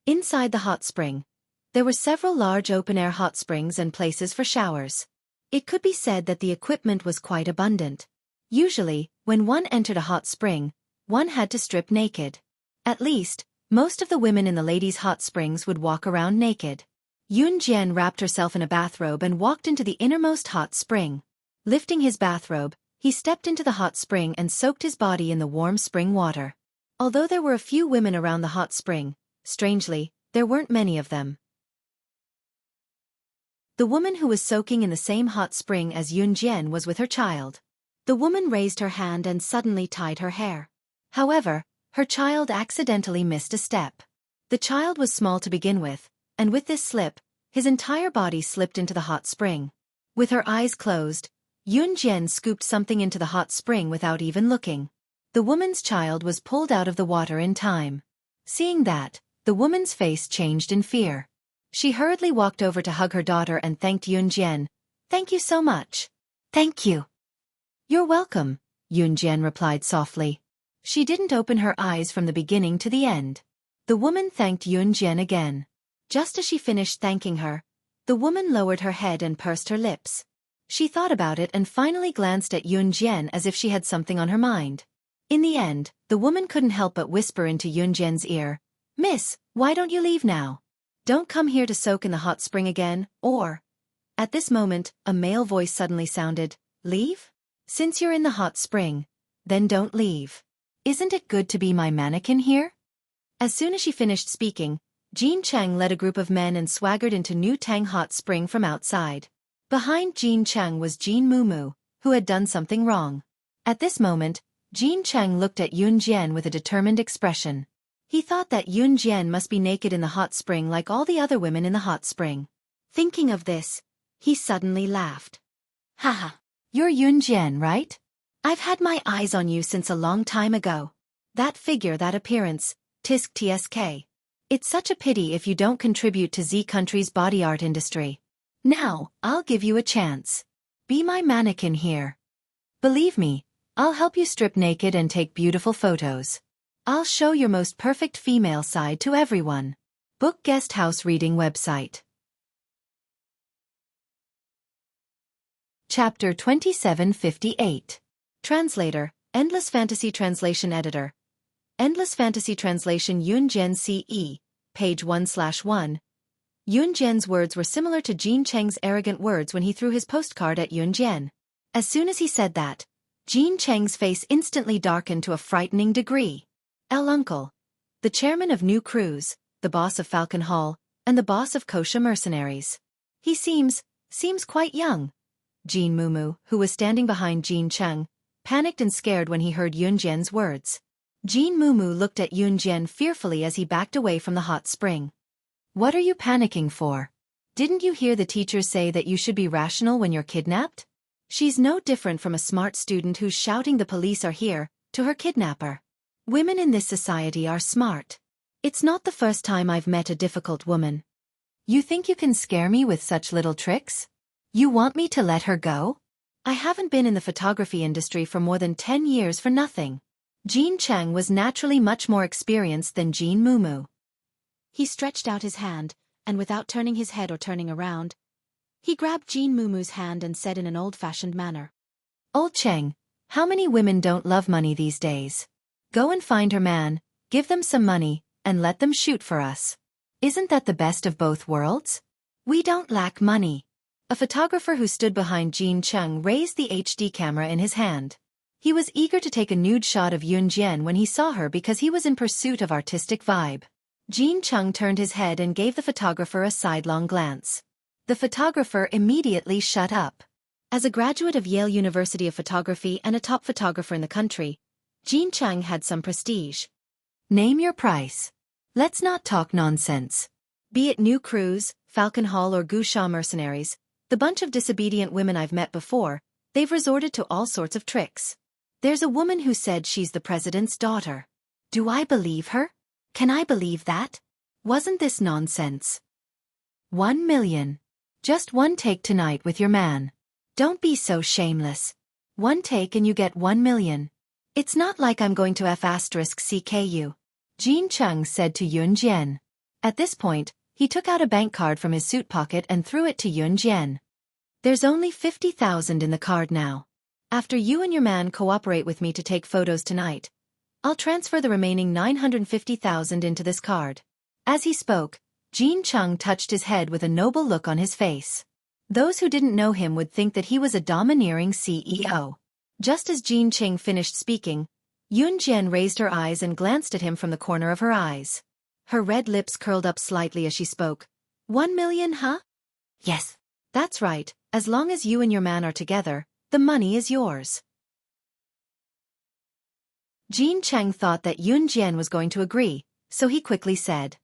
Speaker 1: Inside the hot spring, there were several large open-air hot springs and places for showers. It could be said that the equipment was quite abundant. Usually, when one entered a hot spring, one had to strip naked. At least, most of the women in the ladies' hot springs would walk around naked. Yun Jian wrapped herself in a bathrobe and walked into the innermost hot spring. Lifting his bathrobe, he stepped into the hot spring and soaked his body in the warm spring water. Although there were a few women around the hot spring, strangely, there weren't many of them. The woman who was soaking in the same hot spring as Yun Jian was with her child. The woman raised her hand and suddenly tied her hair. However, her child accidentally missed a step. The child was small to begin with, and with this slip, his entire body slipped into the hot spring. With her eyes closed, Yun Jian scooped something into the hot spring without even looking. The woman's child was pulled out of the water in time. Seeing that, the woman's face changed in fear. She hurriedly walked over to hug her daughter and thanked Yun Jian. Thank you so much. Thank you. You're welcome, Yun Jian replied softly. She didn't open her eyes from the beginning to the end. The woman thanked Yun Jian again. Just as she finished thanking her, the woman lowered her head and pursed her lips. She thought about it and finally glanced at Yun Jian as if she had something on her mind. In the end, the woman couldn't help but whisper into Yun Jian's ear, Miss, why don't you leave now? Don't come here to soak in the hot spring again, or... At this moment, a male voice suddenly sounded, "Leave? Since you're in the hot spring, then don't leave. Isn't it good to be my mannequin here?" As soon as she finished speaking, Jean Cheng led a group of men and swaggered into New Tang Hot Spring from outside. Behind Jean Cheng was Jean Mumu, who had done something wrong. At this moment, Jean Cheng looked at Yun Jian with a determined expression. He thought that Yun Jian must be naked in the hot spring like all the other women in the hot spring. Thinking of this, he suddenly laughed. "Haha, you're Yun Jian, right? I've had my eyes on you since a long time ago. That figure, that appearance, tisk tsk. It's such a pity if you don't contribute to Z country's body art industry. Now, I'll give you a chance. Be my mannequin here. Believe me, I'll help you strip naked and take beautiful photos. I'll show your most perfect female side to everyone." Book Guest House Reading Website. Chapter 2758. Translator, Endless Fantasy Translation Editor. Endless Fantasy Translation Yun Jian CE, page 1/1. Yun Jian's words were similar to Jean Cheng's arrogant words when he threw his postcard at Yun Jian. As soon as he said that, Jean Cheng's face instantly darkened to a frightening degree. "El Uncle, the chairman of New Cruise, the boss of Falcon Hall, and the boss of Kosha Mercenaries. He seems quite young." Jean Mumu, who was standing behind Jean Cheng, panicked and scared when he heard Yun Jian's words. Jean Mumu looked at Yun Jian fearfully as he backed away from the hot spring. "What are you panicking for? Didn't you hear the teachers say that you should be rational when you're kidnapped? She's no different from a smart student who's shouting 'the police are here' to her kidnapper. Women in this society are smart. It's not the first time I've met a difficult woman. You think you can scare me with such little tricks? You want me to let her go? I haven't been in the photography industry for more than 10 years for nothing." Jean Cheng was naturally much more experienced than Jean Mumu. He stretched out his hand, and without turning his head or turning around, he grabbed Jean Mumu's hand and said in an old-fashioned manner, "Old Cheng, how many women don't love money these days? Go and find her man, give them some money, and let them shoot for us. Isn't that the best of both worlds? We don't lack money." A photographer who stood behind Jean Cheng raised the HD camera in his hand. He was eager to take a nude shot of Yun Jian when he saw her because he was in pursuit of artistic vibe. Jean Cheng turned his head and gave the photographer a sidelong glance. The photographer immediately shut up. As a graduate of Yale University of Photography and a top photographer in the country, Jean Cheng had some prestige. "Name your price. Let's not talk nonsense. Be it New Cruise, Falcon Hall or Kosha Mercenaries, the bunch of disobedient women I've met before, they've resorted to all sorts of tricks. There's a woman who said she's the president's daughter. Do I believe her? Can I believe that? Wasn't this nonsense? 1 million. Just one take tonight with your man. Don't be so shameless. One take and you get 1 million. It's not like I'm going to F***ck you," Jean Cheng said to Yun Jian. At this point, he took out a bank card from his suit pocket and threw it to Yun Jian. "There's only 50,000 in the card now. After you and your man cooperate with me to take photos tonight, I'll transfer the remaining 950,000 into this card." As he spoke, Jean Cheng touched his head with a noble look on his face. Those who didn't know him would think that he was a domineering CEO. Just as Jean Cheng finished speaking, Yun Jian raised her eyes and glanced at him from the corner of her eyes. Her red lips curled up slightly as she spoke. 1 million, huh? Yes, that's right. As long as you and your man are together, the money is yours. Jean Cheng thought that Yun Jian was going to agree, so he quickly said,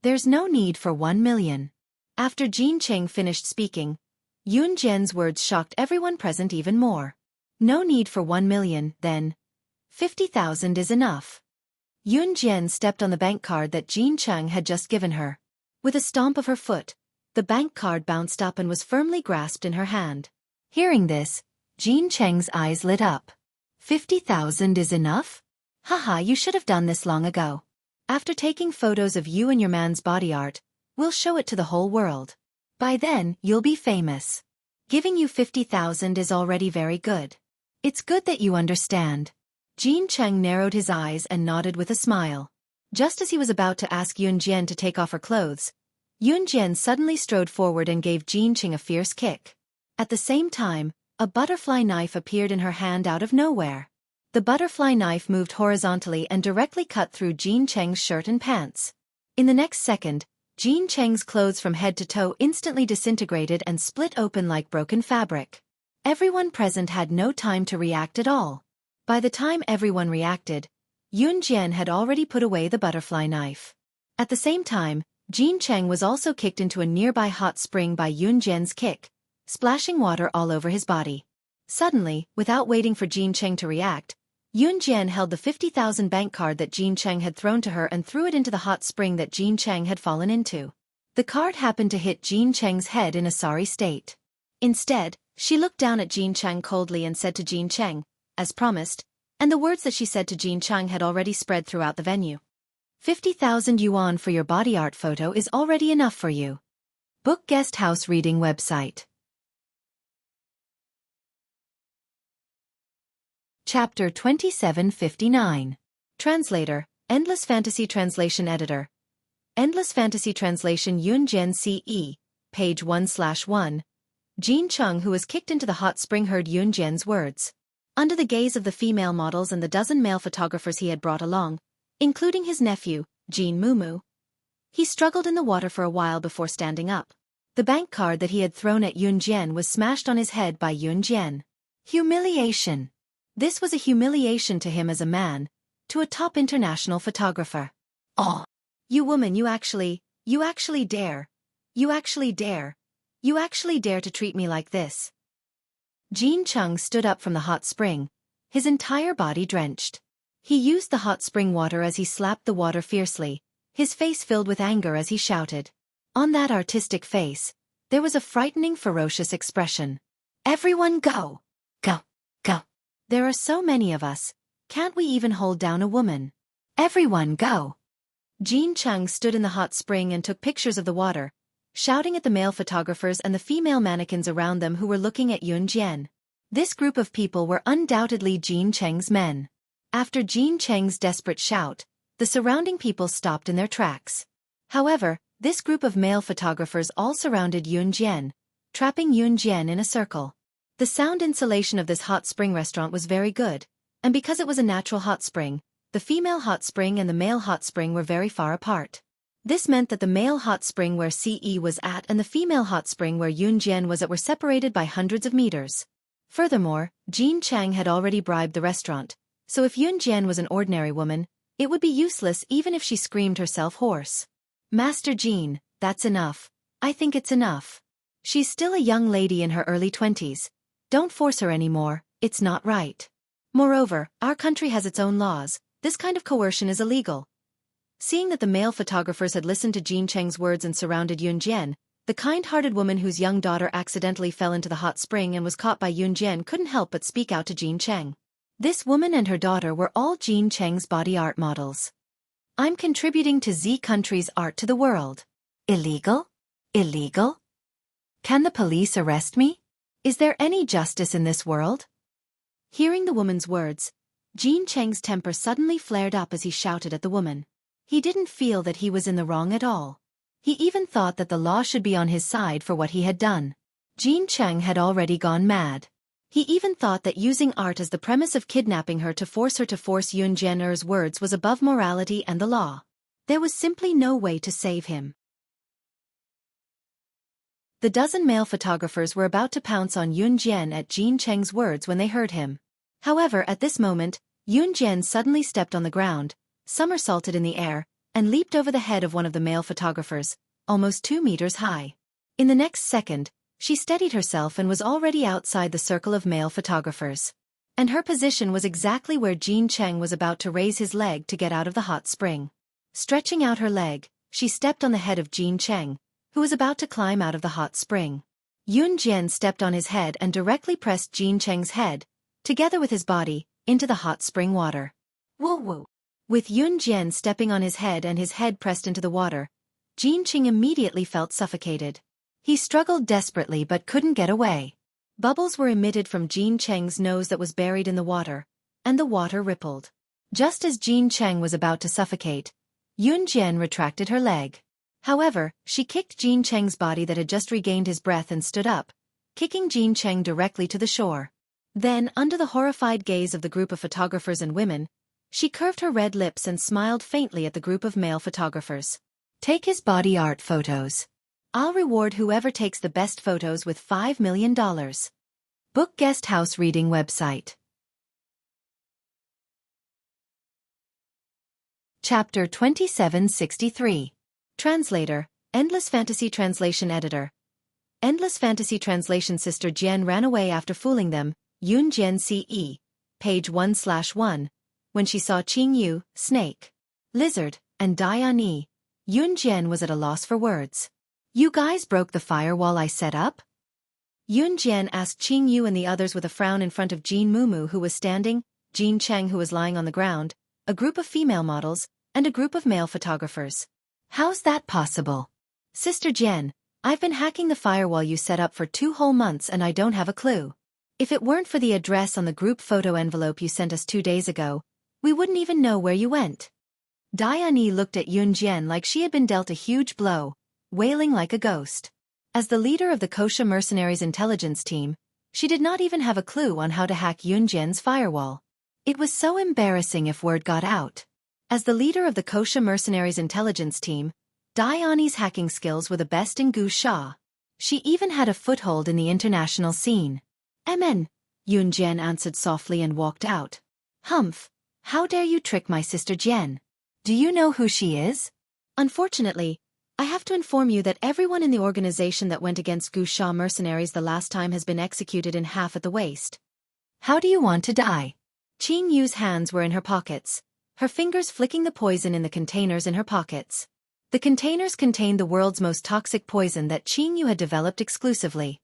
Speaker 1: "There's no need for 1 million. After Jean Cheng finished speaking, Yun Jian's words shocked everyone present even more. "No need for 1 million, then. 50,000 is enough." Yun Jian stepped on the bank card that Jean Cheng had just given her. With a stomp of her foot, the bank card bounced up and was firmly grasped in her hand. Hearing this, Jean Cheng's eyes lit up. 50,000 is enough? Haha, you should have done this long ago. After taking photos of you and your man's body art, we'll show it to the whole world. By then, you'll be famous. Giving you 50,000 is already very good. It's good that you understand. Jean Cheng narrowed his eyes and nodded with a smile. Just as he was about to ask Yun Jian to take off her clothes, Yun Jian suddenly strode forward and gave Jin Qing a fierce kick. At the same time, a butterfly knife appeared in her hand out of nowhere. The butterfly knife moved horizontally and directly cut through Jin Cheng's shirt and pants. In the next second, Jin Cheng's clothes from head to toe instantly disintegrated and split open like broken fabric. Everyone present had no time to react at all. By the time everyone reacted, Yun Jian had already put away the butterfly knife. At the same time, Jin Cheng was also kicked into a nearby hot spring by Yun Jian's kick, splashing water all over his body. Suddenly, without waiting for Jin Cheng to react, Yun Jian held the 50,000 bank card that Jin Cheng had thrown to her and threw it into the hot spring that Jin Cheng had fallen into. The card happened to hit Jin Cheng's head in a sorry state. Instead, she looked down at Jin Cheng coldly and said to Jin Cheng, as promised, and the words that she said to Jin Cheng had already spread throughout the venue. 50,000 yuan for your body art photo is already enough for you. Book Guest House Reading Website. Chapter 2759. Translator, Endless Fantasy Translation Editor. Endless Fantasy Translation Yun Jian CE, page 1/1. Jin Cheng, who was kicked into the hot spring, heard Yun Jian's words. Under the gaze of the female models and the dozen male photographers he had brought along, including his nephew, Jin Mumu, he struggled in the water for a while before standing up. The bank card that he had thrown at Yun Jian was smashed on his head by Yun Jian. Humiliation. This was a humiliation to him as a man, to a top international photographer. Oh, you woman, you actually dare to treat me like this. Jin Cheng stood up from the hot spring, his entire body drenched. He used the hot spring water as he slapped the water fiercely, his face filled with anger as he shouted. On that artistic face, there was a frightening, ferocious expression. Everyone go! Go! Go! There are so many of us, can't we even hold down a woman? Everyone go! Jin Cheng stood in the hot spring and took pictures of the water, shouting at the male photographers and the female mannequins around them who were looking at Yun Jian. This group of people were undoubtedly Jin Cheng's men. After Jin Cheng's desperate shout, the surrounding people stopped in their tracks. However, this group of male photographers all surrounded Yun Jian, trapping Yun Jian in a circle. The sound insulation of this hot spring restaurant was very good, and because it was a natural hot spring, the female hot spring and the male hot spring were very far apart. This meant that the male hot spring where CE was at and the female hot spring where Yun Jian was at were separated by hundreds of meters. Furthermore, Jin Cheng had already bribed the restaurant, so if Yun Jian was an ordinary woman, it would be useless even if she screamed herself hoarse. Master Jin, that's enough. I think it's enough. She's still a young lady in her early 20s. Don't force her anymore, it's not right. Moreover, our country has its own laws, this kind of coercion is illegal. Seeing that the male photographers had listened to Jin Cheng's words and surrounded Yun Jian, the kind-hearted woman whose young daughter accidentally fell into the hot spring and was caught by Yun Jian couldn't help but speak out to Jin Cheng. This woman and her daughter were all Jin Cheng's body art models. I'm contributing to Z country's art to the world. Illegal? Illegal? Can the police arrest me? Is there any justice in this world? Hearing the woman's words, Jin Cheng's temper suddenly flared up as he shouted at the woman. He didn't feel that he was in the wrong at all. He even thought that the law should be on his side for what he had done. Jin Cheng had already gone mad. He even thought that using art as the premise of kidnapping her to force Yun Jian's words was above morality and the law. There was simply no way to save him. The dozen male photographers were about to pounce on Yun Jian at Jin Cheng's words when they heard him. However, at this moment, Yun Jian suddenly stepped on the ground, somersaulted in the air, and leaped over the head of one of the male photographers, almost 2 meters high. In the next second, she steadied herself and was already outside the circle of male photographers. And her position was exactly where Jin Cheng was about to raise his leg to get out of the hot spring. Stretching out her leg, she stepped on the head of Jin Cheng, who was about to climb out of the hot spring. Yun Jian stepped on his head and directly pressed Jin Cheng's head, together with his body, into the hot spring water. Woo woo! With Yun Jian stepping on his head and his head pressed into the water, Jin Cheng immediately felt suffocated. He struggled desperately but couldn't get away. Bubbles were emitted from Jin Cheng's nose that was buried in the water, and the water rippled. Just as Jin Cheng was about to suffocate, Yun Jian retracted her leg. However, she kicked Jean Cheng's body that had just regained his breath and stood up, kicking Jean Cheng directly to the shore. Then, under the horrified gaze of the group of photographers and women, she curved her red lips and smiled faintly at the group of male photographers. Take his body art photos. I'll reward whoever takes the best photos with $5 million. Book Guest House Reading Website. Chapter 2763. Translator, Endless Fantasy Translation Editor. Endless Fantasy Translation. Sister Jian ran away after fooling them, Yun Jian CE, page 1/1, when she saw Qing Yu, snake, lizard, and Dian Yi. Yun Jian was at a loss for words. You guys broke the firewall I set up? Yun Jian asked Qing Yu and the others with a frown in front of Jean Mumu who was standing, Jean Cheng who was lying on the ground, a group of female models, and a group of male photographers. How's that possible? Sister Jian, I've been hacking the firewall you set up for 2 whole months and I don't have a clue. If it weren't for the address on the group photo envelope you sent us 2 days ago, we wouldn't even know where you went. Dian Yi looked at Yun Jian like she had been dealt a huge blow, wailing like a ghost. As the leader of the Kosha mercenaries intelligence team, she did not even have a clue on how to hack Yun Jian's firewall. It was so embarrassing if word got out. As the leader of the Kosha mercenaries intelligence team, Dian Yi's hacking skills were the best in Wuxia. She even had a foothold in the international scene. Amen, Yun Jian answered softly and walked out. Humph, how dare you trick my sister Jian? Do you know who she is? Unfortunately, I have to inform you that everyone in the organization that went against Wuxia mercenaries the last time has been executed in half at the waist. How do you want to die? Qing Yu's hands were in her pockets, her fingers flicking the poison in the containers in her pockets. The containers contained the world's most toxic poison that Qing Yu had developed exclusively.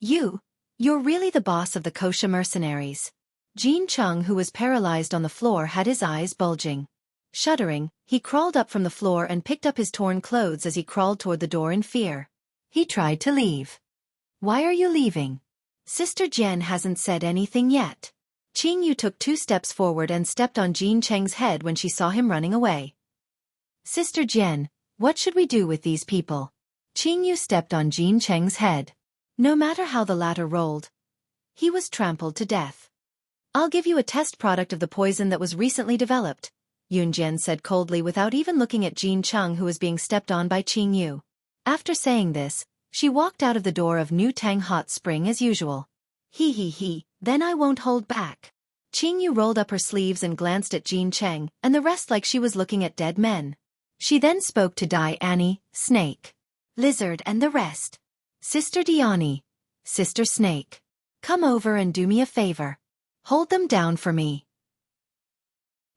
Speaker 1: You're really the boss of the Kosha mercenaries. Jean Cheng, who was paralyzed on the floor, had his eyes bulging. Shuddering, he crawled up from the floor and picked up his torn clothes as he crawled toward the door in fear. He tried to leave. Why are you leaving? Sister Jian hasn't said anything yet. Qing Yu took 2 steps forward and stepped on Jean Cheng's head when she saw him running away. Sister Jian, what should we do with these people? Qing Yu stepped on Jean Cheng's head. No matter how the latter rolled, he was trampled to death. I'll give you a test product of the poison that was recently developed, Yun Jian said coldly without even looking at Jean Cheng who was being stepped on by Qing Yu. After saying this, she walked out of the door of New Tang Hot Spring as usual. Then I won't hold back. Qing Yu rolled up her sleeves and glanced at Jean Cheng and the rest like she was looking at dead men. She then spoke to Dian Yi, Snake, Lizard and the rest. Sister Dian Yi, Sister Snake, come over and do me a favor. Hold them down for me.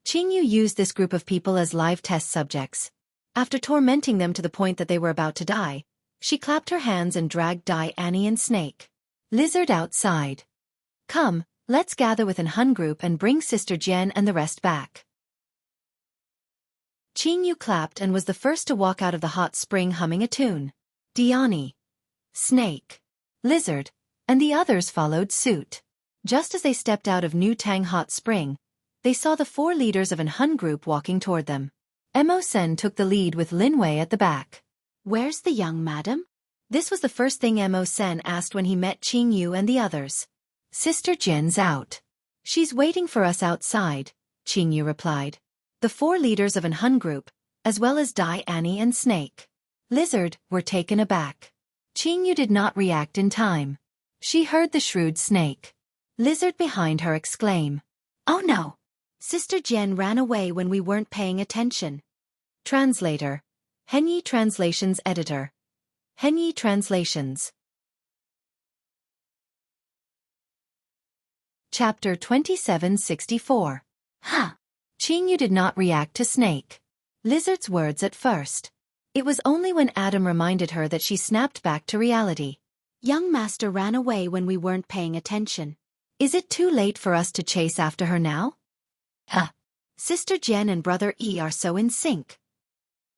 Speaker 1: Qing Yu used this group of people as live test subjects. After tormenting them to the point that they were about to die, she clapped her hands and dragged Dian Yi and Snake, Lizard outside. Come, let's gather with an Hun group and bring Sister Jian and the rest back. Qing Yu clapped and was the first to walk out of the hot spring humming a tune. Dian Yi, Snake, Lizard, and the others followed suit. Just as they stepped out of New Tang Hot Spring, they saw the 4 leaders of an Hun group walking toward them. Mo Sen took the lead with Lin Wei at the back. Where's the young madam? This was the first thing Mo Sen asked when he met Qing Yu and the others. Sister Jian's out. She's waiting for us outside, Qing Yu replied. The 4 leaders of an Hun group, as well as Dian Yi and Snake, Lizard, were taken aback. Qing Yu did not react in time. She heard the shrewd Snake, Lizard behind her exclaim, "Oh no! Sister Jian ran away when we weren't paying attention." Translator, Henyi Translations Editor. Henyi Translations. Chapter 2764. Huh! Qing Yu did not react to Snake, Lizard's words at first. It was only when Adam reminded her that she snapped back to reality. Young master ran away when we weren't paying attention. Is it too late for us to chase after her now? Sister Jian and Brother Yi are so in sync.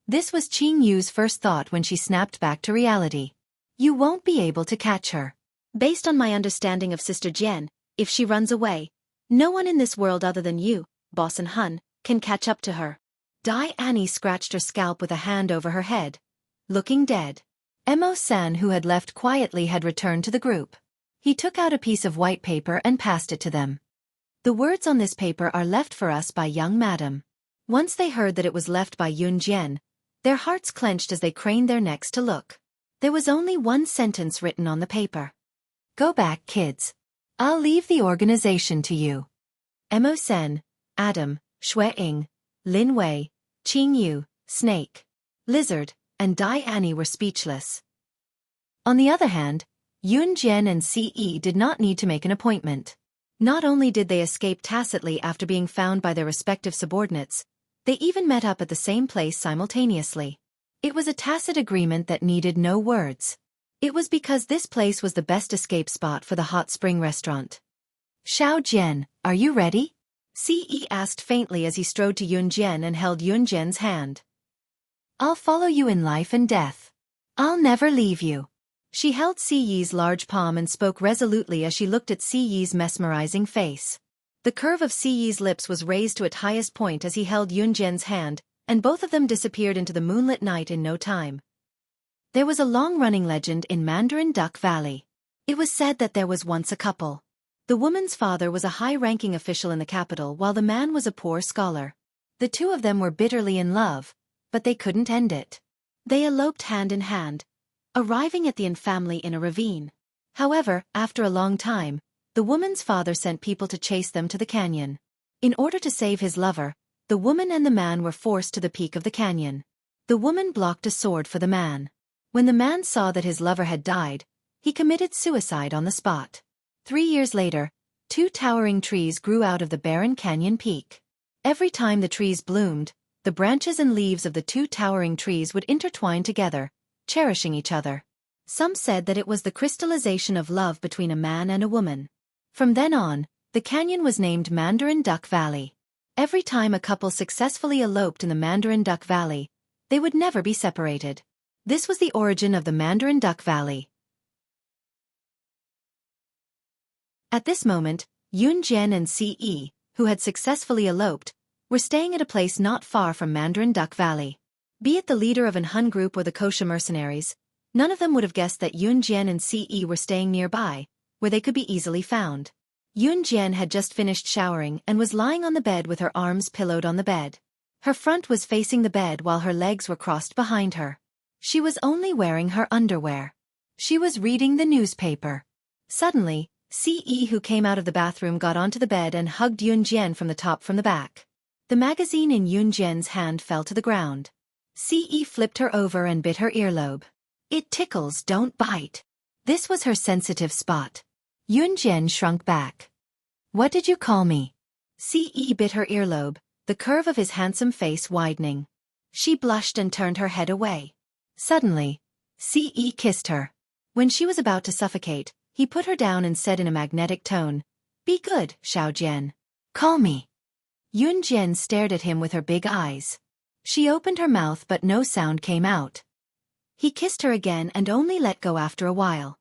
Speaker 1: This was Qing Yu's first thought when she snapped back to reality. You won't be able to catch her. Based on my understanding of Sister Jian, if she runs away, no one in this world other than you, Boss and Hun, can catch up to her. Dian Yi scratched her scalp with a hand over her head, looking dead. Emo-san, who had left quietly, had returned to the group. He took out a piece of white paper and passed it to them. The words on this paper are left for us by young madam. Once they heard that it was left by Yun Jian, their hearts clenched as they craned their necks to look. There was only one sentence written on the paper. Go back, kids. I'll leave the organization to you. Emo-sen, Adam, Shui-ing, Lin Wei, Qing Yu, Snake, Lizard, and Dai Annie were speechless. On the other hand, Yun Jian and Ce did not need to make an appointment. Not only did they escape tacitly after being found by their respective subordinates, they even met up at the same place simultaneously. It was a tacit agreement that needed no words. It was because this place was the best escape spot for the hot spring restaurant. Xiao Jian, are you ready? Ce asked faintly as he strode to Yun Jian and held Yun Jian's hand. I'll follow you in life and death. I'll never leave you. She held Ce's large palm and spoke resolutely as she looked at Ce's mesmerizing face. The curve of Ce's lips was raised to its highest point as he held Yun Jian's hand, and both of them disappeared into the moonlit night in no time. There was a long-running legend in Mandarin Duck Valley. It was said that there was once a couple. The woman's father was a high-ranking official in the capital while the man was a poor scholar. The two of them were bitterly in love, but they couldn't end it. They eloped hand in hand, arriving at the Yin family in a ravine. However, after a long time, the woman's father sent people to chase them to the canyon. In order to save his lover, the woman and the man were forced to the peak of the canyon. The woman blocked a sword for the man. When the man saw that his lover had died, he committed suicide on the spot. 3 years later, 2 towering trees grew out of the barren canyon peak. Every time the trees bloomed, the branches and leaves of the 2 towering trees would intertwine together, cherishing each other. Some said that it was the crystallization of love between a man and a woman. From then on, the canyon was named Mandarin Duck Valley. Every time a couple successfully eloped in the Mandarin Duck Valley, they would never be separated. This was the origin of the Mandarin Duck Valley. At this moment, Yun Jian and Ce, who had successfully eloped, were staying at a place not far from Mandarin Duck Valley. Be it the leader of an Hun group or the kosher mercenaries, none of them would have guessed that Yun Jian and Ce were staying nearby, where they could be easily found. Yun Jian had just finished showering and was lying on the bed with her arms pillowed on the bed. Her front was facing the bed while her legs were crossed behind her. She was only wearing her underwear. She was reading the newspaper. Suddenly, Ce, who came out of the bathroom, got onto the bed and hugged Yun Jian from the back. The magazine in Yun Jian's hand fell to the ground. Ce flipped her over and bit her earlobe. It tickles, don't bite. This was her sensitive spot. Yun Jian shrunk back. What did you call me? Ce bit her earlobe, the curve of his handsome face widening. She blushed and turned her head away. Suddenly, Ce kissed her. When she was about to suffocate, he put her down and said in a magnetic tone, Be good, Xiao Jian. Call me. Yun Jian stared at him with her big eyes. She opened her mouth but no sound came out. He kissed her again and only let go after a while.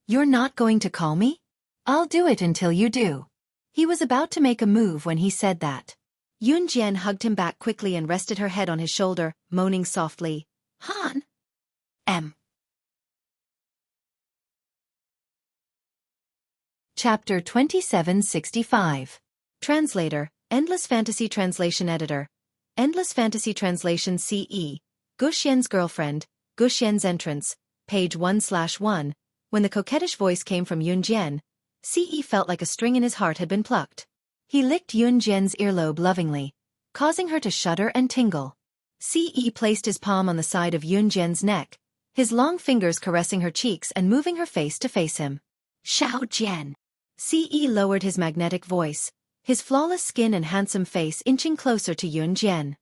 Speaker 1: You're not going to call me? I'll do it until you do. He was about to make a move when he said that. Yun Jian hugged him back quickly and rested her head on his shoulder, moaning softly, Han. Chapter 2765. Translator, Endless Fantasy Translation Editor. Endless Fantasy Translation CE. Guxian's Girlfriend, Guxian's Entrance, page 1/1. When the coquettish voice came from Yun Jian, Ce felt like a string in his heart had been plucked. He licked Yun Jian's earlobe lovingly, causing her to shudder and tingle. Ce placed his palm on the side of Yun Jian's neck, his long fingers caressing her cheeks and moving her face to face him. Xiao Jian. Ce lowered his magnetic voice, his flawless skin and handsome face inching closer to Yun Jian.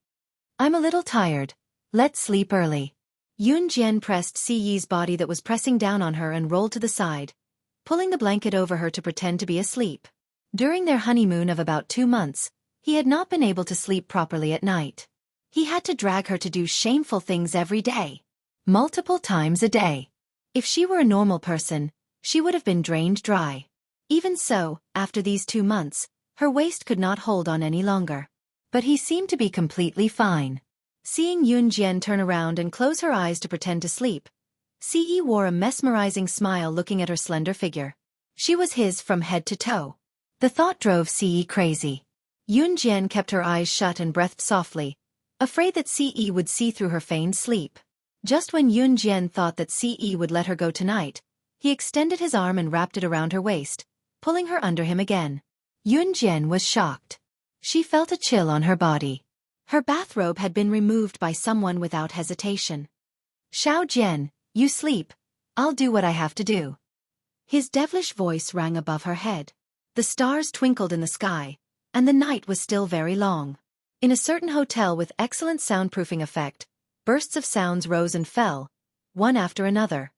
Speaker 1: I'm a little tired. Let's sleep early. Yun Jian pressed Ce's body that was pressing down on her and rolled to the side, pulling the blanket over her to pretend to be asleep. During their honeymoon of about 2 months, he had not been able to sleep properly at night. He had to drag her to do shameful things every day. Multiple times a day. If she were a normal person, she would have been drained dry. Even so, after these 2 months, her waist could not hold on any longer. But he seemed to be completely fine. Seeing Yun Jian turn around and close her eyes to pretend to sleep, Ce wore a mesmerizing smile looking at her slender figure. She was his from head to toe. The thought drove Ce crazy. Yun Jian kept her eyes shut and breathed softly, afraid that Ce would see through her feigned sleep. Just when Yun Jian thought that Ce would let her go tonight, he extended his arm and wrapped it around her waist, pulling her under him again. Yun Jian was shocked. She felt a chill on her body. Her bathrobe had been removed by someone without hesitation. "Xiao Jian, you sleep. I'll do what I have to do." His devilish voice rang above her head. The stars twinkled in the sky, and the night was still very long. In a certain hotel with excellent soundproofing effect, bursts of sounds rose and fell, one after another.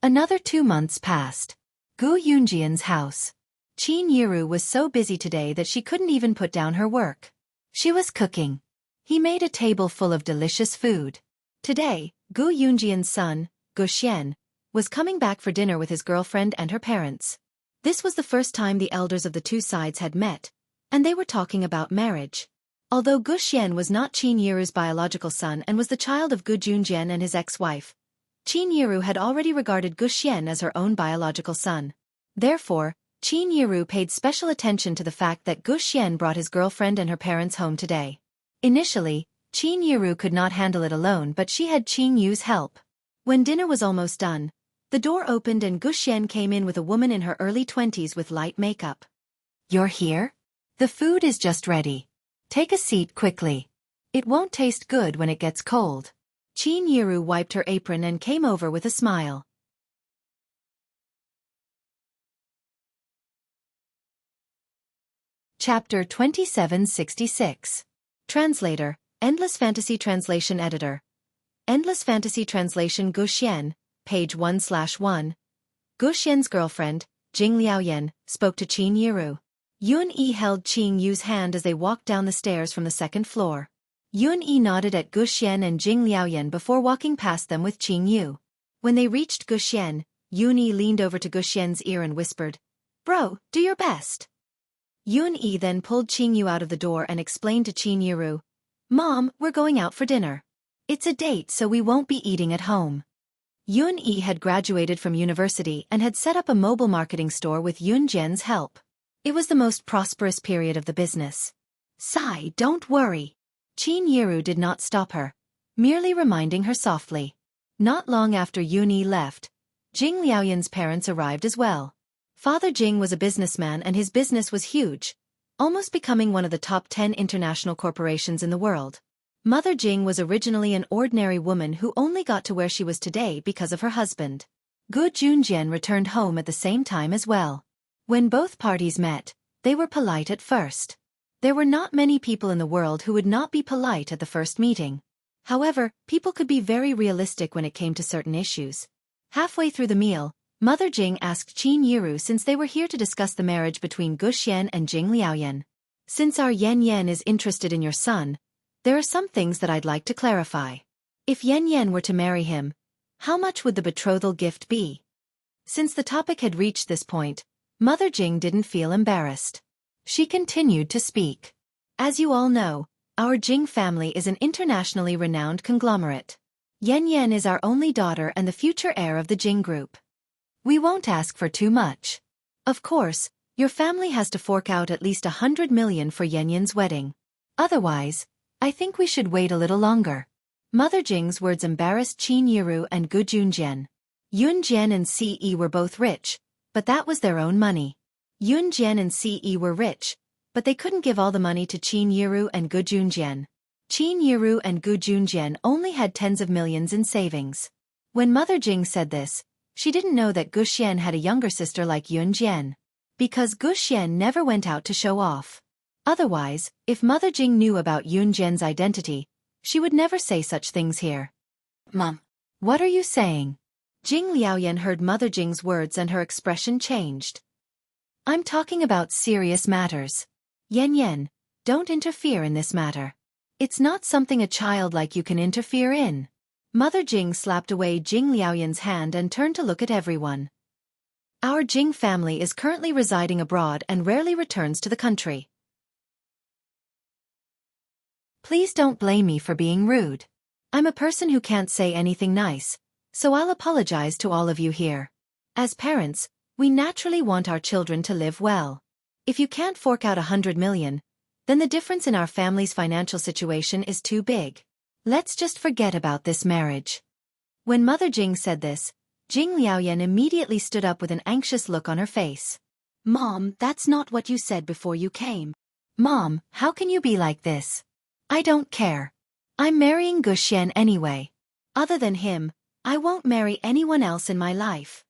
Speaker 1: Another 2 months passed. Gu Yunjian's house. Qin Yiru was so busy today that she couldn't even put down her work. She was cooking. He made a table full of delicious food. Today, Gu Yunjian's son, Gu Xian, was coming back for dinner with his girlfriend and her parents. This was the first time the elders of the two sides had met, and they were talking about marriage. Although Gu Xian was not Qin Yiru's biological son and was the child of Gu Junjian and his ex-wife, Qin Yiru had already regarded Gu Xian as her own biological son. Therefore, Qin Yiru paid special attention to the fact that Gu Xian brought his girlfriend and her parents home today. Initially, Qin Yiru could not handle it alone, but she had Qin Yu's help. When dinner was almost done, the door opened and Gu Xian came in with a woman in her early 20s with light makeup. "You're here? The food is just ready. Take a seat quickly. It won't taste good when it gets cold." Qin Yiru wiped her apron and came over with a smile. Chapter 2766. Translator, Endless Fantasy Translation Editor. Endless Fantasy Translation. Gu Xian, page 1/1. Gu Xian's girlfriend, Jing Liaoyan, spoke to Qin Yiru. Yun Yi held Qin Yu's hand as they walked down the stairs from the second floor. Yun Yi nodded at Gu Xian and Jing Liaoyan before walking past them with Qin Yu. When they reached Gu Xian, Yun Yi leaned over to Gu Xian's ear and whispered, "Bro, do your best." Yun Yi then pulled Qin Yu out of the door and explained to Qin Yiru, "Mom, we're going out for dinner. It's a date, so we won't be eating at home." Yun Yi had graduated from university and had set up a mobile marketing store with Yun Jian's help. It was the most prosperous period of the business. "Sai, don't worry." Qin Yiru did not stop her, merely reminding her softly. Not long after Yun Yi left, Jing Liaoyan's parents arrived as well. Father Jing was a businessman and his business was huge, almost becoming one of the top 10 international corporations in the world. Mother Jing was originally an ordinary woman who only got to where she was today because of her husband. Gu Junjian returned home at the same time as well. When both parties met, they were polite at first. There were not many people in the world who would not be polite at the first meeting. However, people could be very realistic when it came to certain issues. Halfway through the meal, Mother Jing asked Qin Yiru since they were here to discuss the marriage between Gu Xian and Jing Liaoyan. "Since our Yan Yan is interested in your son, there are some things that I'd like to clarify. If Yan Yan were to marry him, how much would the betrothal gift be?" Since the topic had reached this point, Mother Jing didn't feel embarrassed. She continued to speak. "As you all know, our Jing family is an internationally renowned conglomerate. Yan Yan is our only daughter and the future heir of the Jing group. We won't ask for too much. Of course, your family has to fork out at least 100 million for Yan Yan's wedding. Otherwise, I think we should wait a little longer." Mother Jing's words embarrassed Qin Yiru and Gu Junjian. Yun Jian and Ce were both rich, but that was their own money. Yun Jian and Ce were rich, but they couldn't give all the money to Qin Yiru and Gu Junjian. Qin Yiru and Gu Junjian only had tens of millions in savings. When Mother Jing said this, she didn't know that Gu Xian had a younger sister like Yun Jian. Because Gu Xian never went out to show off. Otherwise, if Mother Jing knew about Yun Jian's identity, she would never say such things here. "Mom, what are you saying?" Jing Liaoyan heard Mother Jing's words and her expression changed. "I'm talking about serious matters. Yan Yan, don't interfere in this matter. It's not something a child like you can interfere in." Mother Jing slapped away Jing Liaoyan's hand and turned to look at everyone. "Our Jing family is currently residing abroad and rarely returns to the country. Please don't blame me for being rude. I'm a person who can't say anything nice, so I'll apologize to all of you here. As parents, we naturally want our children to live well. If you can't fork out 100 million, then the difference in our family's financial situation is too big. Let's just forget about this marriage. When Mother Jing said this, Jing Liaoyan immediately stood up with an anxious look on her face. Mom, that's not what you said before you came. Mom, how can you be like this? I don't care. I'm marrying Guxian anyway. Other than him, I won't marry anyone else in my life.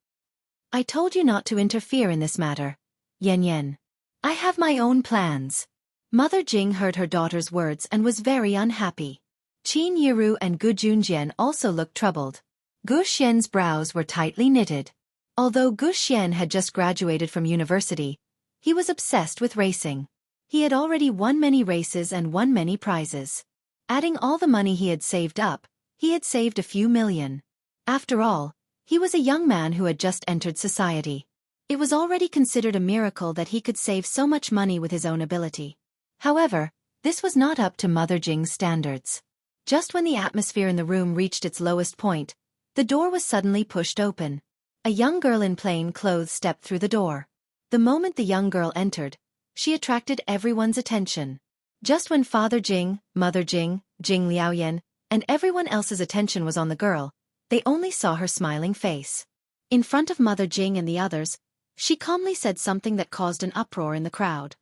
Speaker 1: I told you not to interfere in this matter, Yan Yan. I have my own plans. Mother Jing heard her daughter's words and was very unhappy. Qin Yiru and Gu Junjian also looked troubled. Gu Xian's brows were tightly knitted. Although Gu Xian had just graduated from university, he was obsessed with racing. He had already won many races and won many prizes. Adding all the money he had saved up, he had saved a few million. After all, he was a young man who had just entered society. It was already considered a miracle that he could save so much money with his own ability. However, this was not up to Mother Jing's standards. Just when the atmosphere in the room reached its lowest point, the door was suddenly pushed open. A young girl in plain clothes stepped through the door. The moment the young girl entered, she attracted everyone's attention. Just when Father Jing, Mother Jing, Jing Liaoyan, and everyone else's attention was on the girl, they only saw her smiling face. In front of Mother Jing and the others, she calmly said something that caused an uproar in the crowd.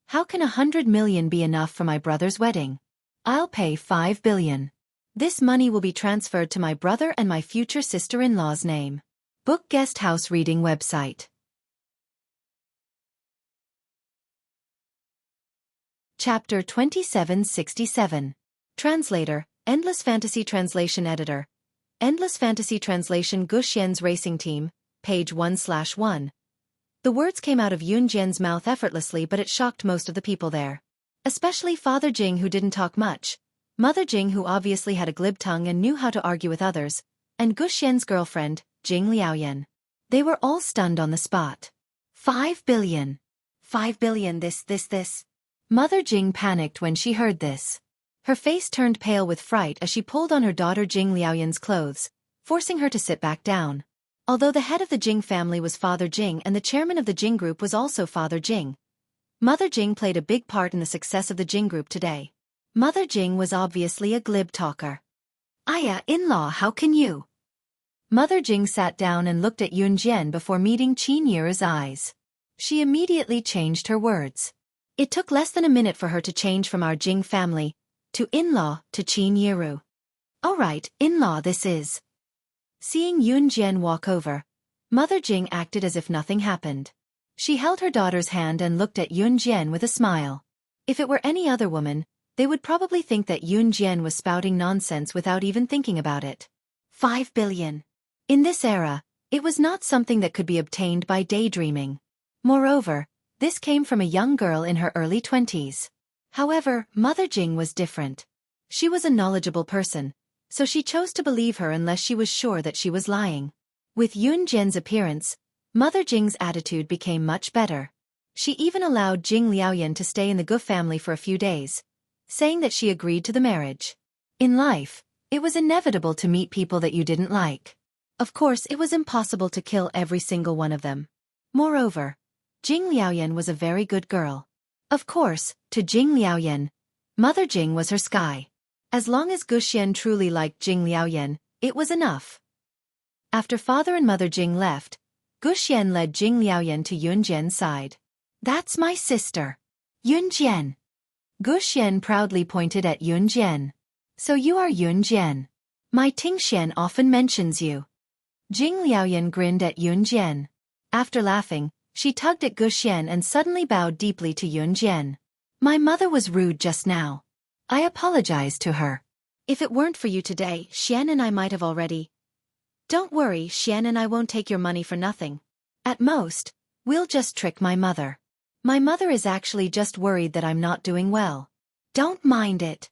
Speaker 1: How can 100 million be enough for my brother's wedding? I'll pay 5 billion. This money will be transferred to my brother and my future sister-in-law's name. Book Guest House Reading Website. Chapter 2767. Translator, Endless Fantasy Translation Editor. Endless Fantasy Translation Guxian's Racing Team, page 1/1. The words came out of Yun Jian's mouth effortlessly, but it shocked most of the people there. Especially Father Jing, who didn't talk much, Mother Jing, who obviously had a glib tongue and knew how to argue with others, and Guxian's girlfriend, Jing Liaoyan. They were all stunned on the spot. 5 billion. 5 billion this. Mother Jing panicked when she heard this. Her face turned pale with fright as she pulled on her daughter Jing Liaoyan's clothes, forcing her to sit back down. Although the head of the Jing family was Father Jing and the chairman of the Jing group was also Father Jing, Mother Jing played a big part in the success of the Jing group today. Mother Jing was obviously a glib talker. Aya, in-law, how can you? Mother Jing sat down and looked at Yun Jian before meeting Qin Yiru's eyes. She immediately changed her words. It took less than a minute for her to change from our Jing family to in-law to Qin Yiru. All right, in-law this is. Seeing Yun Jian walk over, Mother Jing acted as if nothing happened. She held her daughter's hand and looked at Yun Jian with a smile. If it were any other woman, they would probably think that Yun Jian was spouting nonsense without even thinking about it. 5 billion. In this era, it was not something that could be obtained by daydreaming. Moreover, this came from a young girl in her early 20s. However, Mother Jing was different. She was a knowledgeable person, so she chose to believe her unless she was sure that she was lying. With Yun Jian's appearance, Mother Jing's attitude became much better. She even allowed Jing Liaoyan to stay in the Gu family for a few days, saying that she agreed to the marriage. In life, it was inevitable to meet people that you didn't like. Of course, it was impossible to kill every single one of them. Moreover, Jing Liaoyan was a very good girl. Of course, to Jing Liaoyan, Mother Jing was her sky. As long as Guxian truly liked Jing Liaoyan, it was enough. After Father and Mother Jing left, Guxian led Jing Liaoyan to Yun Jian's side. That's my sister. Yun Jian. Guxian proudly pointed at Yun Jian. So you are Yun Jian. My Tingxian often mentions you. Jing Liaoyan grinned at Yun Jian. After laughing, she tugged at Guxian and suddenly bowed deeply to Yun Jian. My mother was rude just now. I apologized to her. If it weren't for you today, Xian and I might have already. Don't worry, Xian and I won't take your money for nothing. At most, we'll just trick my mother. My mother is actually just worried that I'm not doing well. Don't mind it.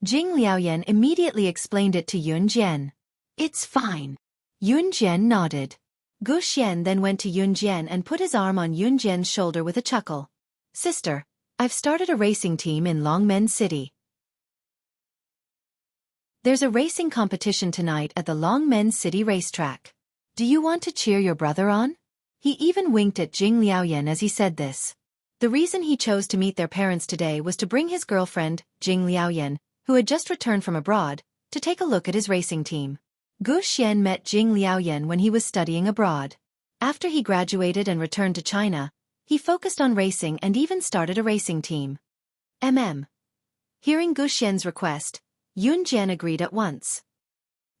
Speaker 1: Jing Liaoyan immediately explained it to Yun Jian. It's fine. Yun Jian nodded. Guxian then went to Yun Jian and put his arm on Yun Jian's shoulder with a chuckle. Sister, I've started a racing team in Longmen City. There's a racing competition tonight at the Longmen City racetrack. Do you want to cheer your brother on? He even winked at Jing Liaoyan as he said this. The reason he chose to meet their parents today was to bring his girlfriend, Jing Liaoyan, who had just returned from abroad, to take a look at his racing team. Gu Xian met Jing Liaoyan when he was studying abroad. After he graduated and returned to China, he focused on racing and even started a racing team. Hearing Gu Xian's request, Yun Jian agreed at once.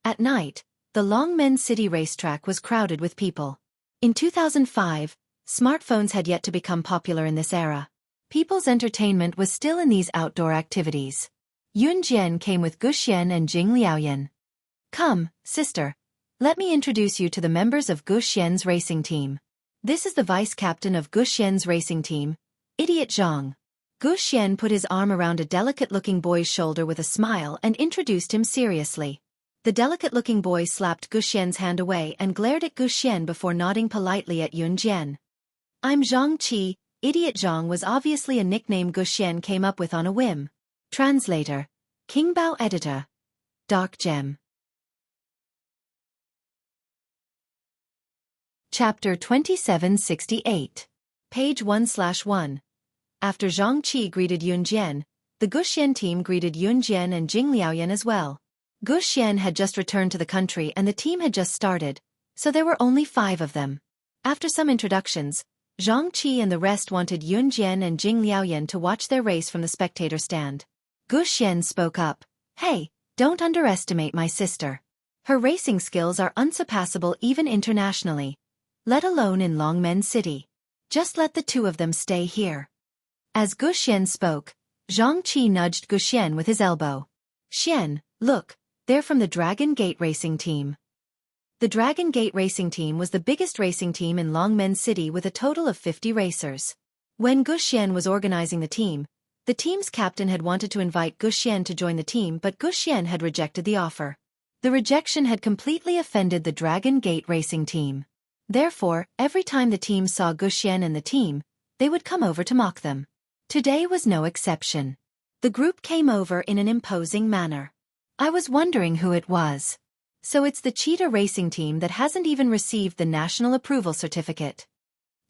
Speaker 1: At night, the Longmen City racetrack was crowded with people. In 2005, smartphones had yet to become popular in this era. People's entertainment was still in these outdoor activities. Yun Jian came with Gu Xian and Jing Liaoyan. Come, sister. Let me introduce you to the members of Gu Xian's racing team. This is the vice-captain of Gu Xian's racing team, Idiot Zhang. Gu Xian put his arm around a delicate-looking boy's shoulder with a smile and introduced him seriously. The delicate-looking boy slapped Gu Xian's hand away and glared at Gu Xian before nodding politely at Yun Jian. I'm Zhang Qi. Idiot Zhang was obviously a nickname Gu Xian came up with on a whim. Translator. King Bao Editor. Dark Gem. Chapter 2768. Page 1/1. After Zhang Qi greeted Yun Jian, the Gu Xian team greeted Yun Jian and Jing Liaoyan as well. Gu Xian had just returned to the country and the team had just started, so there were only 5 of them. After some introductions, Zhang Qi and the rest wanted Yun Jian and Jing Liaoyan to watch their race from the spectator stand. Gu Xian spoke up. Hey, don't underestimate my sister. Her racing skills are unsurpassable even internationally, let alone in Longmen City. Just let the 2 of them stay here. As Gu Xian spoke, Zhang Qi nudged Gu Xian with his elbow. Xian, look, they're from the Dragon Gate racing team. The Dragon Gate racing team was the biggest racing team in Longmen City with a total of 50 racers. When Gu Xian was organizing the team's captain had wanted to invite Gu Xian to join the team, but Gu Xian had rejected the offer. The rejection had completely offended the Dragon Gate racing team. Therefore, every time the team saw Gu Xian and the team, they would come over to mock them. Today was no exception. The group came over in an imposing manner. I was wondering who it was. So it's the cheetah racing team that hasn't even received the national approval certificate.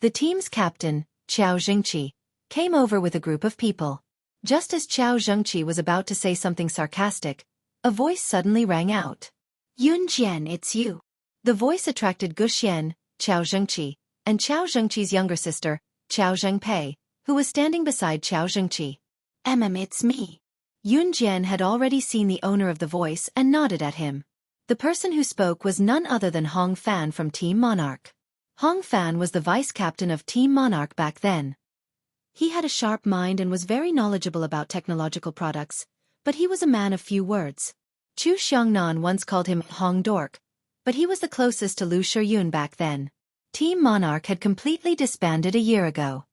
Speaker 1: The team's captain, Qiao Zhengqi, came over with a group of people. Just as Qiao Zhengqi was about to say something sarcastic, a voice suddenly rang out. Yun Jian, it's you. The voice attracted Gu Xian, Qiao Zhengqi, and Qiao Zhengqi's younger sister, Qiao Zhengpei, who was standing beside Qiao Zhengqi. It's me. Yun Jian had already seen the owner of the voice and nodded at him. The person who spoke was none other than Hong Fan from Team Monarch. Hong Fan was the vice-captain of Team Monarch back then. He had a sharp mind and was very knowledgeable about technological products, but he was a man of few words. Chu Xiangnan once called him Hong Dork, but he was the closest to Lu Shiyun back then. Team Monarch had completely disbanded a year ago.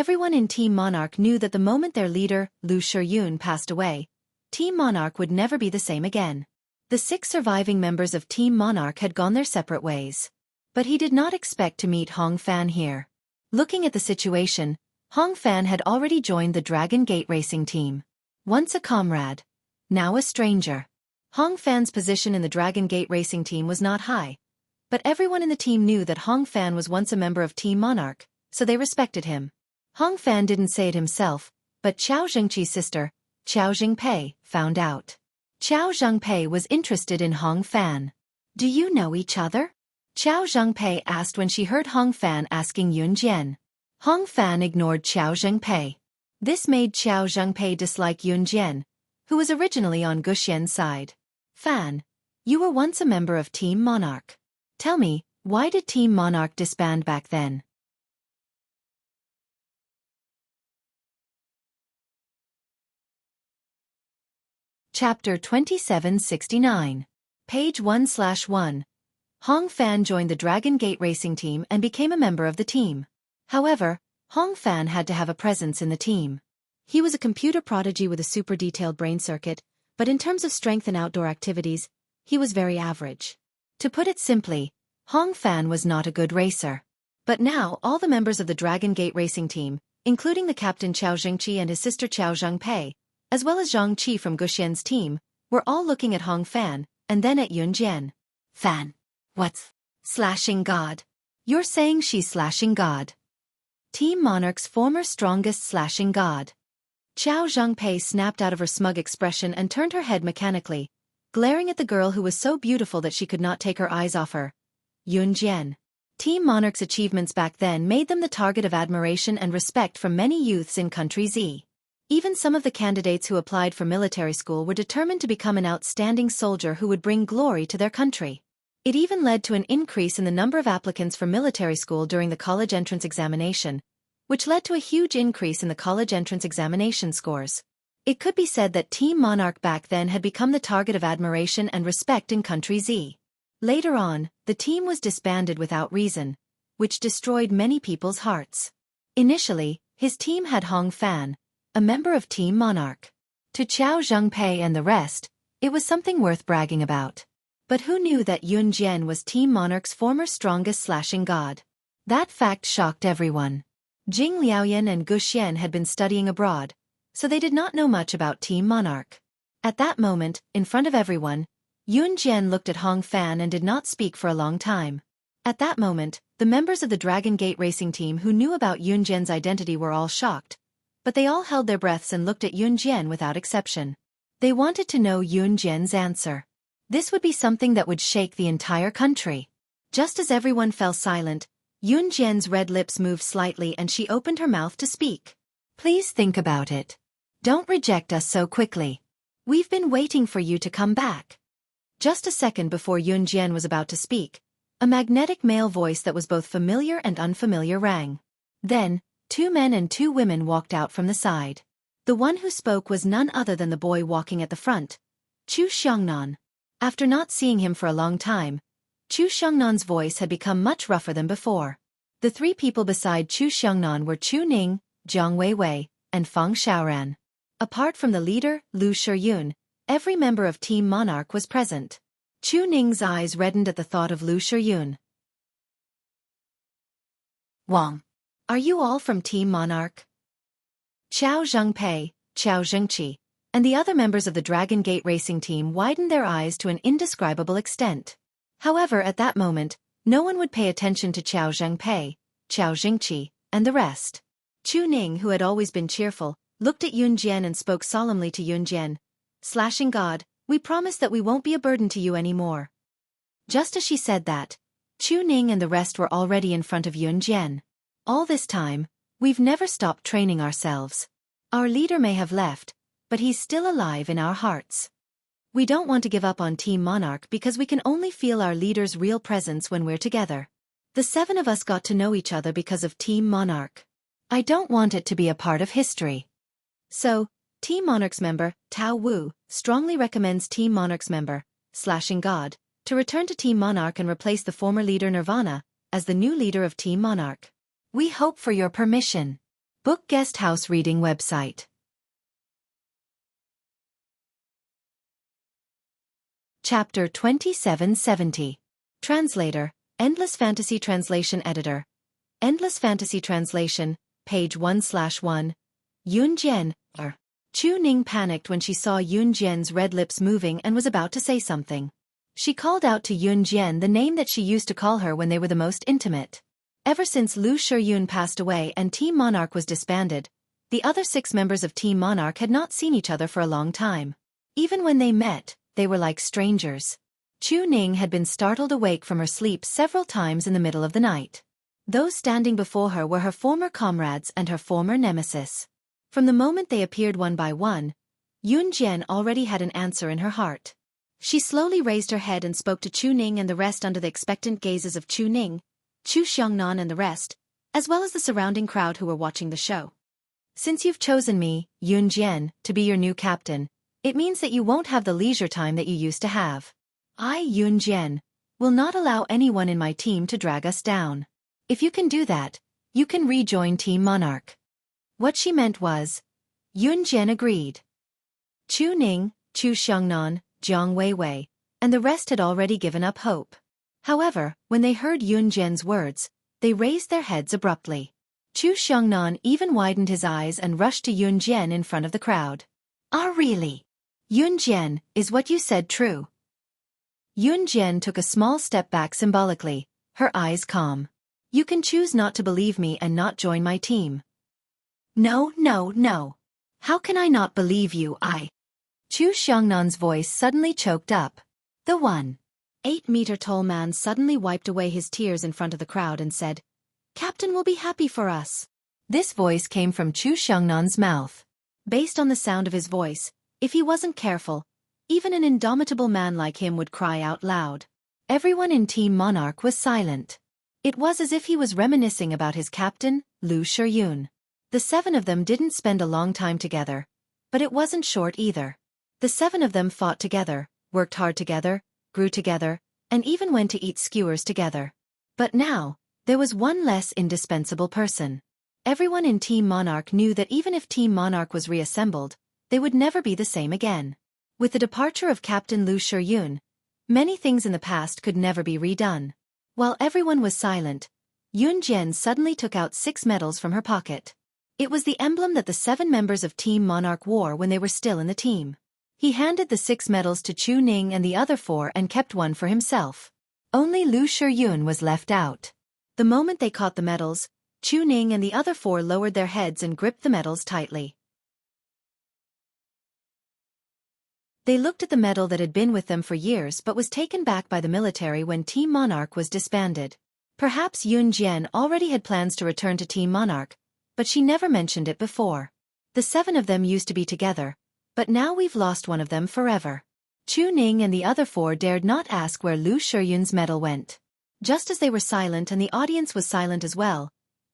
Speaker 1: Everyone in Team Monarch knew that the moment their leader, Lu Shiyun, passed away, Team Monarch would never be the same again. The 6 surviving members of Team Monarch had gone their separate ways. But he did not expect to meet Hong Fan here. Looking at the situation, Hong Fan had already joined the Dragon Gate racing team. Once a comrade, now a stranger. Hong Fan's position in the Dragon Gate racing team was not high. But everyone in the team knew that Hong Fan was once a member of Team Monarch, so they respected him. Hong Fan didn't say it himself, but Qiao Zhengqi's sister, Qiao Zhengpei, found out. Qiao Zhengpei was interested in Hong Fan. Do you know each other? Qiao Zhengpei asked when she heard Hong Fan asking Yun Jian. Hong Fan ignored Qiao Zhengpei. This made Qiao Zhengpei dislike Yun Jian, who was originally on Gu Xian's side. Fan, you were once a member of Team Monarch. Tell me, why did Team Monarch disband back then? Chapter 2769. Page 1/1. Hong Fan joined the Dragon Gate racing team and became a member of the team. However, Hong Fan had to have a presence in the team. He was a computer prodigy with a super detailed brain circuit, but in terms of strength and outdoor activities, he was very average. To put it simply, Hong Fan was not a good racer. But now all the members of the Dragon Gate racing team, including the captain Qiao Zhengqi and his sister Qiao Zhengpei, as well as Zhang Qi from Gu Xian's team, were all looking at Hong Fan, and then at Yun Jian. Fan. What's slashing God? You're saying she's slashing God? Team Monarch's former strongest slashing God. Xiao Zhangpei snapped out of her smug expression and turned her head mechanically, glaring at the girl who was so beautiful that she could not take her eyes off her. Yun Jian. Team Monarch's achievements back then made them the target of admiration and respect from many youths in Country Z. Even some of the candidates who applied for military school were determined to become an outstanding soldier who would bring glory to their country. It even led to an increase in the number of applicants for military school during the college entrance examination, which led to a huge increase in the college entrance examination scores. It could be said that Team Monarch back then had become the target of admiration and respect in Country Z. Later on, the team was disbanded without reason, which destroyed many people's hearts. Initially, his team had Hong Fan, a member of Team Monarch. To Xiao Zhangpei and the rest, it was something worth bragging about. But who knew that Yun Jian was Team Monarch's former strongest slashing god? That fact shocked everyone. Jing Liaoyan and Gu Xian had been studying abroad, so they did not know much about Team Monarch. At that moment, in front of everyone, Yun Jian looked at Hong Fan and did not speak for a long time. At that moment, the members of the Dragon Gate racing team who knew about Yun Jian's identity were all shocked, but they all held their breaths and looked at Yun Jian without exception. They wanted to know Yun Jian's answer. This would be something that would shake the entire country. Just as everyone fell silent, Yun Jian's red lips moved slightly and she opened her mouth to speak. Please think about it. Don't reject us so quickly. We've been waiting for you to come back. Just a second before Yun Jian was about to speak, a magnetic male voice that was both familiar and unfamiliar rang. Then, 2 men and 2 women walked out from the side. The one who spoke was none other than the boy walking at the front, Chu Xiongnan. After not seeing him for a long time, Chu Xiongnan voice had become much rougher than before. The 3 people beside Chu Xiongnan were Chu Ning, Jiang Weiwei, and Fang Xiaoran. Apart from the leader, Lu Shiyun, every member of Team Monarch was present. Chu Ning's eyes reddened at the thought of Lu Shiyun. Wang. Are you all from Team Monarch? Xiao Zhangpei, Xiao Zhengqi, and the other members of the Dragon Gate racing team widened their eyes to an indescribable extent. However, at that moment, no one would pay attention to Xiao Zhangpei, Xiao Zhengqi, and the rest. Chu Ning, who had always been cheerful, looked at Yun Jian and spoke solemnly to Yun Jian. Slashing God, we promise that we won't be a burden to you anymore. Just as she said that, Chu Ning and the rest were already in front of Yun Jian. All this time, we've never stopped training ourselves. Our leader may have left, but he's still alive in our hearts. We don't want to give up on Team Monarch because we can only feel our leader's real presence when we're together. The 7 of us got to know each other because of Team Monarch. I don't want it to be a part of history. So, Team Monarch's member, Tao Wu, strongly recommends Team Monarch's member, Slashing God, to return to Team Monarch and replace the former leader Nirvana as the new leader of Team Monarch. We hope for your permission. Book Guest House Reading Website. Chapter 2770. Translator, Endless Fantasy Translation Editor. Endless Fantasy Translation, page 1/1. Yun Jian, Chu Ning panicked when she saw Yun Jian's red lips moving and was about to say something. She called out to Yun Jian the name that she used to call her when they were the most intimate. Ever since Lu Shiyun passed away and Team Monarch was disbanded, the other 6 members of Team Monarch had not seen each other for a long time. Even when they met, they were like strangers. Chu Ning had been startled awake from her sleep several times in the middle of the night. Those standing before her were her former comrades and her former nemesis. From the moment they appeared one by one, Yun Jian already had an answer in her heart. She slowly raised her head and spoke to Chu Ning and the rest under the expectant gazes of Chu Ning, Chu Xiongnan and the rest, as well as the surrounding crowd who were watching the show. Since you've chosen me, Yun Jian, to be your new captain, it means that you won't have the leisure time that you used to have. I, Yun Jian, will not allow anyone in my team to drag us down. If you can do that, you can rejoin Team Monarch. What she meant was, Yun Jian agreed. Chu Ning, Chu Xiongnan, Jiang Weiwei, and the rest had already given up hope. However, when they heard Yun Jian's words, they raised their heads abruptly. Chu Xiongnan even widened his eyes and rushed to Yun Jian in front of the crowd. Ah, really? Yun Jian, is what you said true? Yun Jian took a small step back symbolically, her eyes calm. You can choose not to believe me and not join my team. No, no, no. How can I not believe you? Chu Xiangnan's voice suddenly choked up. The 1.8-meter-tall man suddenly wiped away his tears in front of the crowd and said, Captain will be happy for us. This voice came from Chu Xiangnan's mouth. Based on the sound of his voice, if he wasn't careful, even an indomitable man like him would cry out loud. Everyone in Team Monarch was silent. It was as if he was reminiscing about his captain, Lu Shiyun. The 7 of them didn't spend a long time together, but it wasn't short either. The 7 of them fought together, worked hard together, grew together, and even went to eat skewers together. But now, there was one less indispensable person. Everyone in Team Monarch knew that even if Team Monarch was reassembled, they would never be the same again. With the departure of Captain Lu Shiyun, many things in the past could never be redone. While everyone was silent, Yun Jian suddenly took out 6 medals from her pocket. It was the emblem that the 7 members of Team Monarch wore when they were still in the team. He handed the 6 medals to Chu Ning and the other 4 and kept one for himself. Only Lu Shiyun was left out. The moment they caught the medals, Chu Ning and the other 4 lowered their heads and gripped the medals tightly. They looked at the medal that had been with them for years but was taken back by the military when Team Monarch was disbanded. Perhaps Yun Jian already had plans to return to Team Monarch, but she never mentioned it before. The 7 of them used to be together, but now we've lost one of them forever. Chu Ning and the other 4 dared not ask where Lu Shiyun's medal went. Just as they were silent and the audience was silent as well,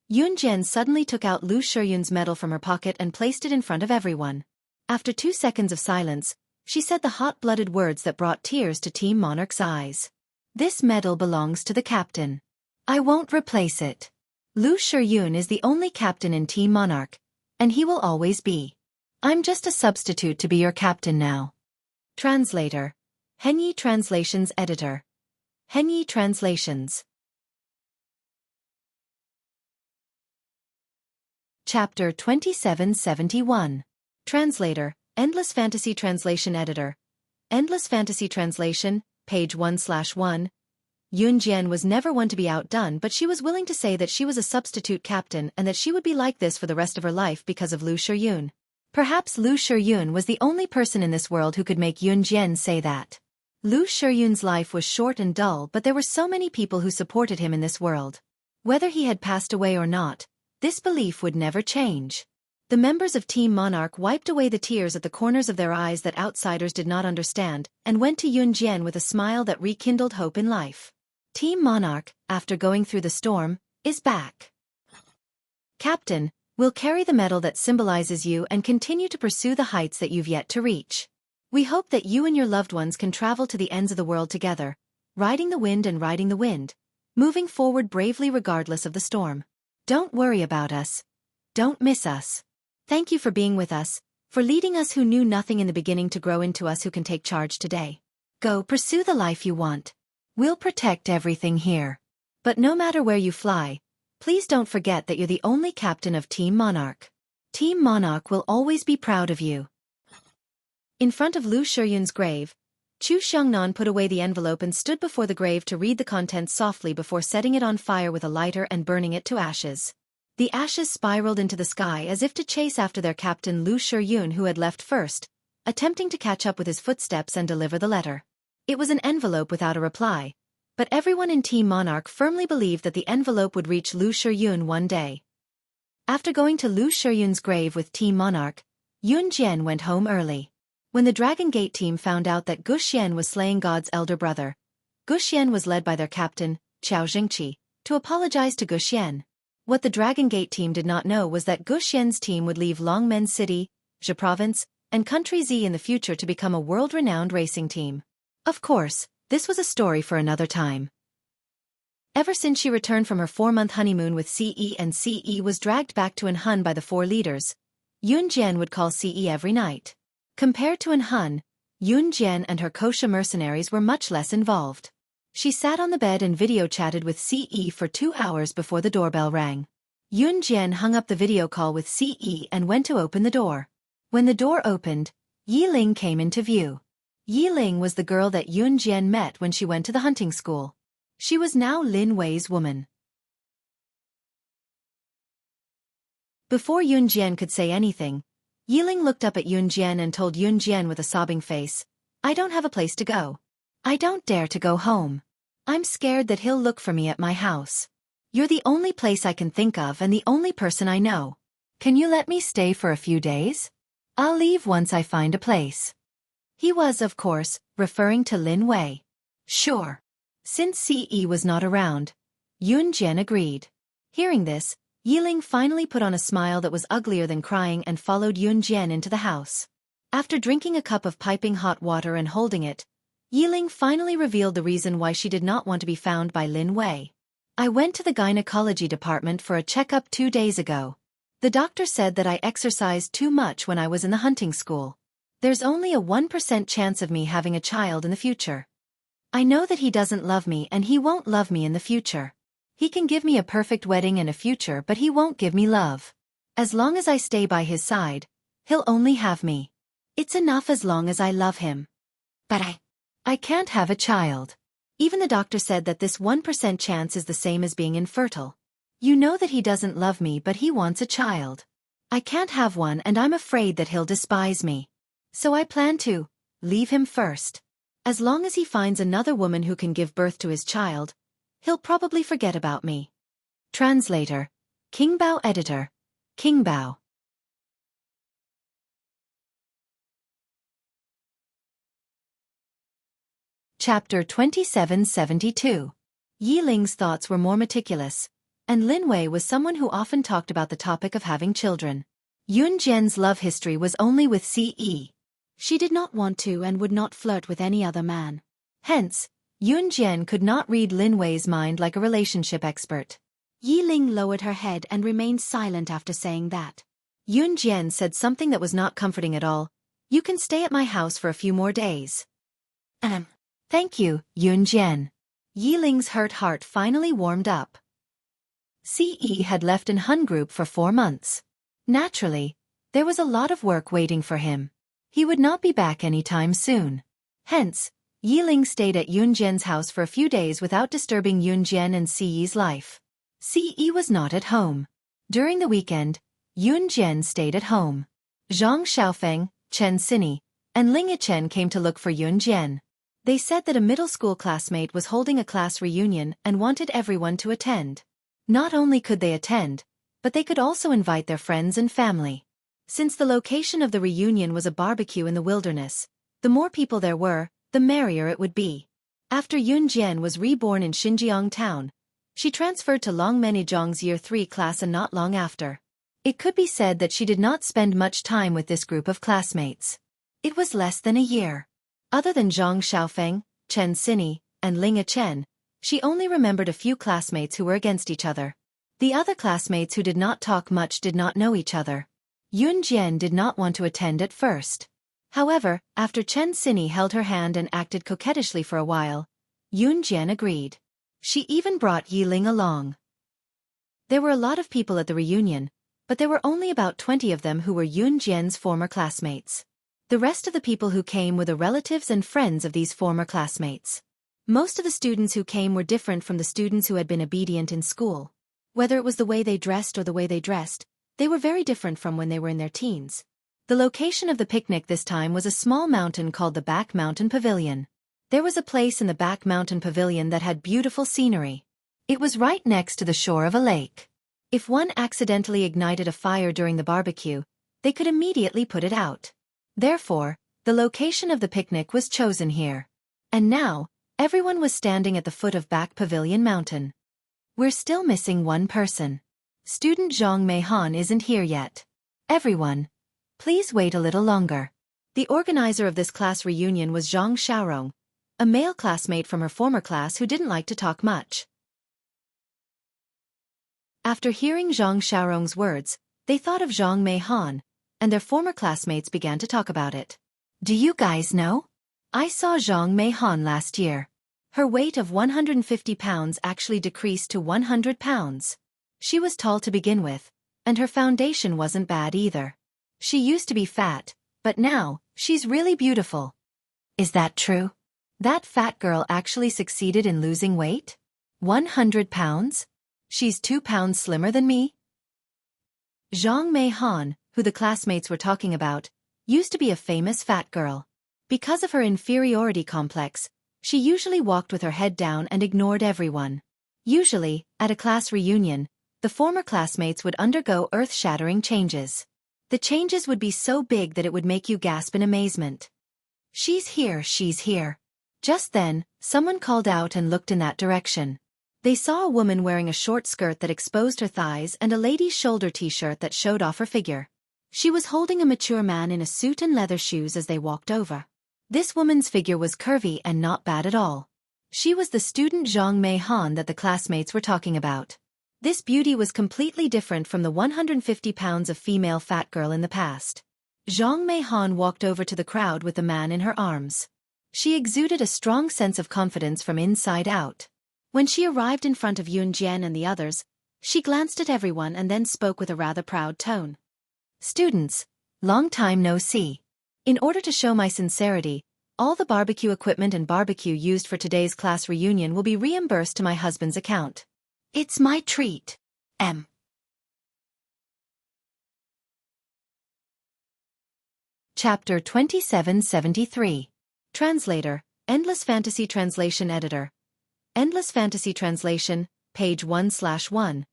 Speaker 1: Yun Jian suddenly took out Lu Shiyun's medal from her pocket and placed it in front of everyone. After 2 seconds of silence, she said the hot-blooded words that brought tears to Team Monarch's eyes. This medal belongs to the captain. I won't replace it. Lu Shiyun is the only captain in Team Monarch, and he will always be. I'm just a substitute to be your captain now. Translator. Henyi Translations Editor. Henyi Translations. Chapter 2771. Translator. Endless Fantasy Translation Editor. Endless Fantasy Translation, page 1/1. Yun Jian was never one to be outdone, but she was willing to say that she was a substitute captain and that she would be like this for the rest of her life because of Lu Shiyun. Perhaps Lu Shiyun was the only person in this world who could make Yun Jian say that. Lu Shiyun's life was short and dull, but there were so many people who supported him in this world. Whether he had passed away or not, this belief would never change. The members of Team Monarch wiped away the tears at the corners of their eyes that outsiders did not understand, and went to Yun Jian with a smile that rekindled hope in life. Team Monarch, after going through the storm, is back. Captain, we'll carry the medal that symbolizes you and continue to pursue the heights that you've yet to reach. We hope that you and your loved ones can travel to the ends of the world together, riding the wind and riding the wind, moving forward bravely regardless of the storm. Don't worry about us. Don't miss us. Thank you for being with us, for leading us who knew nothing in the beginning to grow into us who can take charge today. Go pursue the life you want. We'll protect everything here. But no matter where you fly, please don't forget that you're the only captain of Team Monarch. Team Monarch will always be proud of you. In front of Lu Shiyun's grave, Chu Xiangnan put away the envelope and stood before the grave to read the contents softly before setting it on fire with a lighter and burning it to ashes. The ashes spiraled into the sky as if to chase after their captain Lu Shiyun, who had left first, attempting to catch up with his footsteps and deliver the letter. It was an envelope without a reply, but everyone in Team Monarch firmly believed that the envelope would reach Lu Shiyun one day. After going to Lu Shiyun's grave with Team Monarch, Yun Jian went home early. When the Dragon Gate team found out that Gu Xian was slaying God's elder brother, Gu Xian was led by their captain, Qiao Jingqi, to apologize to Gu Xian. What the Dragon Gate team did not know was that Gu Xian's team would leave Longmen City, Zhe Province, and Country Z in the future to become a world-renowned racing team. Of course, this was a story for another time. Ever since she returned from her 4-month honeymoon with CE and CE was dragged back to Anhun by the 4 leaders, Yun Jian would call CE every night. Compared to Anhun, Yun Jian and her Kosha mercenaries were much less involved. She sat on the bed and video chatted with CE for 2 hours before the doorbell rang. Yun Jian hung up the video call with CE and went to open the door. When the door opened, Yiling came into view. Yiling was the girl that Yun Jian met when she went to the hunting school. She was now Lin Wei's woman. Before Yun Jian could say anything, Yiling looked up at Yun Jian and told Yun Jian with a sobbing face, "I don't have a place to go. I don't dare to go home. I'm scared that he'll look for me at my house. You're the only place I can think of and the only person I know. Can you let me stay for a few days? I'll leave once I find a place." He was, of course, referring to Lin Wei. Sure. Since CE was not around, Yun Jian agreed. Hearing this, Yiling finally put on a smile that was uglier than crying and followed Yun Jian into the house. After drinking a cup of piping hot water and holding it, Yiling finally revealed the reason why she did not want to be found by Lin Wei. "I went to the gynecology department for a checkup 2 days ago. The doctor said that I exercised too much when I was in the hunting school. There's only a 1% chance of me having a child in the future. I know that he doesn't love me and he won't love me in the future. He can give me a perfect wedding and a future, but he won't give me love. As long as I stay by his side, he'll only have me. It's enough as long as I love him. But I can't have a child. Even the doctor said that this 1% chance is the same as being infertile. You know that he doesn't love me, but he wants a child. I can't have one and I'm afraid that he'll despise me. So I plan to leave him first. As long as he finds another woman who can give birth to his child, he'll probably forget about me." Translator. King Bao. Editor. King Bao. Chapter 2772. Yiling's thoughts were more meticulous, and Lin Wei was someone who often talked about the topic of having children. Yun Jian's love history was only with CE. She did not want to and would not flirt with any other man. Hence, Yun Jian could not read Lin Wei's mind like a relationship expert. Yiling lowered her head and remained silent after saying that. Yun Jian said something that was not comforting at all. "You can stay at my house for a few more days." Thank you, Yun Jian." Yiling's hurt heart finally warmed up. CE had left in Hun Group for 4 months. Naturally, there was a lot of work waiting for him. He would not be back anytime soon. Hence, Yiling stayed at Yun Jian's house for a few days without disturbing Yun Jian and CE's life. CE was not at home. During the weekend, Yun Jian stayed at home. Zhang Xiaofan, Chen Sini, and Ling Yichen came to look for Yun Jian. They said that a middle school classmate was holding a class reunion and wanted everyone to attend. Not only could they attend, but they could also invite their friends and family. Since the location of the reunion was a barbecue in the wilderness, the more people there were, the merrier it would be. After Yun Jian was reborn in Xinjiang town, she transferred to Longmenizhang's Year 3 class and not long after. It could be said that she did not spend much time with this group of classmates. It was less than a year. Other than Zhang Xiaofan, Chen Sini, and Ling Yichen, she only remembered a few classmates who were against each other. The other classmates who did not talk much did not know each other. Yun Jian did not want to attend at first. However, after Chen Sini held her hand and acted coquettishly for a while, Yun Jian agreed. She even brought Yiling along. There were a lot of people at the reunion, but there were only about 20 of them who were Yun Jian's former classmates. The rest of the people who came were the relatives and friends of these former classmates. Most of the students who came were different from the students who had been obedient in school. Whether it was the way they dressed or the way they dressed, they were very different from when they were in their teens. The location of the picnic this time was a small mountain called the Back Mountain Pavilion. There was a place in the Back Mountain Pavilion that had beautiful scenery. It was right next to the shore of a lake. If one accidentally ignited a fire during the barbecue, they could immediately put it out. Therefore, the location of the picnic was chosen here. And now, everyone was standing at the foot of Back Pavilion Mountain. We're still missing one person. Student Zhang Meihan isn't here yet. Everyone, please wait a little longer. The organizer of this class reunion was Zhang Xiaorong, a male classmate from her former class who didn't like to talk much. After hearing Zhang Xiaorong's words, they thought of Zhang Meihan, and their former classmates began to talk about it. Do you guys know? I saw Zhang Meihan last year. Her weight of 150 pounds actually decreased to 100 pounds. She was tall to begin with, and her foundation wasn't bad either. She used to be fat, But now, she's really beautiful. Is that true? That fat girl actually succeeded in losing weight? 100 pounds? She's 2 pounds slimmer than me? Zhang Meihan, who the classmates were talking about, used to be a famous fat girl. Because of her inferiority complex, she usually walked with her head down and ignored everyone. Usually, at a class reunion, the former classmates would undergo earth-shattering changes. The changes would be so big that it would make you gasp in amazement. She's here, she's here. Just then, someone called out and looked in that direction. They saw a woman wearing a short skirt that exposed her thighs and a lady's shoulder t-shirt that showed off her figure. She was holding a mature man in a suit and leather shoes as they walked over. This woman's figure was curvy and not bad at all. She was the student Zhang Meihan that the classmates were talking about. This beauty was completely different from the 150 pounds of female fat girl in the past. Zhang Meihan walked over to the crowd with the man in her arms. She exuded a strong sense of confidence from inside out. When she arrived in front of Yun Jian and the others, she glanced at everyone and then spoke with a rather proud tone. Students, long time no see. In order to show my sincerity, all the barbecue equipment and barbecue used for today's class reunion will be reimbursed to my husband's account. It's my treat. Chapter 2773. Translator, Endless Fantasy Translation Editor. Endless Fantasy Translation, page 1/1.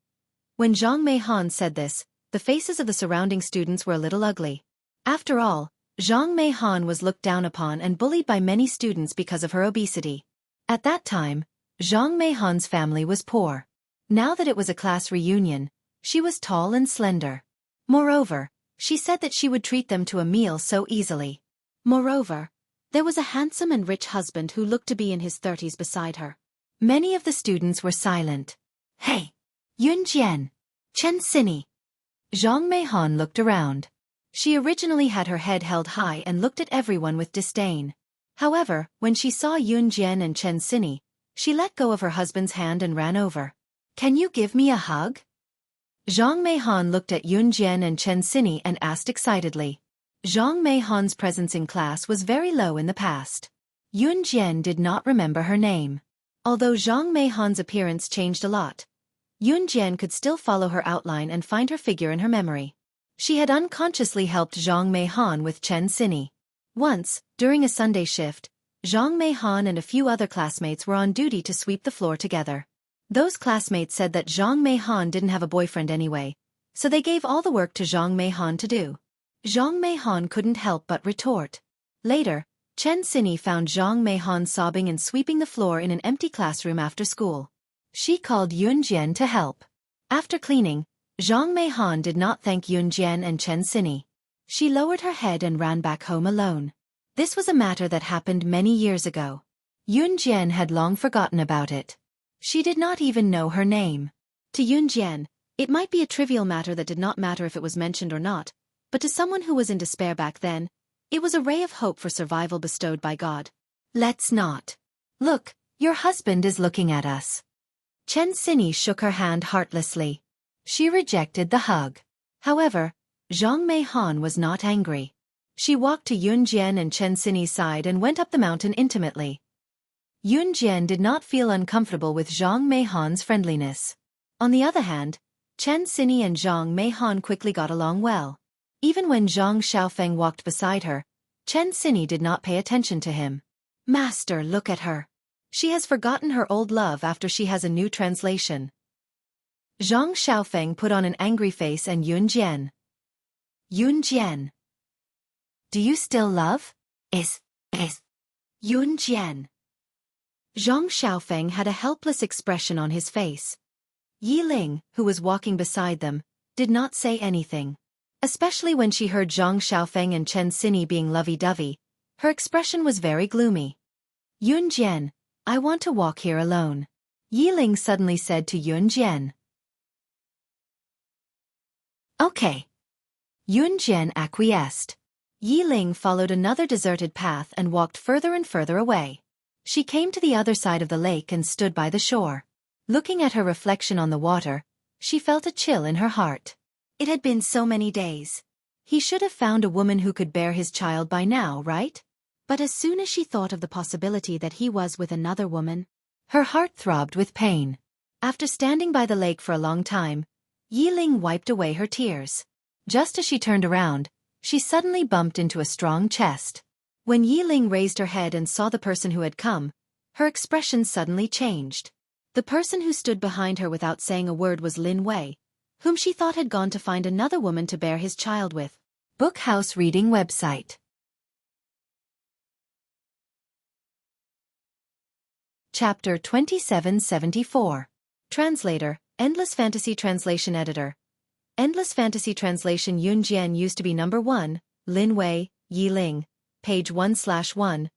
Speaker 1: When Zhang Meihan said this, the faces of the surrounding students were a little ugly. After all, Zhang Meihan was looked down upon and bullied by many students because of her obesity. At that time, Zhang Meihan's family was poor. Now that it was a class reunion, she was tall and slender. Moreover, she said that she would treat them to a meal so easily. Moreover, there was a handsome and rich husband who looked to be in his 30s beside her. Many of the students were silent. Hey! Yun Jian! Chen Xinyi! Zhang Meihan looked around. She originally had her head held high and looked at everyone with disdain. However, when she saw Yun Jian and Chen Xinyi, she let go of her husband's hand and ran over. Can you give me a hug? Zhang Meihan looked at Yun Jian and Chen Xinyi and asked excitedly. Zhang Meihan's presence in class was very low in the past. Yun Jian did not remember her name. Although Zhang Meihan's appearance changed a lot, Yun Jian could still follow her outline and find her figure in her memory. She had unconsciously helped Zhang Meihan with Chen Xinyi. Once, during a Sunday shift, Zhang Meihan and a few other classmates were on duty to sweep the floor together. Those classmates said that Zhang Meihan didn't have a boyfriend anyway, so they gave all the work to Zhang Meihan to do. Zhang Meihan couldn't help but retort. Later, Chen Xinyi found Zhang Meihan sobbing and sweeping the floor in an empty classroom after school. She called Yun Jian to help. After cleaning, Zhang Meihan did not thank Yun Jian and Chen Xinyi. She lowered her head and ran back home alone. This was a matter that happened many years ago. Yun Jian had long forgotten about it. She did not even know her name. To Yun Jian, it might be a trivial matter that did not matter if it was mentioned or not, but to someone who was in despair back then, it was a ray of hope for survival bestowed by God. Let's not. Look, your husband is looking at us. Chen Xinyi shook her hand heartlessly. She rejected the hug. However, Zhang Meihan was not angry. She walked to Yun Jian and Chen Xinyi's side and went up the mountain intimately. Yun Jian did not feel uncomfortable with Zhang Meihan's friendliness. On the other hand, Chen Xinyi and Zhang Meihan quickly got along well. Even when Zhang Xiaofan walked beside her, Chen Xinyi did not pay attention to him. Master, look at her. She has forgotten her old love after she has a new translation. Zhang Xiaofan put on an angry face and Yun Jian. Yun Jian. Do you still love? Is. Yun Jian. Zhang Xiaofan had a helpless expression on his face. Yi Ling, who was walking beside them, did not say anything. Especially when she heard Zhang Xiaofan and Chen Xinyi being lovey-dovey, her expression was very gloomy. Yun Jian, I want to walk here alone. Yi Ling suddenly said to Yun Jian. Okay. Yun Jian acquiesced. Yi Ling followed another deserted path and walked further and further away. She came to the other side of the lake and stood by the shore. Looking at her reflection on the water, she felt a chill in her heart. It had been so many days. He should have found a woman who could bear his child by now, right? But as soon as she thought of the possibility that he was with another woman, her heart throbbed with pain. After standing by the lake for a long time, Yiling wiped away her tears. Just as she turned around, she suddenly bumped into a strong chest. When Yiling raised her head and saw the person who had come, her expression suddenly changed. The person who stood behind her without saying a word was Lin Wei, whom she thought had gone to find another woman to bear his child with. Book House Reading Website. Chapter 2774. Translator, Endless Fantasy Translation Editor. Endless Fantasy Translation Yun Jian used to be number 1, Lin Wei, Yiling. Page 1/1.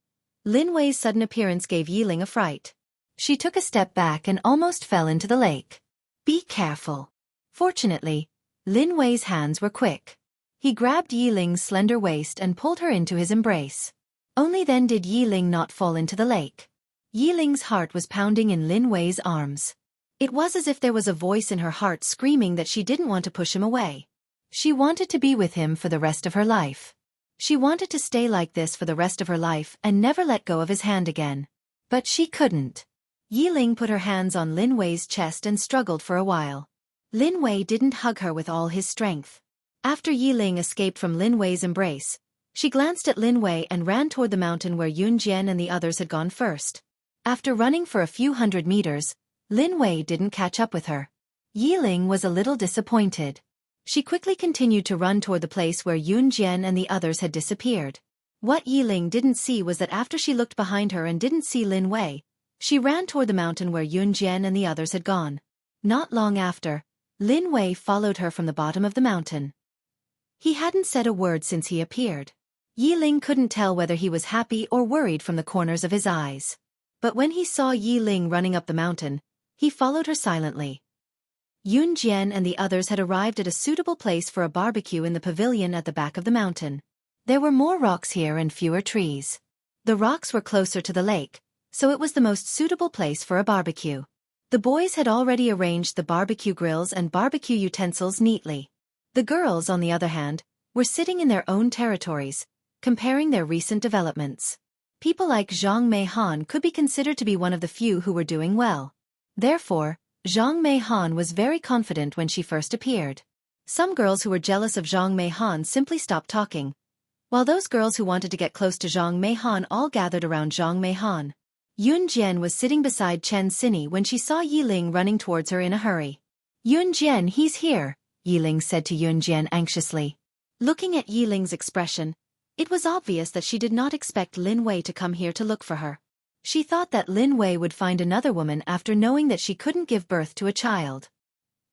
Speaker 1: Lin Wei's sudden appearance gave Yiling a fright. She took a step back and almost fell into the lake. Be careful. Fortunately, Lin Wei's hands were quick. He grabbed Yiling's slender waist and pulled her into his embrace. Only then did Yiling not fall into the lake. Yiling's heart was pounding in Lin Wei's arms. It was as if there was a voice in her heart screaming that she didn't want to push him away. She wanted to be with him for the rest of her life. She wanted to stay like this for the rest of her life and never let go of his hand again. But she couldn't. Yiling put her hands on Lin Wei's chest and struggled for a while. Lin Wei didn't hug her with all his strength. After Yiling escaped from Lin Wei's embrace, she glanced at Lin Wei and ran toward the mountain where Yun Jian and the others had gone first. After running for a few hundred meters, Lin Wei didn't catch up with her. Yiling was a little disappointed. She quickly continued to run toward the place where Yun Jian and the others had disappeared. What Yiling didn't see was that after she looked behind her and didn't see Lin Wei, she ran toward the mountain where Yun Jian and the others had gone. Not long after, Lin Wei followed her from the bottom of the mountain. He hadn't said a word since he appeared. Yiling couldn't tell whether he was happy or worried from the corners of his eyes. But when he saw Yiling running up the mountain, he followed her silently. Yun Jian and the others had arrived at a suitable place for a barbecue in the pavilion at the back of the mountain. There were more rocks here and fewer trees. The rocks were closer to the lake, so it was the most suitable place for a barbecue. The boys had already arranged the barbecue grills and barbecue utensils neatly. The girls, on the other hand, were sitting in their own territories, comparing their recent developments. People like Zhang Meihan could be considered to be one of the few who were doing well. Therefore, Zhang Meihan was very confident when she first appeared. Some girls who were jealous of Zhang Meihan simply stopped talking, while those girls who wanted to get close to Zhang Meihan all gathered around Zhang Meihan. Yun Jian was sitting beside Chen Xinyi when she saw Yiling running towards her in a hurry. Yun Jian, he's here, Yiling said to Yun Jian anxiously. Looking at Yiling's expression, it was obvious that she did not expect Lin Wei to come here to look for her. She thought that Lin Wei would find another woman after knowing that she couldn't give birth to a child.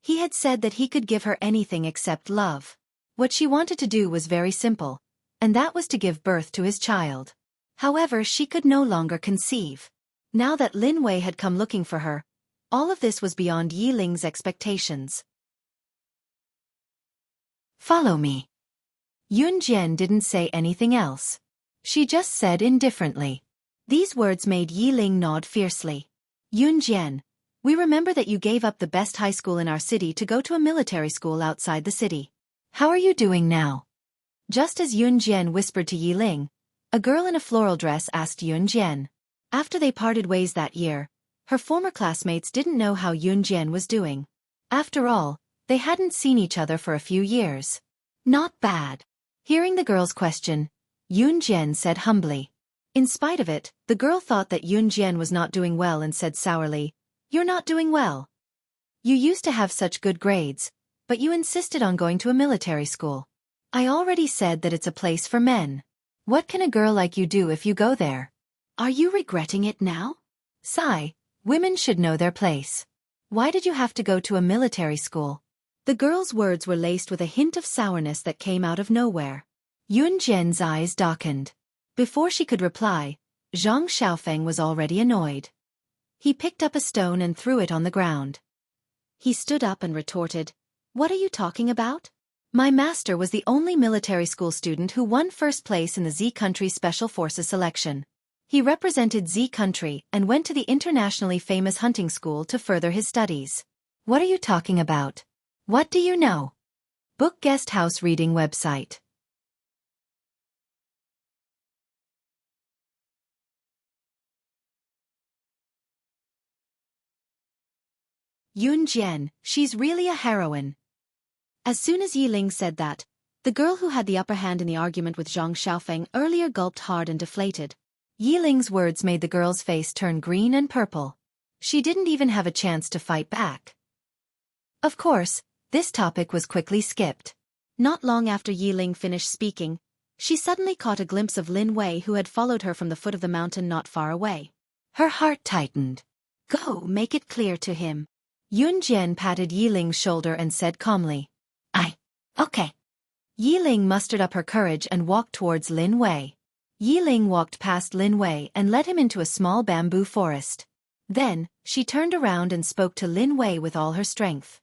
Speaker 1: He had said that he could give her anything except love. What she wanted to do was very simple, and that was to give birth to his child. However, she could no longer conceive. Now that Lin Wei had come looking for her, all of this was beyond Yiling's expectations. Follow me. Yun Jian didn't say anything else. She just said indifferently. These words made Yiling nod fiercely. Yun Jian, we remember that you gave up the best high school in our city to go to a military school outside the city. How are you doing now? Just as Yun Jian whispered to Yiling, a girl in a floral dress asked Yun Jian. After they parted ways that year, her former classmates didn't know how Yun Jian was doing. After all, they hadn't seen each other for a few years. Not bad. Hearing the girl's question, Yun Jian said humbly. In spite of it, the girl thought that Yun Jian was not doing well and said sourly, "You're not doing well. You used to have such good grades, but you insisted on going to a military school. I already said that it's a place for men. What can a girl like you do if you go there? Are you regretting it now? Sigh, women should know their place. Why did you have to go to a military school?" The girl's words were laced with a hint of sourness that came out of nowhere. Yun Jian's eyes darkened. Before she could reply, Zhang Xiaofan was already annoyed. He picked up a stone and threw it on the ground. He stood up and retorted, "What are you talking about? My master was the only military school student who won first place in the Z Country Special Forces selection. He represented Z Country and went to the internationally famous hunting school to further his studies. What are you talking about? What do you know?" Book Guest House Reading Website. Yun Jian, she's really a heroine. As soon as Yi Ling said that, the girl who had the upper hand in the argument with Zhang Xiaofan earlier gulped hard and deflated. Yi Ling's words made the girl's face turn green and purple. She didn't even have a chance to fight back. Of course, this topic was quickly skipped. Not long after Yi Ling finished speaking, she suddenly caught a glimpse of Lin Wei who had followed her from the foot of the mountain not far away. Her heart tightened. Go, make it clear to him. Yun Jian patted Yi Ling's shoulder and said calmly. Okay. Yi Ling mustered up her courage and walked towards Lin Wei. Yi Ling walked past Lin Wei and led him into a small bamboo forest. Then, she turned around and spoke to Lin Wei with all her strength.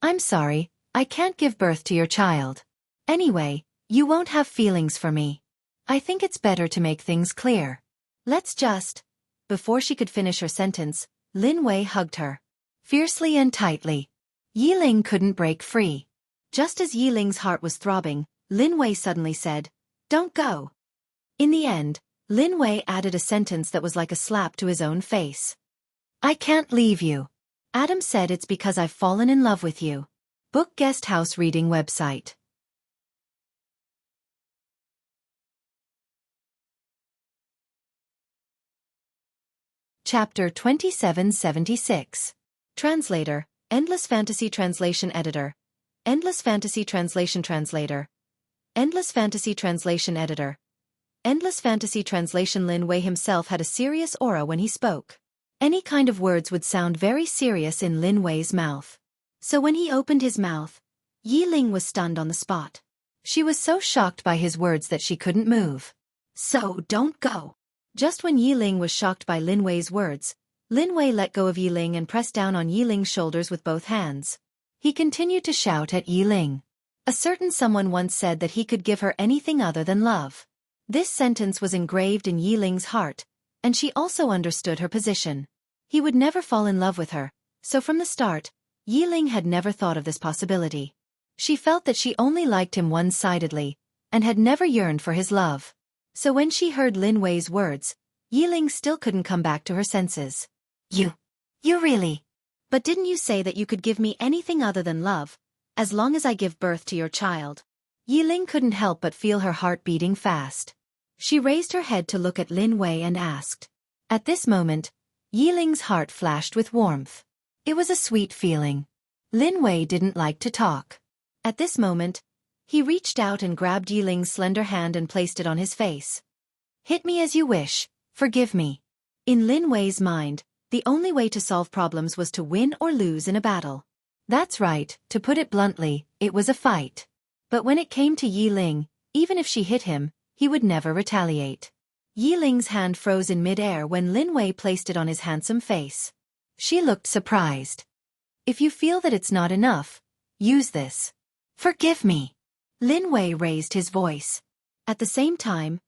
Speaker 1: I'm sorry, I can't give birth to your child. Anyway, you won't have feelings for me. I think it's better to make things clear. Let's just... Before she could finish her sentence, Lin Wei hugged her. Fiercely and tightly. Yi Ling couldn't break free. Just as Yi Ling's heart was throbbing, Lin Wei suddenly said, "Don't go." In the end, Lin Wei added a sentence that was like a slap to his own face. "I can't leave you. Adam said it's because I've fallen in love with you." Book Guest House Reading Website. Chapter 2776. Translator, Endless Fantasy Translation Editor. Endless Fantasy Translation Translator. Endless Fantasy Translation Editor. Endless Fantasy Translation. Lin Wei himself had a serious aura when he spoke. Any kind of words would sound very serious in Lin Wei's mouth. So when he opened his mouth, Yi Ling was stunned on the spot. She was so shocked by his words that she couldn't move. "So don't go." Just when Yi Ling was shocked by Lin Wei's words, Lin Wei let go of Yi Ling and pressed down on Yi Ling's shoulders with both hands. He continued to shout at Yi Ling. A certain someone once said that he could give her anything other than love. This sentence was engraved in Yi Ling's heart, and she also understood her position. He would never fall in love with her, so from the start, Yi Ling had never thought of this possibility. She felt that she only liked him one-sidedly, and had never yearned for his love. So when she heard Lin Wei's words, Yi Ling still couldn't come back to her senses. You really? But didn't you say that you could give me anything other than love, as long as I give birth to your child? Yi Ling couldn't help but feel her heart beating fast. She raised her head to look at Lin Wei and asked. At this moment, Yi Ling's heart flashed with warmth. It was a sweet feeling. Lin Wei didn't like to talk. At this moment, he reached out and grabbed Yi Ling's slender hand and placed it on his face. Hit me as you wish, forgive me. In Lin Wei's mind, the only way to solve problems was to win or lose in a battle. That's right, to put it bluntly, it was a fight. But when it came to Yi Ling, even if she hit him, he would never retaliate. Yi Ling's hand froze in mid-air when Lin Wei placed it on his handsome face. She looked surprised. If you feel that it's not enough, use this. Forgive me. Lin Wei raised his voice. At the same time,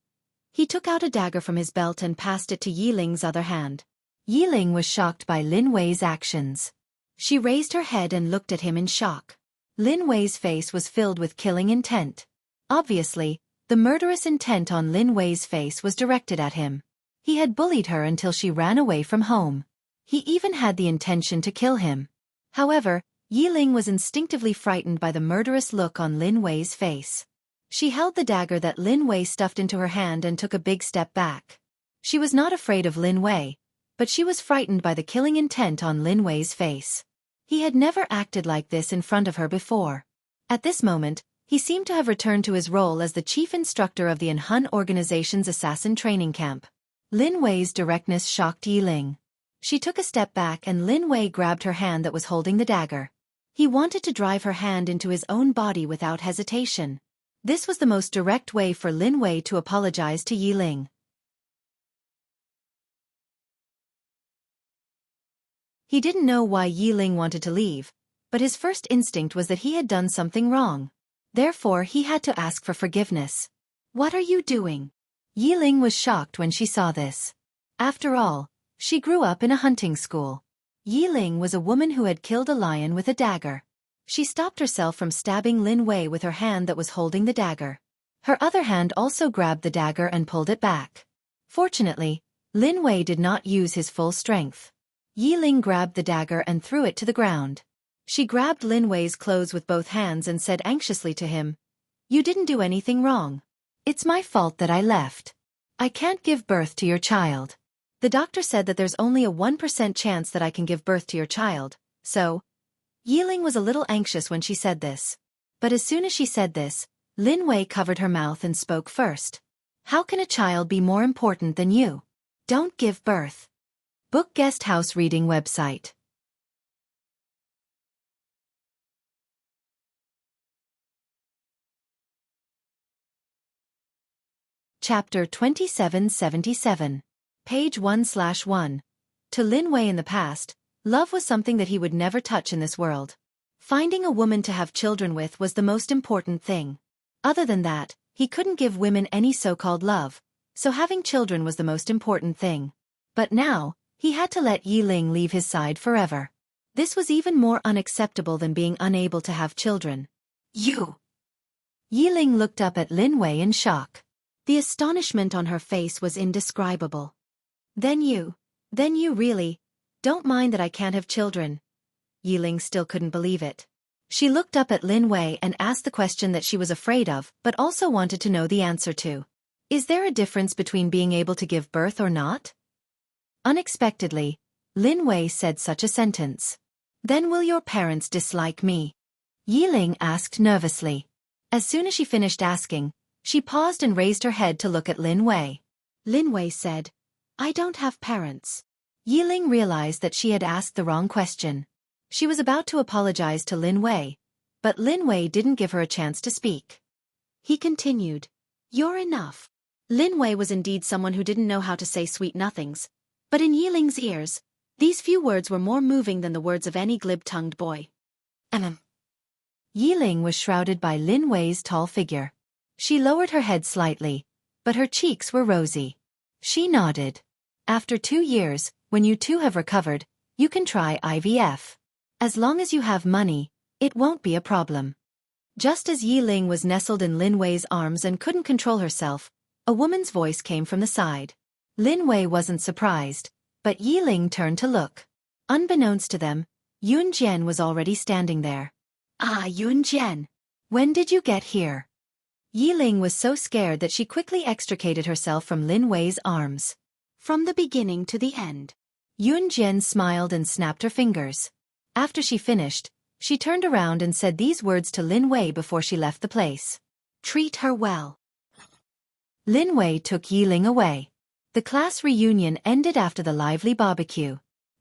Speaker 1: he took out a dagger from his belt and passed it to Yi Ling's other hand. Yi Ling was shocked by Lin Wei's actions. She raised her head and looked at him in shock. Lin Wei's face was filled with killing intent. Obviously, the murderous intent on Lin Wei's face was directed at him. He had bullied her until she ran away from home. He even had the intention to kill him. However, Yi Ling was instinctively frightened by the murderous look on Lin Wei's face. She held the dagger that Lin Wei stuffed into her hand and took a big step back. She was not afraid of Lin Wei, but she was frightened by the killing intent on Lin Wei's face. He had never acted like this in front of her before. At this moment, he seemed to have returned to his role as the chief instructor of the Enhun organization's assassin training camp. Lin Wei's directness shocked Yi Ling. She took a step back and Lin Wei grabbed her hand that was holding the dagger. He wanted to drive her hand into his own body without hesitation. This was the most direct way for Lin Wei to apologize to Yi Ling. He didn't know why Yi Ling wanted to leave, but his first instinct was that he had done something wrong. Therefore he had to ask for forgiveness. What are you doing? Yi Ling was shocked when she saw this. After all, she grew up in a hunting school. Yi Ling was a woman who had killed a lion with a dagger. She stopped herself from stabbing Lin Wei with her hand that was holding the dagger. Her other hand also grabbed the dagger and pulled it back. Fortunately, Lin Wei did not use his full strength. Yiling grabbed the dagger and threw it to the ground. She grabbed Lin Wei's clothes with both hands and said anxiously to him, "You didn't do anything wrong. It's my fault that I left. I can't give birth to your child. The doctor said that there's only a 1% chance that I can give birth to your child, so..." Yiling was a little anxious when she said this. But as soon as she said this, Lin Wei covered her mouth and spoke first. "How can a child be more important than you? Don't give birth." Book Guest House Reading Website. Chapter 2777. Page 1/1. To Lin Wei in the past, love was something that he would never touch in this world. Finding a woman to have children with was the most important thing. Other than that, he couldn't give women any so-called love, so having children was the most important thing. But now, he had to let Yiling leave his side forever. This was even more unacceptable than being unable to have children. "You!" Yiling looked up at Lin Wei in shock. The astonishment on her face was indescribable. Then you really don't mind that I can't have children?" Yiling still couldn't believe it. She looked up at Lin Wei and asked the question that she was afraid of but also wanted to know the answer to. Is there a difference between being able to give birth or not? Unexpectedly, Lin Wei said such a sentence. "Then will your parents dislike me?" Yiling asked nervously. As soon as she finished asking, she paused and raised her head to look at Lin Wei. Lin Wei said, "I don't have parents." Yiling realized that she had asked the wrong question. She was about to apologize to Lin Wei, but Lin Wei didn't give her a chance to speak. He continued, "You're enough." Lin Wei was indeed someone who didn't know how to say sweet nothings, but in Yiling's ears, these few words were more moving than the words of any glib-tongued boy. Yiling was shrouded by Lin Wei's tall figure. She lowered her head slightly, but her cheeks were rosy. She nodded. "After 2 years, when you two have recovered, you can try IVF. As long as you have money, it won't be a problem." Just as Yiling was nestled in Lin Wei's arms and couldn't control herself, a woman's voice came from the side. Lin Wei wasn't surprised, but Yiling turned to look. Unbeknownst to them, Yun Jian was already standing there. "Ah, Yun Jian! When did you get here?" Yiling was so scared that she quickly extricated herself from Lin Wei's arms. "From the beginning to the end." Yun Jian smiled and snapped her fingers. After she finished, she turned around and said these words to Lin Wei before she left the place. "Treat her well." Lin Wei took Yiling away. The class reunion ended after the lively barbecue.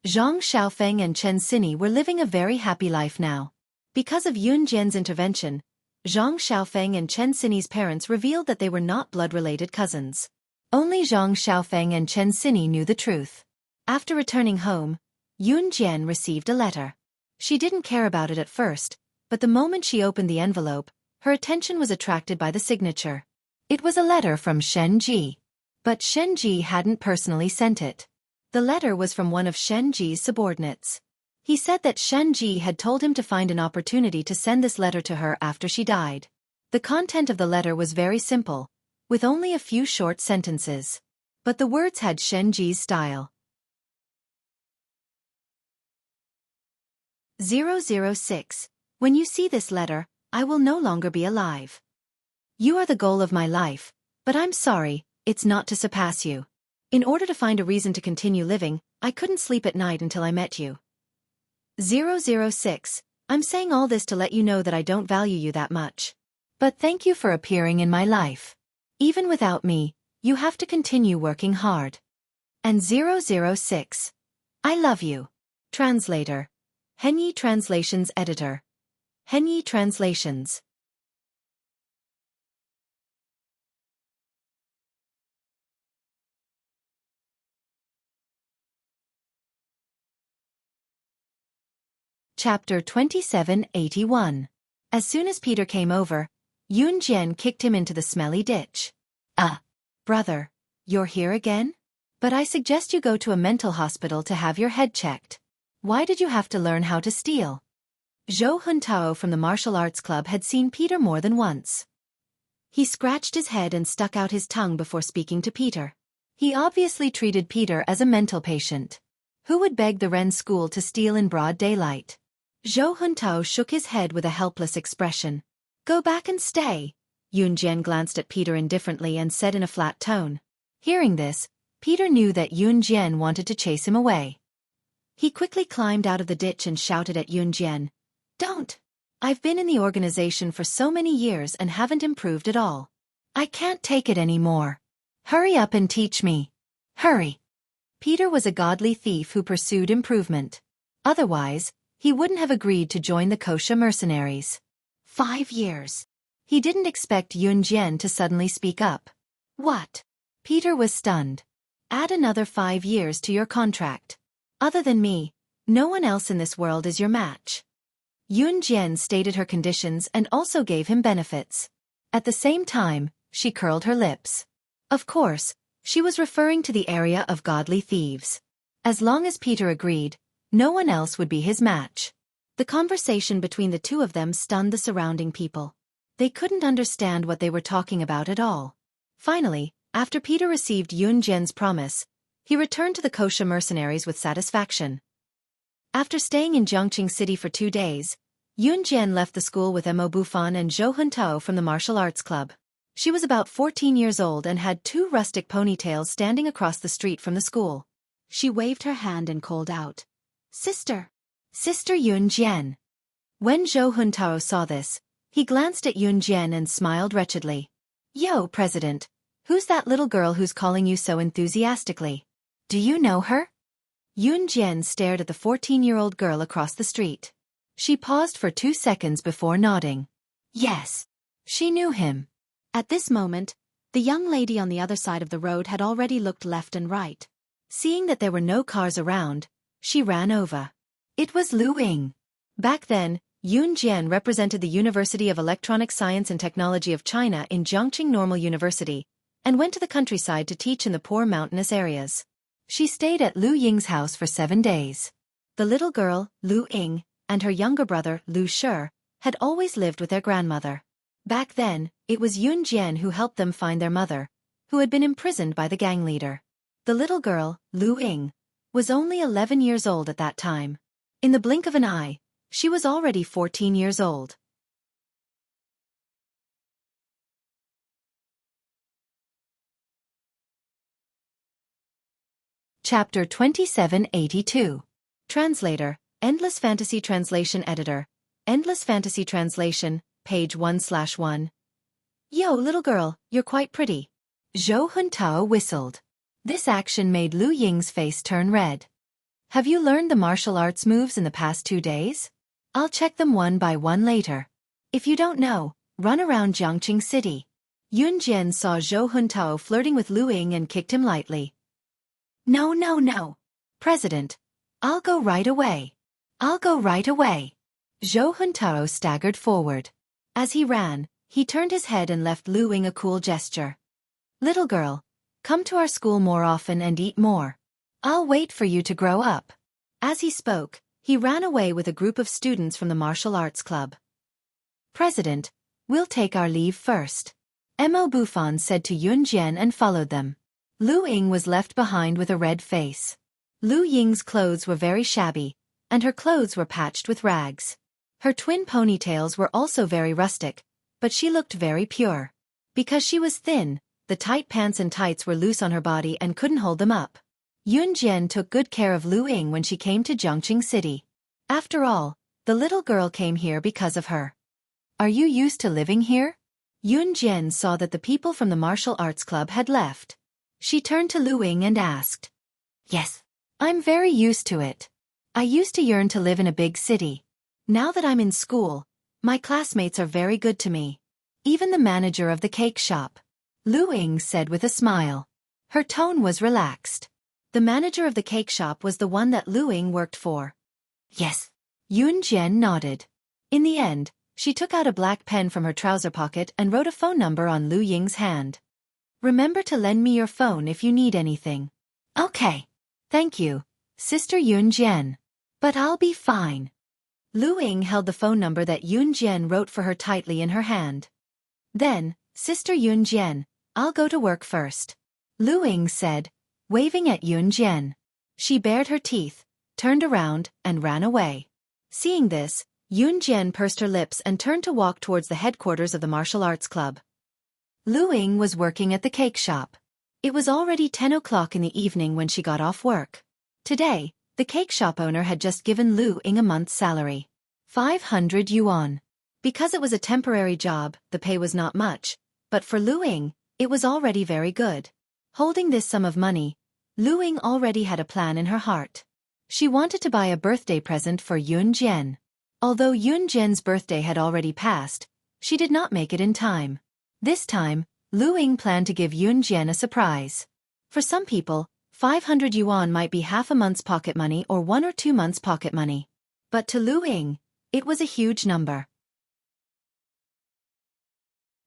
Speaker 1: Zhang Xiaofan and Chen Sini were living a very happy life now. Because of Yun Jian's intervention, Zhang Xiaofan and Chen Sini's parents revealed that they were not blood-related cousins. Only Zhang Xiaofan and Chen Sini knew the truth. After returning home, Yun Jian received a letter. She didn't care about it at first, but the moment she opened the envelope, her attention was attracted by the signature. It was a letter from Shen Ji. But Shen Ji hadn't personally sent it. The letter was from one of Shen Ji's subordinates. He said that Shen Ji had told him to find an opportunity to send this letter to her after she died. The content of the letter was very simple, with only a few short sentences. But the words had Shen Ji's style. 006. When you see this letter, I will no longer be alive. You are the goal of my life, but I'm sorry, it's not to surpass you. In order to find a reason to continue living, I couldn't sleep at night until I met you. 006. I'm saying all this to let you know that I don't value you that much. But thank you for appearing in my life. Even without me, you have to continue working hard. And 006. I love you. Translator. Henyi Translations Editor. Henyi Translations. Chapter 2781. As soon as Peter came over, Yun Jian kicked him into the smelly ditch. Brother, you're here again? But I suggest you go to a mental hospital to have your head checked. Why did you have to learn how to steal? Zhou Huntao from the martial arts club had seen Peter more than once. He scratched his head and stuck out his tongue before speaking to Peter. He obviously treated Peter as a mental patient. Who would beg the Ren school to steal in broad daylight? Zhou Huntao shook his head with a helpless expression. Go back and stay. Yun Jian glanced at Peter indifferently and said in a flat tone. Hearing this, Peter knew that Yun Jian wanted to chase him away. He quickly climbed out of the ditch and shouted at Yun Jian. Don't! I've been in the organization for so many years and haven't improved at all. I can't take it anymore. Hurry up and teach me. Hurry! Peter was a godly thief who pursued improvement. Otherwise, he wouldn't have agreed to join the kosher mercenaries. 5 years. He didn't expect Yun Jian to suddenly speak up. What? Peter was stunned. Add another 5 years to your contract. Other than me, no one else in this world is your match. Yun Jian stated her conditions and also gave him benefits. At the same time, she curled her lips. Of course, she was referring to the area of godly thieves. As long as Peter agreed, no one else would be his match. The conversation between the two of them stunned the surrounding people. They couldn't understand what they were talking about at all. Finally, after Peter received Yun Jian's promise, he returned to the kosher mercenaries with satisfaction. After staying in Jiangqing City for 2 days, Yun Jian left the school with Mo Bufan and Zhou Huntao from the martial arts club. She was about 14 years old and had 2 rustic ponytails standing across the street from the school. She waved her hand and called out, Sister! Sister Yun Jian! When Zhou Huntao saw this, he glanced at Yun Jian and smiled wretchedly. Yo, President, who's that little girl who's calling you so enthusiastically? Do you know her? Yun Jian stared at the 14-year-old girl across the street. She paused for 2 seconds before nodding. Yes, she knew him. At this moment, the young lady on the other side of the road had already looked left and right. Seeing that there were no cars around, she ran over. It was Lu Ying. Back then, Yun Jian represented the University of Electronic Science and Technology of China in Jiangqing Normal University, and went to the countryside to teach in the poor mountainous areas. She stayed at Lu Ying's house for 7 days. The little girl, Lu Ying, and her younger brother, Lu Shi, had always lived with their grandmother. Back then, it was Yun Jian who helped them find their mother, who had been imprisoned by the gang leader. The little girl, Lu Ying, was only 11 years old at that time. In the blink of an eye, she was already 14 years old. Chapter 2782. Translator, Endless Fantasy Translation Editor, Endless Fantasy Translation, page 1/1. Yo, little girl, you're quite pretty. Zhou Huntao whistled. This action made Lu Ying's face turn red. Have you learned the martial arts moves in the past 2 days? I'll check them one by one later. If you don't know, run around Jiangqing City. Yun Jian saw Zhou Huntao flirting with Lu Ying and kicked him lightly. No, no, no. President, I'll go right away. I'll go right away. Zhou Huntao staggered forward. As he ran, he turned his head and left Lu Ying a cool gesture. Little girl, come to our school more often and eat more. I'll wait for you to grow up. As he spoke, he ran away with a group of students from the martial arts club. President, we'll take our leave first. Mo Bufan said to Yun Jian and followed them. Lu Ying was left behind with a red face. Lu Ying's clothes were very shabby, and her clothes were patched with rags. Her twin ponytails were also very rustic, but she looked very pure. Because she was thin, the tight pants and tights were loose on her body and couldn't hold them up. Yun Jian took good care of Lu Ying when she came to Jiangqing City. After all, the little girl came here because of her. Are you used to living here? Yun Jian saw that the people from the martial arts club had left. She turned to Lu Ying and asked. Yes, I'm very used to it. I used to yearn to live in a big city. Now that I'm in school, my classmates are very good to me. Even the manager of the cake shop. Lu Ying said with a smile. Her tone was relaxed. The manager of the cake shop was the one that Lu Ying worked for. Yes. Yun Jian nodded. In the end, she took out a black pen from her trouser pocket and wrote a phone number on Lu Ying's hand. Remember to lend me your phone if you need anything. Okay. Thank you, Sister Yun Jian. But I'll be fine. Lu Ying held the phone number that Yun Jian wrote for her tightly in her hand. Then, Sister Yun Jian, I'll go to work first. Lu Ying said, waving at Yun Jian. She bared her teeth, turned around, and ran away. Seeing this, Yun Jian pursed her lips and turned to walk towards the headquarters of the martial arts club. Lu Ying was working at the cake shop. It was already 10 o'clock in the evening when she got off work. Today, the cake shop owner had just given Lu Ying a month's salary. 500 yuan. Because it was a temporary job, the pay was not much, but for Lu Ying, it was already very good. Holding this sum of money, Lu Ying already had a plan in her heart. She wanted to buy a birthday present for Yun Jian. Although Yun Jian's birthday had already passed, she did not make it in time. This time, Lu Ying planned to give Yun Jian a surprise. For some people, 500 yuan might be half a month's pocket money or 1 or 2 months' pocket money. But to Lu Ying, it was a huge number.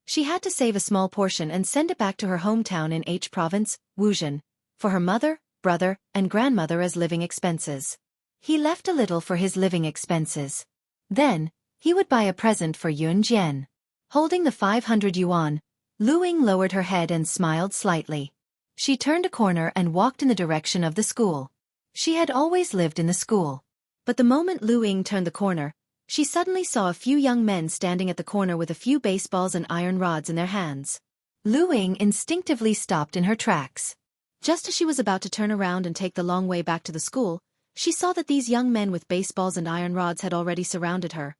Speaker 1: She had to save a small portion and send it back to her hometown in H province, Wuxia, for her mother, brother, and grandmother as living expenses. He left a little for his living expenses. Then, he would buy a present for Yun Jian. Holding the 500 yuan, Lu Ying lowered her head and smiled slightly. She turned a corner and walked in the direction of the school. She had always lived in the school. But the moment Lu Ying turned the corner, she suddenly saw a few young men standing at the corner with a few baseballs and iron rods in their hands. Lu Ying instinctively stopped in her tracks. Just as she was about to turn around and take the long way back to the school, she saw that these young men with baseballs and iron rods had already surrounded her.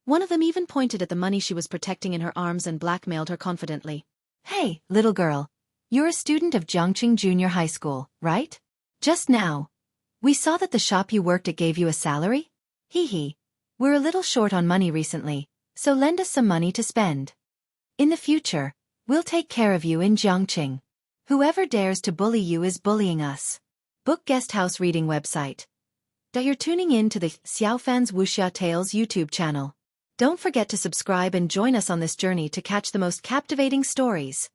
Speaker 1: One of them even pointed at the money she was protecting in her arms and blackmailed her confidently. "Hey, little girl. You're a student of Jiangqing Junior High School, right? Just now, we saw that the shop you worked at gave you a salary? Hee. We're a little short on money recently, so lend us some money to spend. In the future, we'll take care of you in Jiangqing. Whoever dares to bully you is bullying us." Book Guest House Reading Website. You're tuning in to the Xiaofan's Wuxia Tales YouTube channel. Don't forget to subscribe and join us on this journey to catch the most captivating stories.